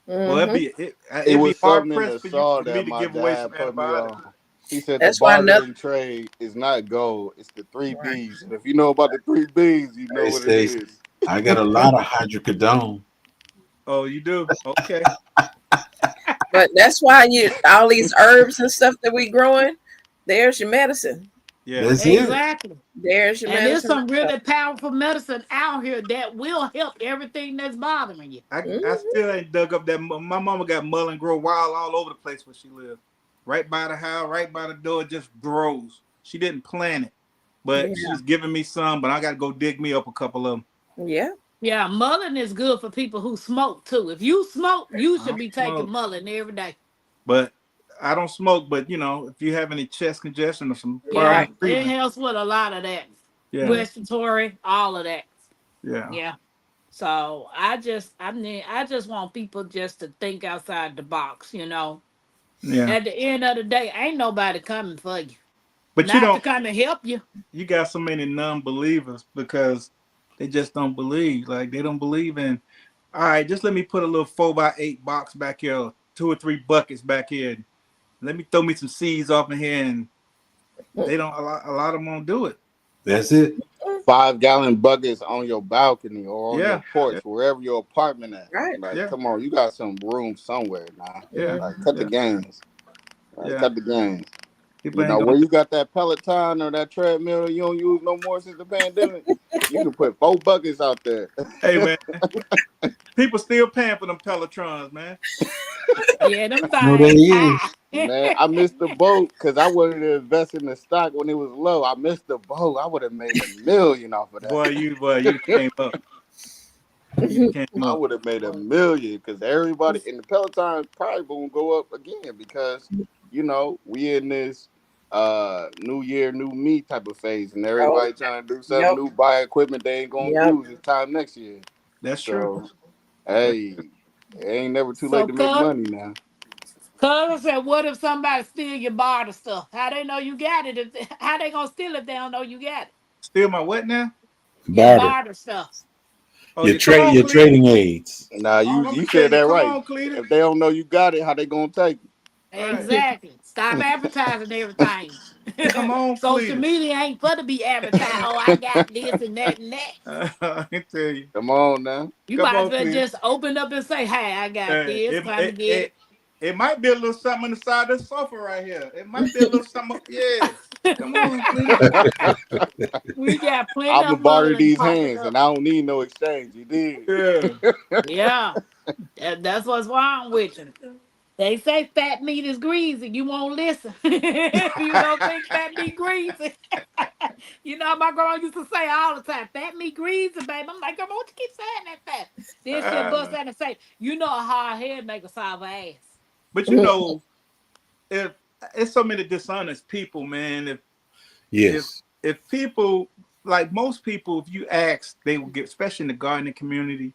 Well, Mm-hmm. It it'd be was hard something in the pressed saw for me that to my give away some dad put me antibiotics. on. He said the That's why barter nothing. and trade is not gold, it's the three Right. B's. And if you know about the three B's, you know Hey, what it Stacey, is. I got a lot of hydrocodone. Oh, you do? Okay. But that's why all these herbs and stuff that we growing, there's your medicine. Yeah. That's it. Exactly. There's your And there's medicine. some really powerful medicine out here that will help everything that's bothering you. I Mm-hmm. still ain't dug up that. My mama got mullen grow wild all over the place where she lived. Right by the house, right by the door, it just grows. She didn't plant it, but Yeah. she's giving me some. But I got to go dig me up a couple of them. Yeah. Yeah, mullein is good for people who smoke too. If you smoke, you I should don't be taking smoke, mullein every day. but I don't smoke. But if you have any chest congestion or some problem Yeah, Right. it breathing, helps with a lot of that. yeah, Respiratory, all of that. yeah, Yeah. So I just want people just to think outside the box. yeah. At the end of the day, ain't nobody coming for you. But you Not to don't. come and help you. You got so many non-believers because they just don't believe. Like they don't believe in. All right, just let me put a little 4x8 box back here, 2 or 3 buckets back here. Let me throw me some seeds off in here, and they don't. A lot of them won't do it. That's it. 5-gallon buckets on your balcony or on Yeah, your porch, yeah, wherever your apartment at. Right. Like, yeah, come on, you got some room somewhere now. yeah, Like, Mm-hmm. cut the yeah, games. Like, yeah. cut the games. People You ain't know, gonna. where you got that Peloton or that treadmill that you don't use no more since the pandemic, you can put 4 buckets out there. Hey man, people still paying for them Pelotrons, man. Yeah, them No, there things high. is. Man, I missed the boat because I wanted to invest in the stock when it was low. I missed the boat. I would have made $1 million off of that. Boy, you came up. You came I up. would have made $1 million because everybody in the Peloton probably won't go up again because we in this new year, new me type of phase, and Oh, everybody trying to do something yep. new, buy equipment they ain't gonna Yep. use this time next year. That's true. So hey, it ain't never too late So, to make cuz, money now. cuz said, what if somebody steal your barter stuff? How they know you got it? How they gonna steal it if they don't know you got it? Still my what now? Your Barter. barter stuff. Oh, Your you come trade on, your Cletus. trading aids. Nah, Oh, you let me you tell said you, that come right. on, Cletus. If they don't know you got it, how they gonna take it? All right, Exactly. Stop advertising everything. come on, Social Cletus. media ain't for to be advertised. Oh, I got this and that and that. I tell you, Come on now. You come might as on, well Cletus. just open up and say, "Hey, I got this. It, Come and it get it it might be a little something on the side of the sofa right here. It might be a little something. Yeah, come it." on, Cletus. We got plenty I'm of gonna barter mullet these popping hands, up. and I don't need no exchange. You did. Yeah. Yeah, that's what's wrong with you. They say fat meat is greasy. You won't listen. You don't think fat meat greasy. My grandma used to say all the time, "Fat meat greasy, baby." I'm like, "Grandma, what you keep saying that fat?" Then she'll bust Uh, out and say, "A hard head make a sour ass." but if it's so many dishonest people, man. If Yes. if people like most people, if you ask, they will get, especially in the gardening community.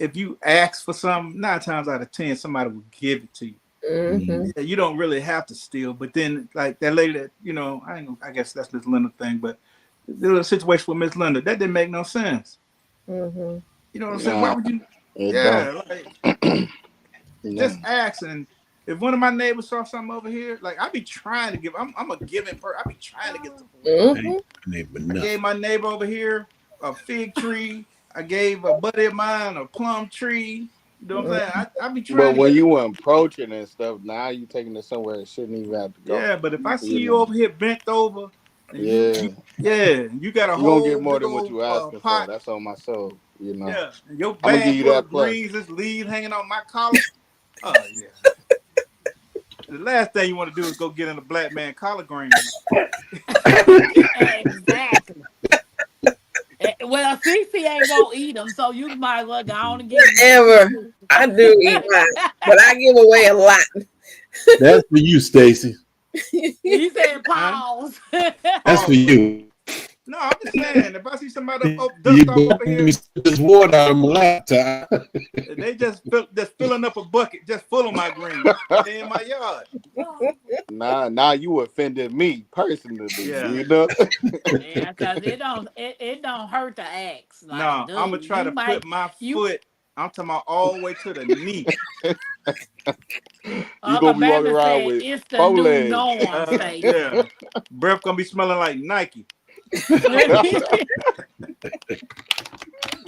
If you ask for something, 9 times out of 10, somebody will give it to you. Mm-hmm. Mm. Yeah, you don't really have to steal. But then, like that lady that I guess that's Miss Linda thing. But there was a situation with Miss Linda that didn't make no sense. Mm-hmm. You know what I'm saying? Why Nah, would you? it don't. Yeah, like Nah. just ask. And if one of my neighbors saw something over here, like I be trying to give. I'm a giving person. I be trying to get stuff away from I people. Mm-hmm. ain't but I gave nothing. my neighbor over here a fig tree. I gave a buddy of mine a plum tree. You know what I'm saying? I be But trying to when get you people. approaching and stuff, now you taking it somewhere it shouldn't even have to go. Yeah, but if I see You you know. over here bent over and Yeah. you got a You gonna get whole more big than what old you asking for. pot, That's on my soul. yeah, and your I'm gonna give bag you full that of plus. greens, this leaves hanging on my collar. Oh yeah. The last thing you want to do is go get in a black man collard green. Exactly. Well, Cece ain't gonna eat them, so you might as well go on and give them Whatever. I do eat mine, but I give away a lot. That's for you, Stacy. He said, Huh? "Pause." That's for Oh, you. no, I'm just saying, if I see somebody You dust off go over let me here, sip this water out of my laptop. they just filling up a bucket just full of my greens. They in my yard. Nah, you offended me personally. Yeah. You know. Yeah, cause it don't hurt to ask. Like, No, I'm gonna dude, try you to put might my you foot. I'm talking about all the way to the knee. You Uncle gonna be walking Bama around said with it's the four new legs. norm, Yeah, Stacy. breath gonna be smelling like Nike.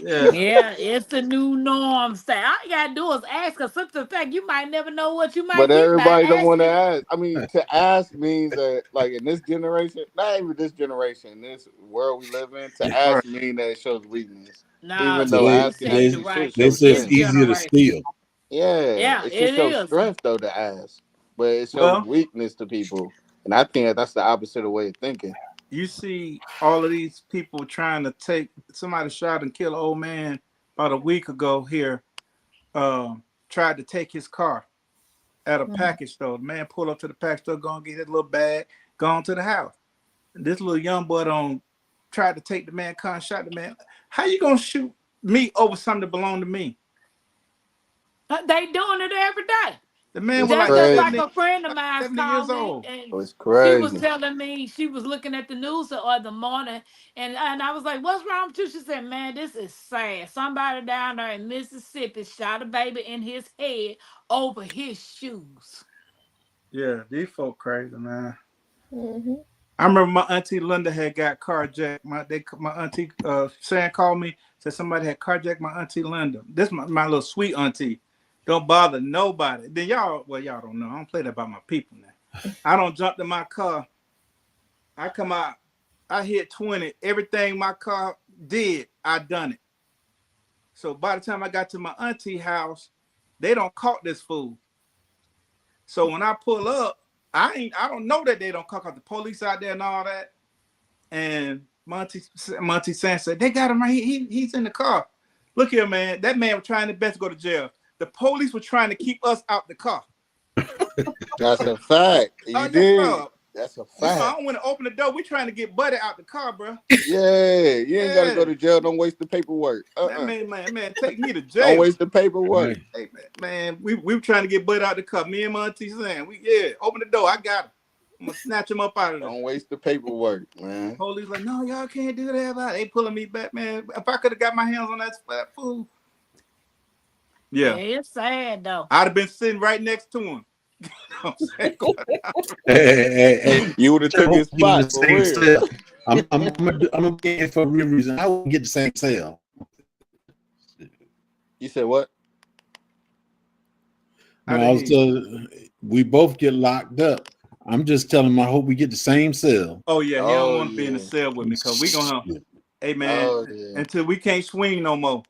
Yeah. Yeah, it's the new norm. Say all you gotta do is ask a simple fact. You might never know what you But might get by everybody don't want to asking. ask. I mean, to ask means that, like in this generation, not even this generation, this world we live in, to Right. ask mean that it shows weakness. No, Even though see, Today, asking today Stacy, actually right. should they show say it's This strength. easier to generation. steal. Yeah, Yeah, it should it show is. strength though to ask, but it shows Well, weakness to people, and I think that's the opposite of way of thinking. you see all of these people trying to take somebody shot and kill an old man about a week ago here. Tried to take his car at a package store. The man pulled up to the package store, go and get his little bag, gone to the house. And this little young boy tried to take the man car and shot the man. How you gonna shoot me over something that belonged to me? They doing it every day. The man It's was That's like just like 70, crazy. a friend of like mine 70 years called me old. and It's she was crazy. telling me she was looking at the news the other morning and I was like, "What's wrong with you?" She said, "Man, this is sad. Somebody down there in Mississippi shot a baby in his head over his shoes." Yeah, these folk crazy, man. Mhm. I remember my auntie Linda had got carjacked. My auntie Sam called me, said somebody had carjacked my auntie Linda. This my little sweet auntie. Don't bother nobody. Then y'all don't know. I don't play that about my people now. I don't jump in my car. I come out, I hit 20. Everything my car did, I done it. So by the time I got to my auntie house, they don't caught this fool. So when I pull up, I don't know that they don't caught the police out there and all that. And Monty Sands said, they got him right here. He's in the car. Look here, man. That man was trying his best to go to jail. The police were trying to keep us out the car. That's a fact. You Yes, did. sir. That's a You know, I fact. don't want to open the door. We trying to get Buddy out the car, bro. Yeah, you ain't got to go Yeah. to jail. Don't waste the paperwork. That man, take me to Don't jail. waste the paperwork. Right. Hey, man, we were trying to get Buddy out the car. Me and my auntie saying, open the door. I got him. I'm going to snatch him up out of there. Don't waste the paperwork, man. Police like, no, y'all can't do that. They pulling me back, man. If I could have got my hands on that fool, Yeah, yeah, it's sad though. I'd have been sitting right next to him. You know what I'm saying? Hey, You would have took his get in the spot for same real. cell. I'm gonna be in for a real reason. I would get the same cell. You said what? No, I was telling we both get locked up. I'm just telling him I hope we get the same cell. Oh yeah, he don't Oh want to be in the yeah. cell with me because we gonna, hey man, Oh yeah. until we can't swing no more.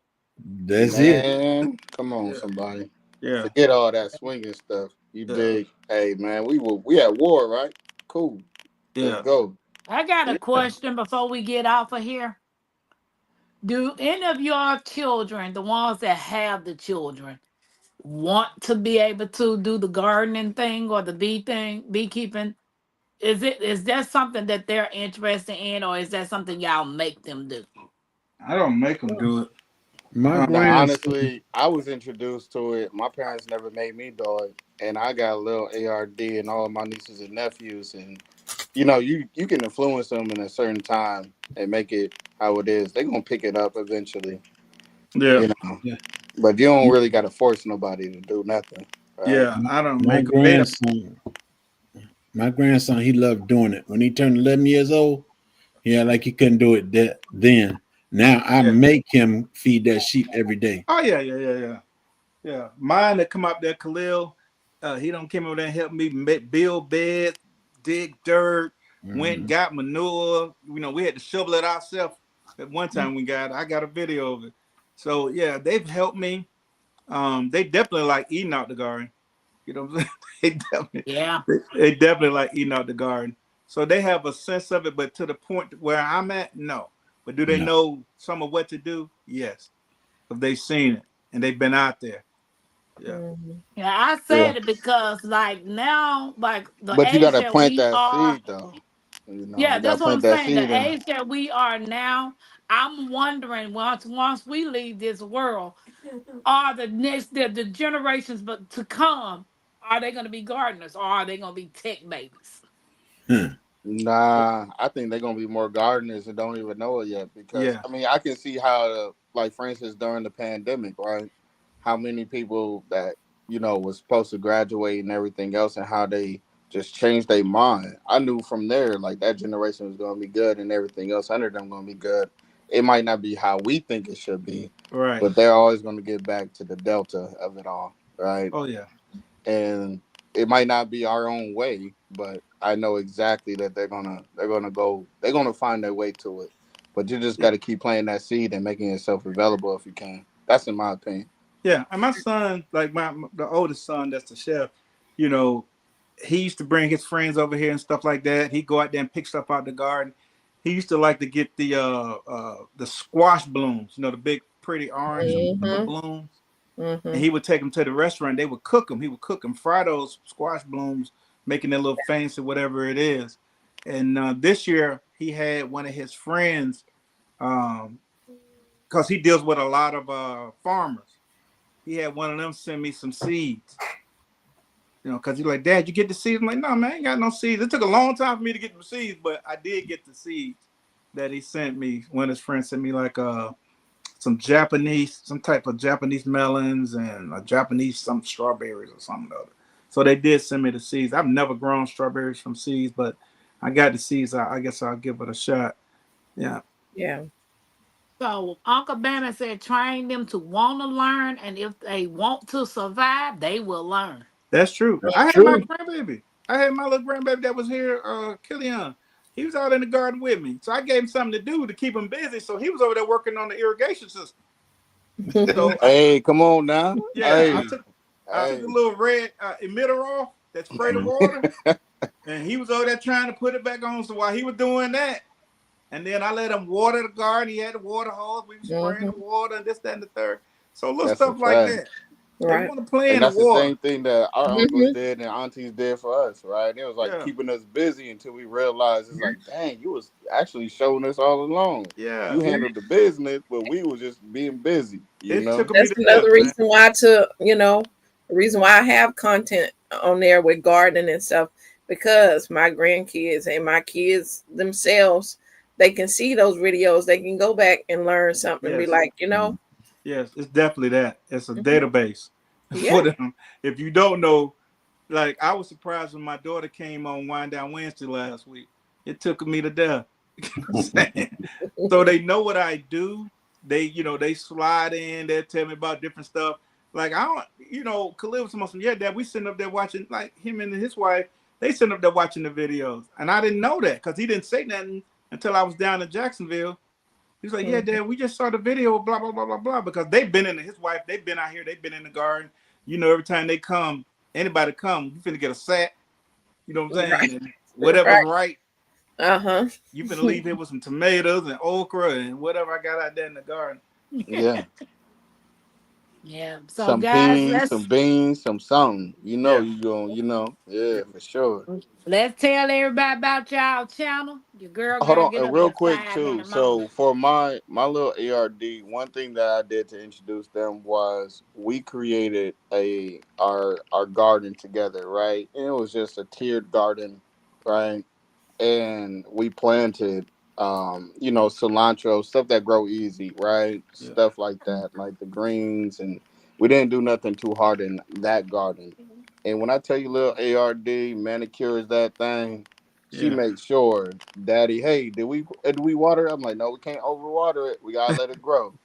That's it. Man, come on, Yeah. somebody. Yeah, Forget all that swinging stuff. You yeah, dig? Hey man, we at war, right? Cool. Let's yeah. go. I got a question before we get off of here. Do any of your children, the ones that have the children, want to be able to do the gardening thing or the beekeeping? Is that something that they're interested in, or is that something y'all make them do? I don't make them do it. My No, grandson, honestly, I was introduced to it. My parents never made me do it, and I got a little ARD and all of my nieces and nephews, and you can influence them in a certain time and make it how it is. They're gonna pick it up eventually, Yeah, you know. yeah, But you don't really got to force nobody to do nothing, right? yeah. I don't my make them. Made them. grandson, he loved doing it. When he turned 11 years old, yeah, like he couldn't do it then. Now I Yeah. make him feed that sheep every day. Oh yeah. Mine that come up there, Khalil. He don't came over there and help me build beds, dig dirt, went and got manure. We had to shovel it ourselves. At one time I got a video of it. So yeah, they've helped me. They definitely like eating out the garden. You know what I'm saying? Yeah. They definitely like eating out the garden. So they have a sense of it, but to the point where I'm at, no. But do they No. know some of what to do? Yes, if they've seen it and they've been out there. Yeah. Yeah, I Yeah, said it because like now, like the but you age gotta that plant we that are, seed though. You know, yeah, you gotta that's what I'm plant that saying. seed The in 'em. age that we are now, I'm wondering once we leave this world, are the next the generations but to come, are they gonna be gardeners or are they gonna be tech babies? Hmm. Nah, I think they're gonna be more gardeners and don't even know it yet. Because Yeah. I mean, I can see how, like for instance, during the pandemic, right? How many people that was supposed to graduate and everything else, and how they just changed their mind. I knew from there, like that generation was gonna be good, and everything else under them gonna be good. It might not be how we think it should be, Right. but they're always gonna get back to the delta of it all, right? Oh yeah. And it might not be our own way, but I know exactly that they're gonna find their way to it. But you just Yeah. got to keep planting that seed and making yourself available if you can. That's in my opinion. Yeah. And my son, like the oldest son, that's the chef. You know, he used to bring his friends over here and stuff like that. He'd go out there and pick stuff out the garden. He used to like to get the squash blooms, the big pretty orange Mm-hmm. blooms. Mm-hmm. And he would take them to the restaurant. They would cook them. He would cook them, fry those squash blooms, making their little fancy whatever it is. And this year he had one of his friends, because he deals with a lot of farmers. He had one of them send me some seeds. Because he's like, Dad, you get the seeds? I'm like, no, man, I ain't got no seeds. It took a long time for me to get the seeds, but I did get the seeds that he sent me. One of his friends sent me like some type of Japanese melons and a Japanese some strawberries or something other. So they did send me the seeds. I've never grown strawberries from seeds, but I got the seeds. I guess I'll give it a shot. Yeah, Yeah. So Uncle Banner said train them to want to learn, and if they want to survive, they will learn. that's true. I That's had my true. grandbaby. I had my little grandbaby that was here, Killian. He was out in the garden with me. So I gave him something to do to keep him busy. So he was over there working on the irrigation system. So Hey, come on now. yeah, Hey, I took the hey. little red emitter off that spray the water, and he was over there trying to put it back on. So while he was doing that, and then I let him water the garden. He had the water hose. We were spraying the Mm-hmm. water and this, that, and the third. So little That's a stuff like fact. that. They Right. want to play And in the that's the water. same thing that our uncles Mm-hmm. did and aunties did for us, right? It was like Yeah, keeping us busy until we realized it's like, dang, you was actually showing us all along. You yeah. handled the business, but we was just being busy, you It know? took me That's to death, another man. reason why the reason why I have content on there with gardening and stuff, because my grandkids and my kids themselves, they can see those videos. They can go back and learn something and be Yes, like, yes. It's definitely that. It's a mhm, database for yeah. them. If you don't know, like I was surprised when my daughter came on Wind Down Wednesday last week. It took me to death. You know what I'm saying? So they know what I do. They slide in. They tell me about different stuff. Like I don't, Khalil was saying, yeah, Dad, we sitting up there watching, like him and his wife. They sitting up there watching the videos, and I didn't know that because he didn't say nothing until I was down in Jacksonville. He's like, yeah, Mhm. Dad, we just saw the video, blah blah blah blah blah, because they've been in his wife. They've been out here. They've been in the garden. Every time they come, anybody come, you finna get a sack. You know what I'm Right. saying? And whatever's Right. right, Uh-huh. you finna leave here with some tomatoes and okra and whatever I got out there in the garden. Yeah. Yeah. So Some guys, peas, some beans, some something. Yeah, You going, yeah. yeah, for sure. let's tell everybody about y'all channel. Your girl Hold gotta on, get and up real at quick 5 in the too. morning. So for my little ARD, one thing that I did to introduce them was we created our garden together, right? And it was just a tiered garden, right? And we planted cilantro, stuff that grow easy, right? Yeah. Stuff like that, like the greens, and we didn't do nothing too hard in that garden. And when I tell you little ARD manicures that thing, she Yeah. makes sure, Daddy, hey, did we water it? I'm like, no, we can't overwater it. We gotta let it grow.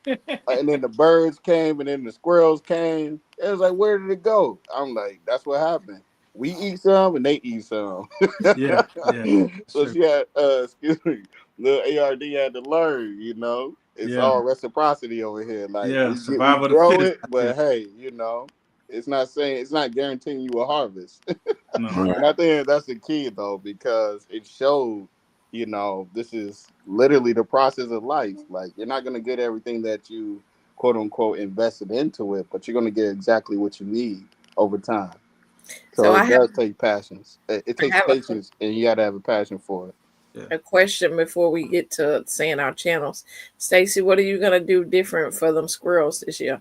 And then the birds came, and then the squirrels came. It was like, where did it go? I'm like, that's what happened. We eat some, and they eat some. Yeah. Yeah. That's So true. she had, excuse me, little ARD had to learn. It's Yeah. all reciprocity over here. Like Yeah. we Survival of the grow fittest it, out but here. hey, it's not guaranteeing you a harvest. No. All right. And I think that's the key though, because it showed. You know, this is literally the process of life. Like, you're not gonna get everything that you quote unquote invested into it, but you're gonna get exactly what you need over time. So So I it have does take patience. It I takes have patience, and you got to have a passion for it. Yeah. a question before we get to saying our channels. Stacy, what are you gonna do different for them squirrels this year?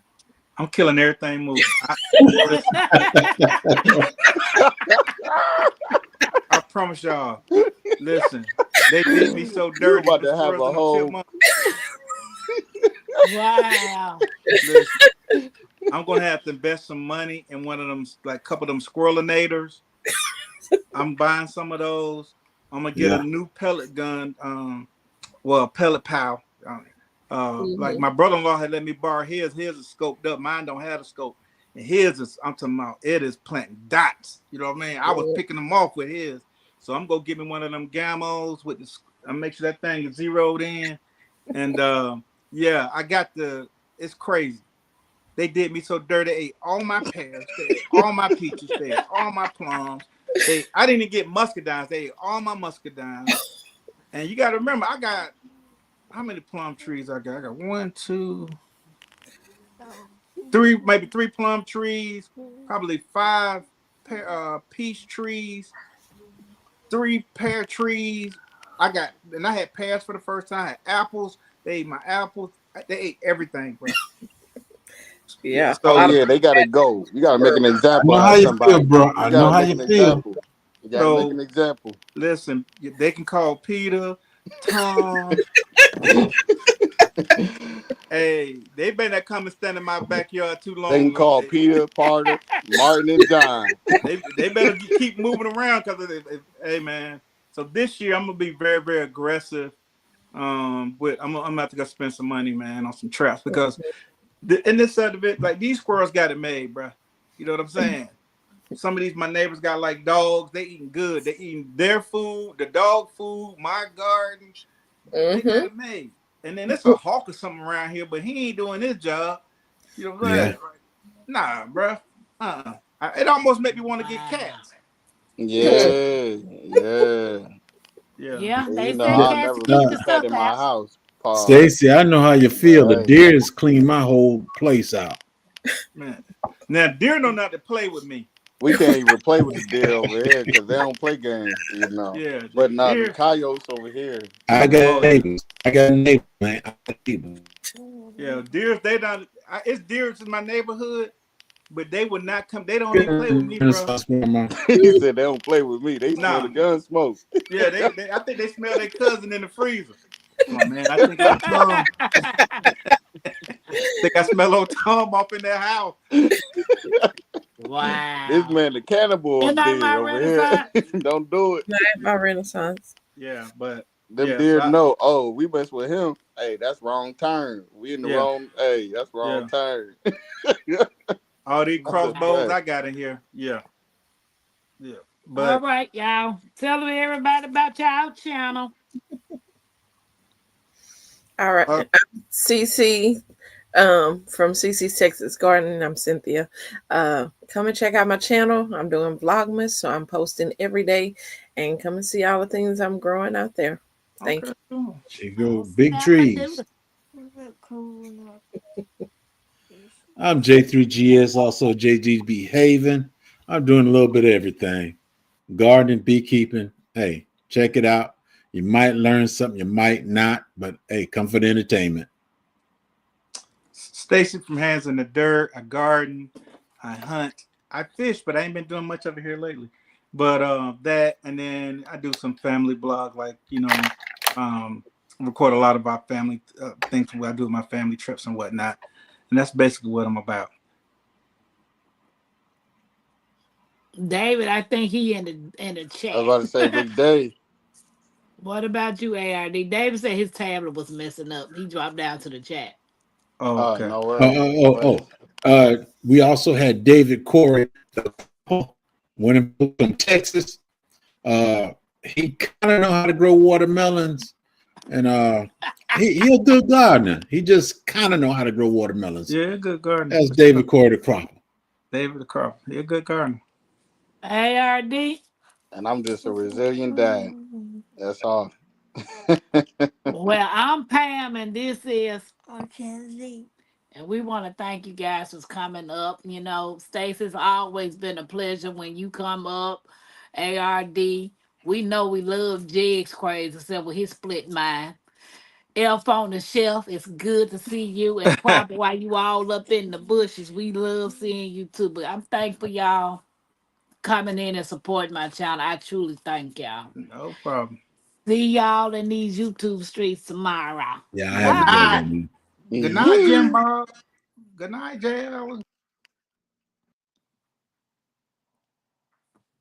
I'm killing everything moving. Listen, I promise y'all. Listen, they did me so You dirty. about Them to have squirrels a and them whole. chipmunks. Wow. Listen, I'm gonna have to invest some money in one of them, like couple of them squirrelinators. I'm buying some of those. I'm gonna get a Yeah. new pellet gun. Well, pellet pal. Like Mm-hmm. my brother-in-law had let me borrow his. His is scoped up. Mine don't have a scope. And his is, I'm talking about, it is planting dots. You know what I mean? I was picking them off with his. So I'm gonna get me one of them gamos with the. I make sure that thing is zeroed in. And yeah, I got the. It's crazy. They did me so dirty. They ate all my pears. They ate all my peaches. They ate all my plums. I didn't even get muscadines. They ate all my muscadines. And you got to remember, I got how many plum trees I got? I got 1, 2, 3, maybe 3 plum trees, probably 5 peach trees, 3 pear trees. And I had pears for the first time. I had apples. They ate my apples. They ate everything, bro. Yeah. Yeah, a Oh lot of So, yeah, they got to go. You got to make an I example know out how of you feel, somebody. bro. You I got know to how make you an feel. example. You got to make so an example. listen, they can call Peter, Tom. Hey, they better not come and stand in my backyard too They long, can Lord. call Peter, Parker, Martin, and John. They better keep moving around because hey man. So this year I'm gonna be very very aggressive. With I'm about to go spend some money, man, on some traps because in this side of it, like these squirrels got it made, bro. You know what I'm saying? Some of these my neighbors got like dogs. They eating good. They eating their food, the dog food, my garden. They got mm-hmm. it made. And then there's a hawk or something around here, but he ain't doing his job. You know what I'm Yeah. saying? Nah, bro. It almost made me want to get Wow. cats. Yeah, yeah. Yeah. Yeah, And, you they know, say Yeah. I'll cats never eat keep the a cat stuff in my out. house. Pause. Stacy, I know how you feel. The But hey, deers clean my whole place out. Man. Now deer know not to play with me. we can't even play with the deer over here because they don't play games, you know. Yeah, the But now them deer. coyotes over here. I got Oh yeah. neighbors. I got neighbors, man. I got neighbors. Yeah, deers, they don't it's deers in my neighborhood, but they would not come. They don't even play with me, bro. He said they don't play with me. They smell the Nah. gun smoke. Yeah, they I think they smell their cousin in the freezer. Oh man, I think old Tom. Think I smell old Tom off in their house. This Wow. man, the cannibal Isn't that my deer over here. renaissance? Don't do it. Not my Renaissance. Yeah, but Them yeah, so deer know. Oh, we mess with him. Hey, that's wrong turn. We in the yeah, wrong. Hey, that's wrong yeah. turn. All these That's a crossbows fact. I got in here. Yeah, yeah. All But right, y'all. Tell everybody about y'all channel. All right. uh, CC from CC's Texas Garden. I'm Cynthia. Come and check out my channel. I'm doing Vlogmas, so I'm posting every day, and come and see all the things I'm growing out there. Thank okay, you. cool. There you go. Awesome. Big trees. I'm J3GS, also JGB Haven. I'm doing a little bit of everything. Gardening, beekeeping. Hey, check it out. You might learn something, you might not, but hey, come for the entertainment. Stacy from Hands in the Dirt. I garden, I hunt, I fish, but I ain't been doing much of it here lately. But that, and then I do some family blog, like record a lot of our family things. Where I do my family trips and whatnot, and that's basically what I'm about. David, I think he in the I was chat. about to say Big Day. What about you, ARD? David said his tablet was messing up. He dropped down to the chat. Oh, Oh, okay. no Oh, worries. No oh, oh, worries. we also had David Corey, one from Texas. He kind of know how to grow watermelons, and he'll do gardening. He just kind of know how to grow watermelons. Yeah, good gardener. That's David Corey the Cropper. David the Crawford. He a good gardener. ARD? And I'm just a resilient dad. That's all. Well, I'm Pam, and this is Mackenzie. And we want to thank you guys for coming up. You know, Stacey's always been a pleasure when you come up. ARD, we know we love Jig's crazy, except with his split mind. Elf on the Shelf, it's good to see you. And probably while you all up in the bushes, we love seeing you too. But I'm thankful y'all coming in and supporting my channel. I truly thank y'all. No problem. See y'all in these YouTube streets tomorrow. Yeah, I Good have a good Bye. night. one. Good night, Jim Yeah. Bob. Good night, JL.